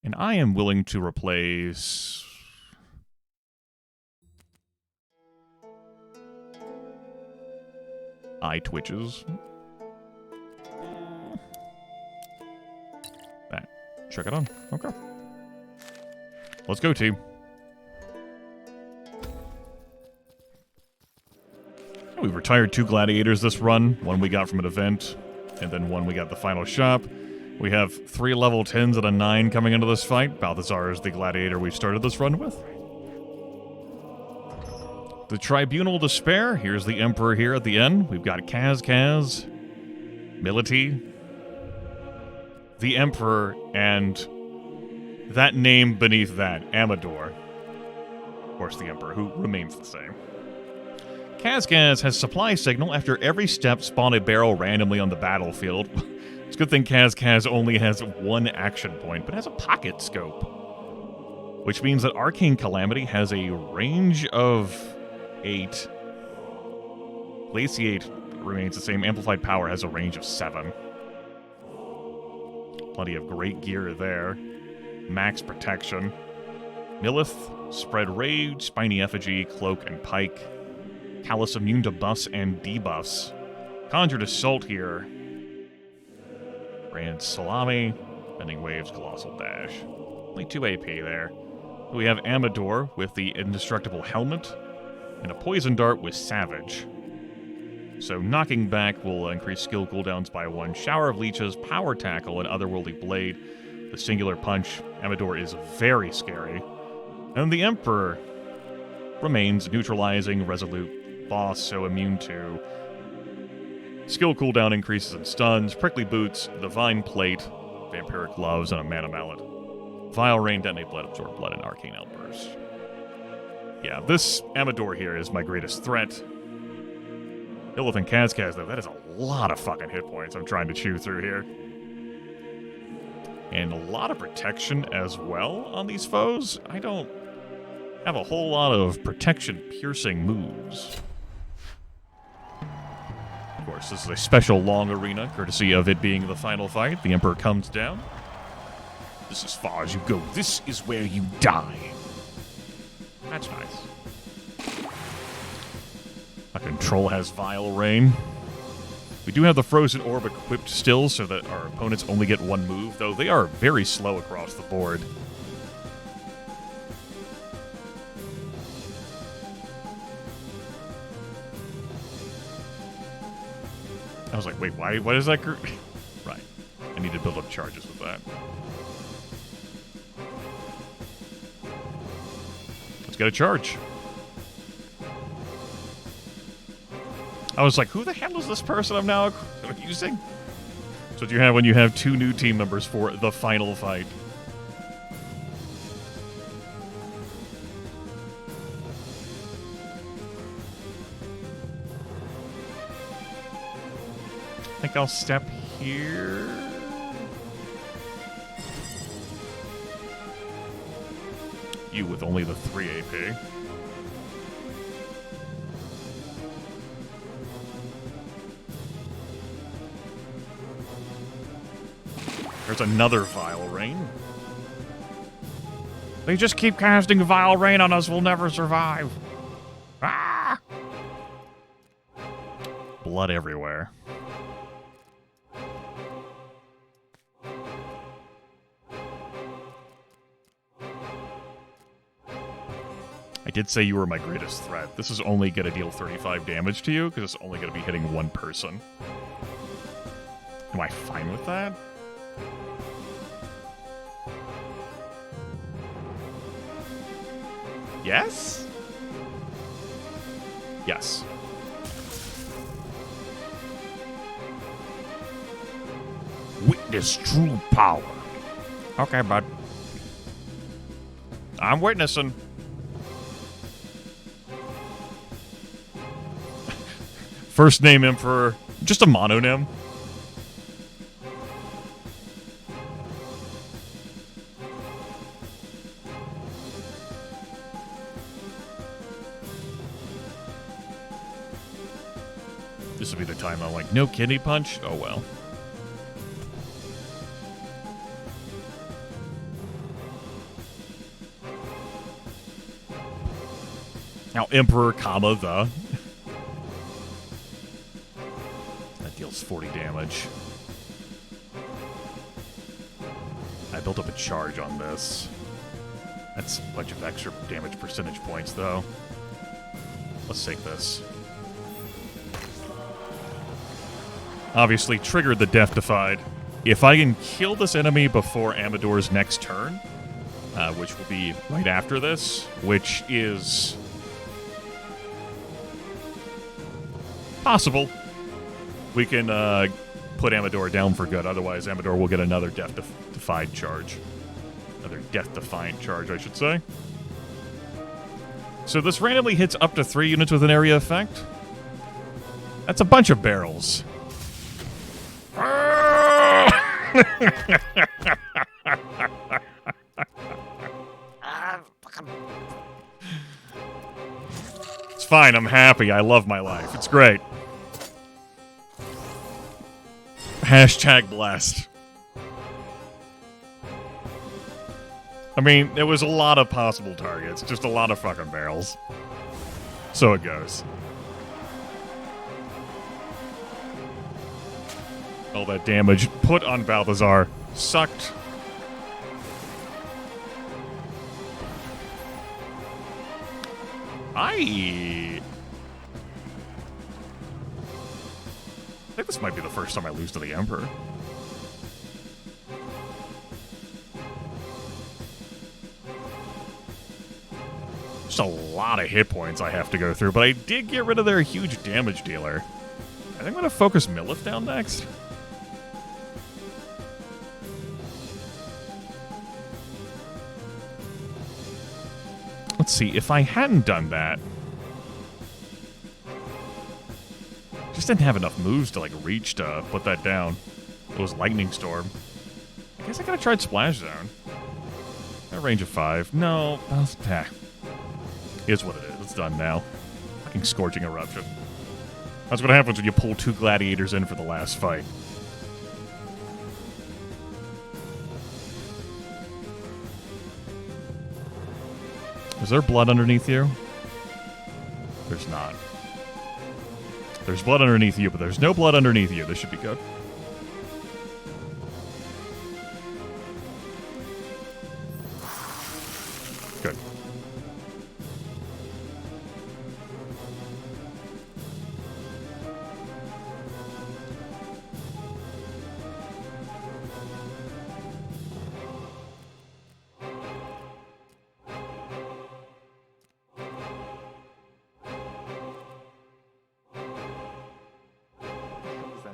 And I am willing to replace... Eye Twitches. That. Check it on. Okay. Let's go, team. We've retired 2 gladiators this run. One we got from an event, and then one we got the final shop. We have 3 level 10s and a 9 coming into this fight. Balthazar is the gladiator we started this run with. The Tribunal Despair. Here's the Emperor here at the end. We've got Kaz, Mility, the Emperor, and that name beneath that, Amador. Of course, the Emperor, who remains the same. Kaz has Supply Signal. After every step, spawn a barrel randomly on the battlefield. It's a good thing Kaz only has 1 action point, but has a pocket scope. Which means that Arcane Calamity has a range of 8. Glaciate remains the same. Amplified Power has a range of 7. Plenty of great gear there. Max Protection. Millith, Spread Rage, Spiny Effigy, Cloak, and Pike. Callus immune to buffs and debuffs. Conjured Assault here. Grand Salami, Bending Waves, Colossal Dash. Only 2 AP there. We have Amador with the Indestructible Helmet, and a Poison Dart with Savage. So knocking back will increase skill cooldowns by 1. Shower of Leeches, Power Tackle, and Otherworldly Blade. The Singular Punch. Amador is very scary. And the Emperor remains neutralizing, resolute, boss, so immune to skill cooldown increases and stuns, Prickly Boots, Divine Plate, Vampiric Gloves, and a Mana Mallet. Vile Rain, Detonate Blood, Absorb Blood, and Arcane Outburst. Yeah, this Amador here is my greatest threat. Illith and Kazkaz, though, that is a lot of fucking hit points I'm trying to chew through here. And a lot of protection as well on these foes. I don't have a whole lot of protection-piercing moves. Of course, this is a special long arena, courtesy of it being the final fight. The Emperor comes down. This is as far as you go. This is where you die. That's nice. Our control has Vile Rain. We do have the Frozen Orb equipped still, so that our opponents only get 1 move, though they are very slow across the board. I was like, wait, why is that right. I need to build up charges with that. Let's get a charge. I was like, who the hell is this person I'm now using? That's what you have when you have 2 new team members for the final fight. I think I'll step here. You with only the 3 AP. There's another Vile Rain. They just keep casting Vile Rain on us. We'll never survive. Ah! Blood everywhere. I did say you were my greatest threat. This is only going to deal 35 damage to you, because it's only going to be hitting 1 person. Am I fine with that? Yes? Yes. Witness true power. Okay, bud. I'm witnessing. First name Emperor, just a mononym. This will be the time I'm like, no kidney punch? Oh well. Now Emperor, comma, the. That deals 40 damage. I built up a charge on this. That's a bunch of extra damage percentage points, though. Let's take this. Obviously, triggered the Death Defied. If I can kill this enemy before Amador's next turn, which will be right after this, which is possible, we can put Amador down for good. Otherwise, Amador will get another Death Defied charge. Another Death Defiant charge, I should say. So this randomly hits up to 3 units with an area effect. That's a bunch of barrels. It's fine, I'm happy. I love my life. It's great. Hashtag blessed. I mean, there was a lot of possible targets, just a lot of fucking barrels. So it goes. All that damage put on Balthazar sucked. I think this might be the first time I lose to the Emperor. Just a lot of hit points I have to go through, but I did get rid of their huge damage dealer. I think I'm going to focus Millith down next. Let's see, if I hadn't done that... Just didn't have enough moves to, like, reach to put that down. It was Lightning Storm. I guess I could have tried Splash Zone. A range of 5. No, here's what it is. It's done now. Fucking Scorching Eruption. That's what happens when you pull 2 gladiators in for the last fight. Is there blood underneath you? There's not. There's blood underneath you, but there's no blood underneath you. This should be good. Good.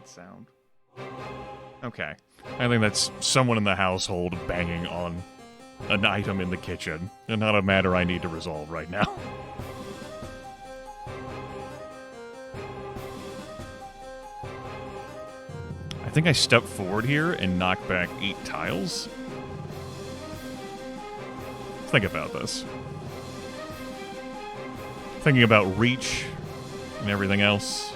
Sound. Okay. I think that's someone in the household banging on an item in the kitchen, and not a matter I need to resolve right now. I think I step forward here and knock back 8 tiles. Think about this. Thinking about reach and everything else.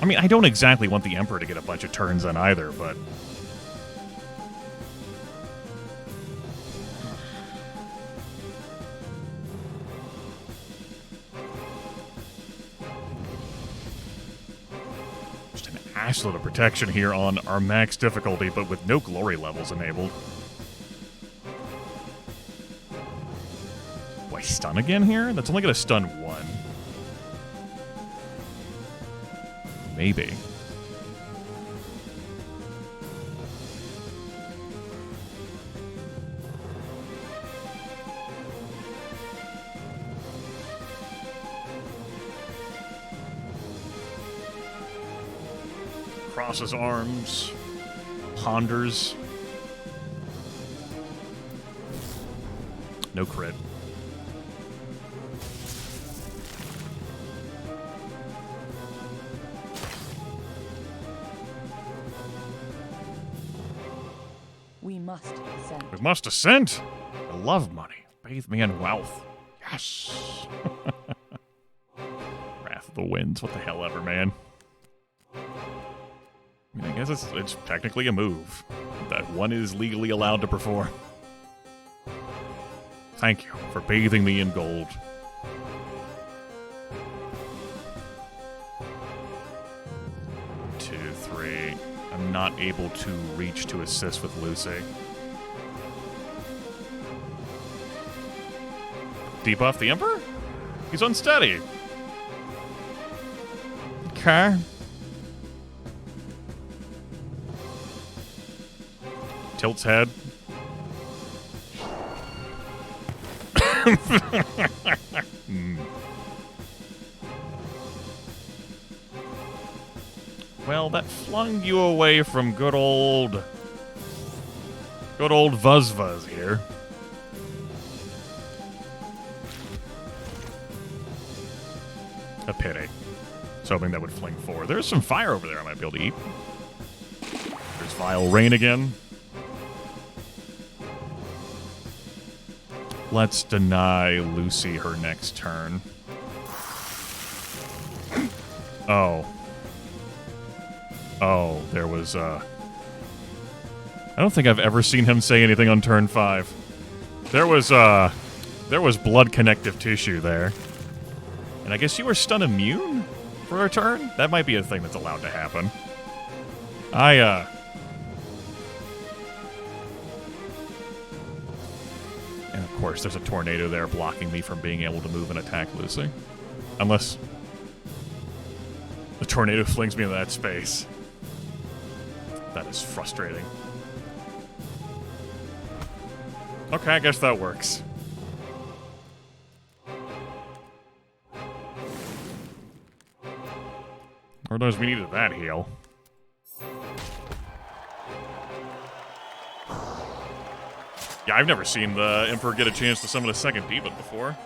I mean, I don't exactly want the Emperor to get a bunch of turns in either, but... Just an assload of protection here on our max difficulty, but with no glory levels enabled. Do I stun again here? That's only going to stun 1. Maybe. Crosses arms, ponders. No crit. We must ascend. We must ascend. I love money. Bathe me in wealth. Yes. Wrath of the Winds. What the hell ever, man. I mean, I guess it's technically a move that one is legally allowed to perform. Thank you for bathing me in gold. Two, three. I'm not able to reach to assist with Lucy. Debuff the Emperor? He's unsteady. Okay. Tilt's head. Well, that flung you away from good old Vuzvuz here. A pity. I was hoping that would fling 4. There's some fire over there I might be able to eat. There's Vile Rain again. Let's deny Lucy her next turn. Oh. Oh, there was, I don't think I've ever seen him say anything on turn 5. There was blood connective tissue there. And I guess you were stun immune for a turn? That might be a thing that's allowed to happen. And of course, there's a tornado there blocking me from being able to move and attack Lucy. Unless the tornado flings me into that space. That is frustrating. Okay, I guess that works. Or knows we needed that heal. Yeah, I've never seen the Emperor get a chance to summon a second demon before.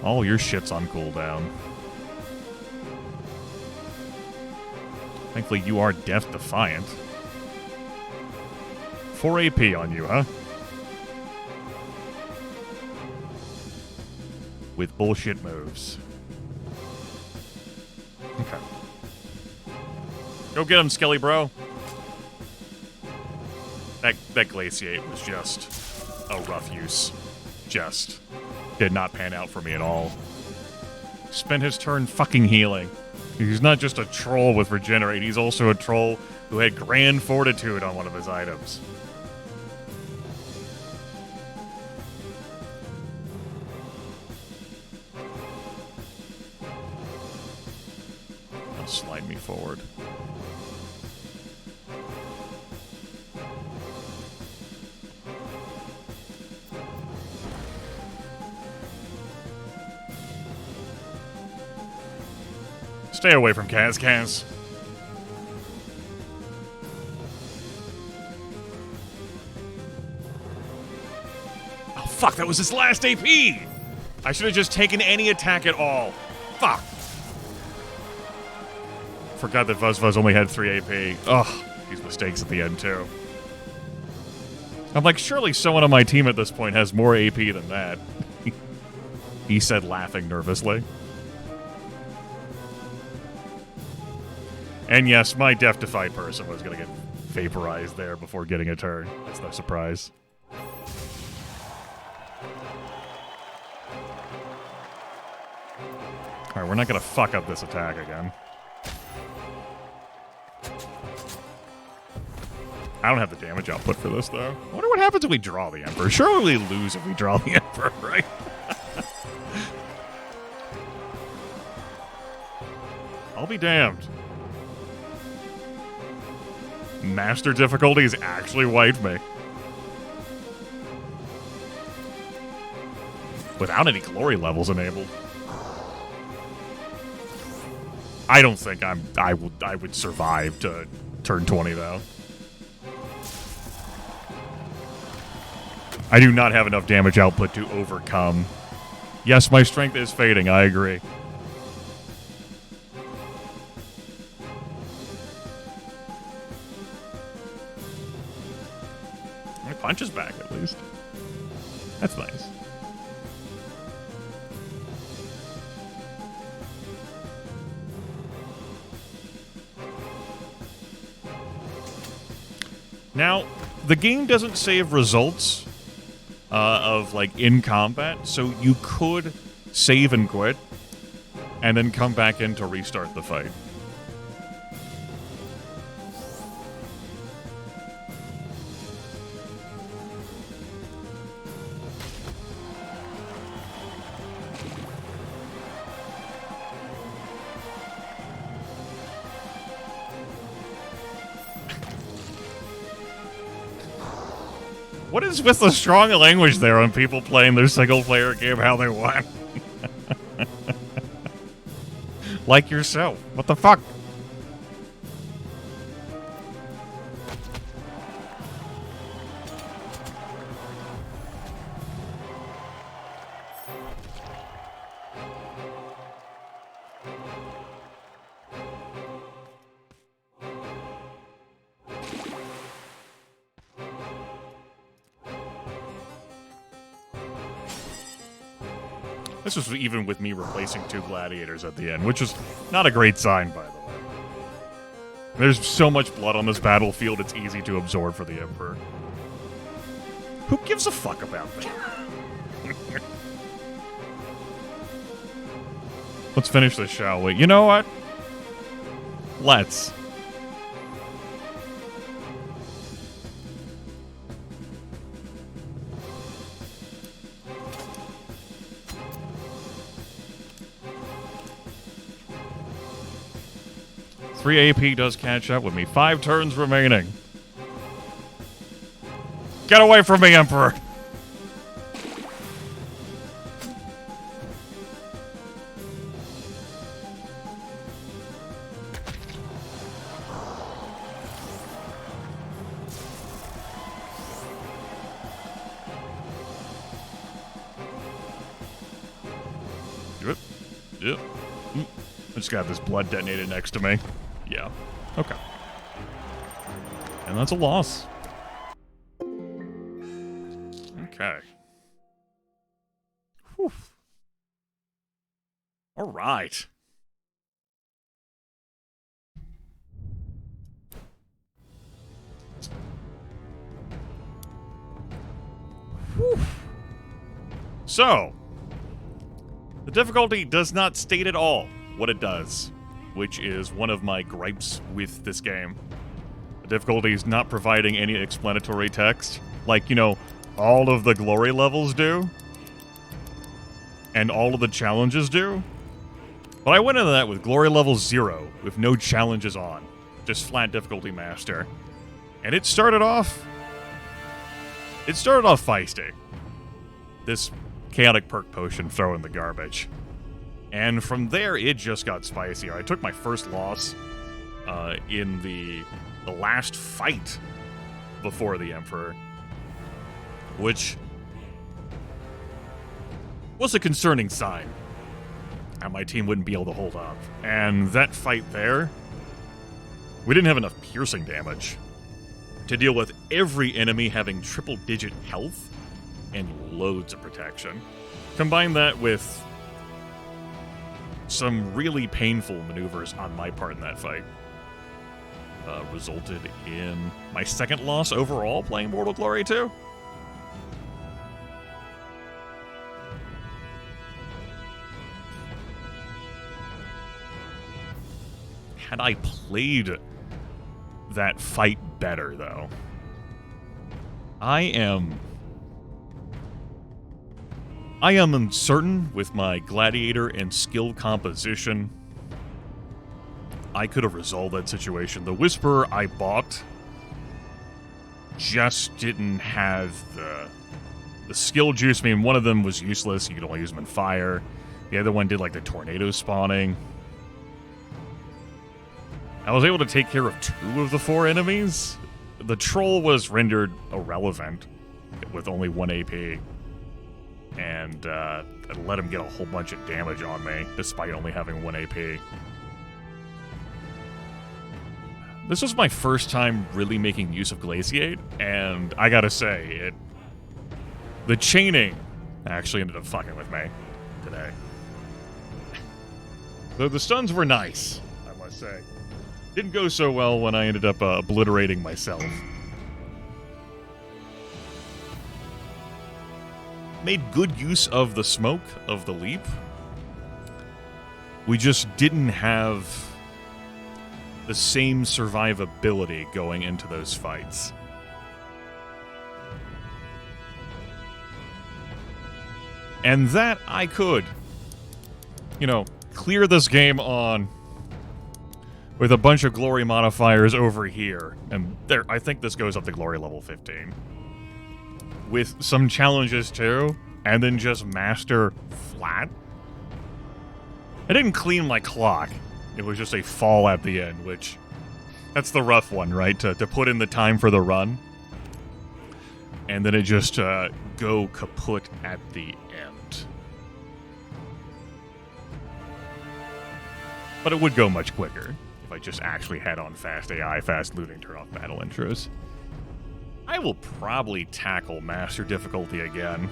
All your shit's on cooldown. Thankfully, you are Death Defiant. 4 AP on you, huh? With bullshit moves. Okay. Go get him, Skelly bro. That Glaciate was just a rough use. Just did not pan out for me at all. Spent his turn fucking healing. He's not just a troll with Regenerate, he's also a troll who had Grand Fortitude on one of his items. Now slide me forward. Stay away from Kaz. Oh, fuck, that was his last AP! I should have just taken any attack at all. Fuck. Forgot that Vuzvuz only had 3 AP. Ugh, these mistakes at the end, too. I'm like, surely someone on my team at this point has more AP than that. He said, laughing nervously. And yes, my Death-Defied person was going to get vaporized there before getting a turn. That's no surprise. Alright, we're not going to fuck up this attack again. I don't have the damage output for this, though. I wonder what happens if we draw the Emperor. Surely we lose if we draw the Emperor, right? I'll be damned. Master difficulties actually wiped me. Without any glory levels enabled. I don't think I would survive to turn 20 though. I do not have enough damage output to overcome. Yes, my strength is fading, I agree. My punch is back at least. That's nice. Now, the game doesn't save results of, like, in combat, so you could save and quit, and then come back in to restart the fight. What is with the strong language there on people playing their single-player game how they want? Like yourself. What the fuck? This was even with me replacing 2 gladiators at the end, which is not a great sign, by the way. There's so much blood on this battlefield, it's easy to absorb for the Emperor. Who gives a fuck about that? Let's finish this, shall we? You know what? Let's. Three AP does catch up with me. 5 turns remaining. Get away from me, Emperor! Yep. Yep. I just got this blood detonated next to me. Yeah. Okay. And that's a loss. Okay. Whew. All right. Whew. So, the difficulty does not state at all what it does, which is one of my gripes with this game. The difficulty is not providing any explanatory text, like, you know, all of the glory levels do, and all of the challenges do. But I went into that with glory level 0, with no challenges on, just flat difficulty master. And it started off feisty. This chaotic perk potion throw in the garbage. And from there, it just got spicier. I took my first loss in the last fight before the Emperor, which was a concerning sign. And my team wouldn't be able to hold up. And that fight there, we didn't have enough piercing damage to deal with every enemy having triple-digit health and loads of protection. Combine that with some really painful maneuvers on my part in that fight. Resulted in my second loss overall playing Mortal Glory 2. Had I played that fight better, though, I am uncertain with my gladiator and skill composition. I could have resolved that situation. The Whisperer I bought just didn't have the skill juice. I mean, one of them was useless. You could only use them in fire. The other one did like the tornado spawning. I was able to take care of 2 of the 4 enemies. The troll was rendered irrelevant with only 1 AP. And I let him get a whole bunch of damage on me, despite only having 1 AP. This was my first time really making use of Glaciate, and I gotta say, the chaining actually ended up fucking with me today. Though the stuns were nice, I must say. Didn't go so well when I ended up obliterating myself. Made good use of the smoke of the leap. We just didn't have the same survivability going into those fights. And that I could, you know, clear this game on with a bunch of glory modifiers over here. And there, I think this goes up to glory level 15. With some challenges too, and then just master flat. I didn't clean my clock. It was just a fall at the end, which, that's the rough one, right? To put in the time for the run. And then it just go kaput at the end. But it would go much quicker if I just actually had on fast AI, fast looting, turn off battle intros. I will probably tackle master difficulty again.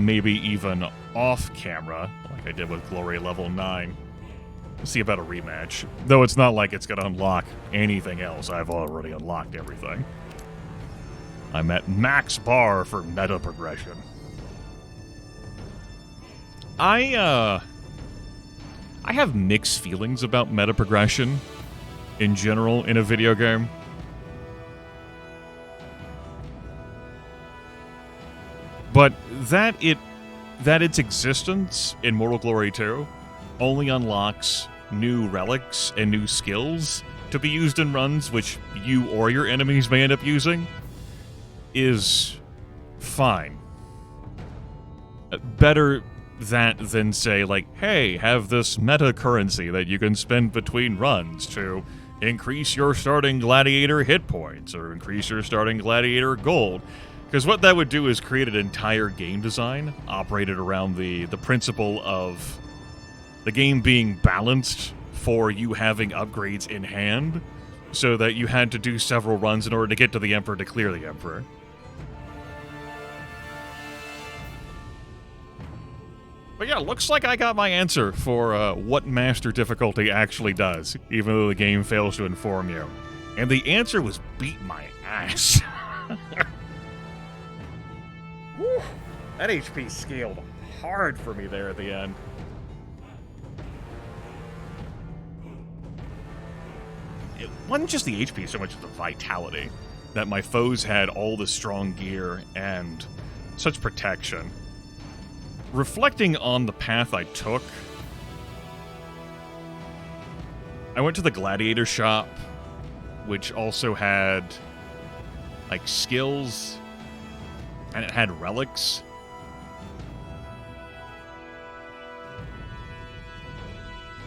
maybe even off camera, like I did with Glory Level 9. See about a rematch. Though it's not like it's going to unlock anything else. I've already unlocked everything. I'm at max bar for meta progression. I have mixed feelings about meta progression in general in a video game. But that its existence in Mortal Glory 2 only unlocks new relics and new skills to be used in runs which you or your enemies may end up using is fine. Better that than say, like, hey, have this meta currency that you can spend between runs to increase your starting gladiator hit points or increase your starting gladiator gold. Because what that would do is create an entire game design operated around the principle of the game being balanced for you having upgrades in hand, so that you had to do several runs in order to get to the Emperor to clear the Emperor. But yeah, looks like I got my answer for what Master difficulty actually does, even though the game fails to inform you. And the answer was beat my ass. Whew, that HP scaled hard for me there at the end. It wasn't just the HP so much as the vitality. That my foes had all the strong gear and such protection. Reflecting on the path I took, I went to the gladiator shop, which also had, like, skills, and it had relics.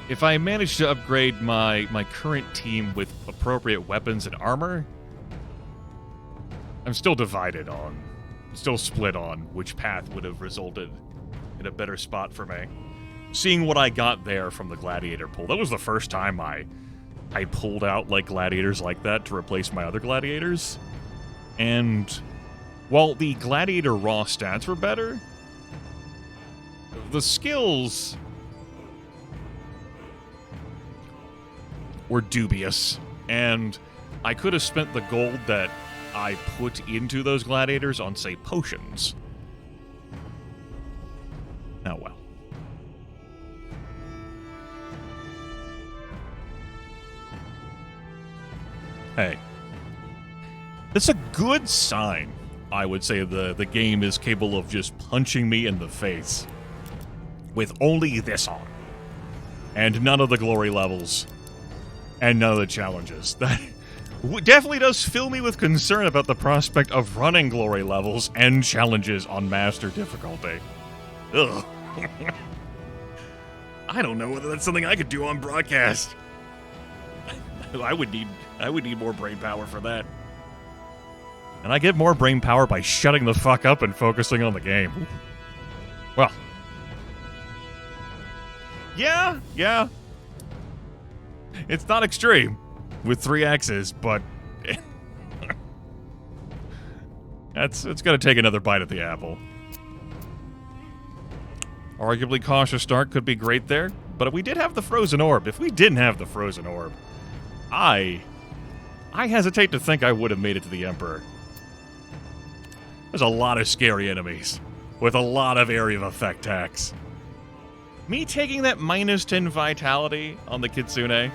If I managed to upgrade my current team with appropriate weapons and armor, I'm still split on which path would have resulted in a better spot for me. Seeing what I got there from the gladiator pool, that was the first time I pulled out, like, gladiators like that to replace my other gladiators. And while the gladiator raw stats were better, the skills were dubious, and I could have spent the gold that I put into those gladiators on, say, potions. Oh well. Hey. That's a good sign, I would say. The game is capable of just punching me in the face with only this on. And none of the glory levels. And none of the challenges. That definitely does fill me with concern about the prospect of running glory levels and challenges on master difficulty. Ugh. I don't know whether that's something I could do on broadcast. I would need more brain power for that. And I get more brain power by shutting the fuck up and focusing on the game. Well. Yeah. It's not extreme with 3 axes, but it's gonna take another bite at the apple. Arguably cautious start could be great there, but we did have the frozen orb. If we didn't have the frozen orb, I hesitate to think I would have made it to the Emperor. There's a lot of scary enemies with a lot of area of effect hacks. Me taking that -10 vitality on the Kitsune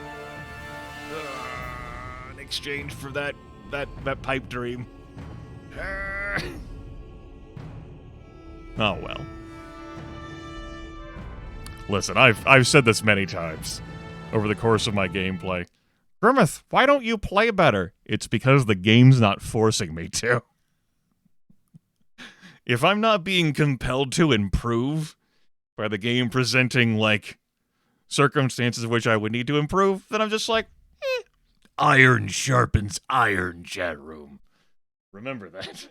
in exchange for that pipe dream. Oh well. Listen, I've said this many times over the course of my gameplay. Grimith, why don't you play better? It's because the game's not forcing me to. If I'm not being compelled to improve by the game presenting, like, circumstances in which I would need to improve, then I'm just like, iron sharpens iron, chat room. Remember that.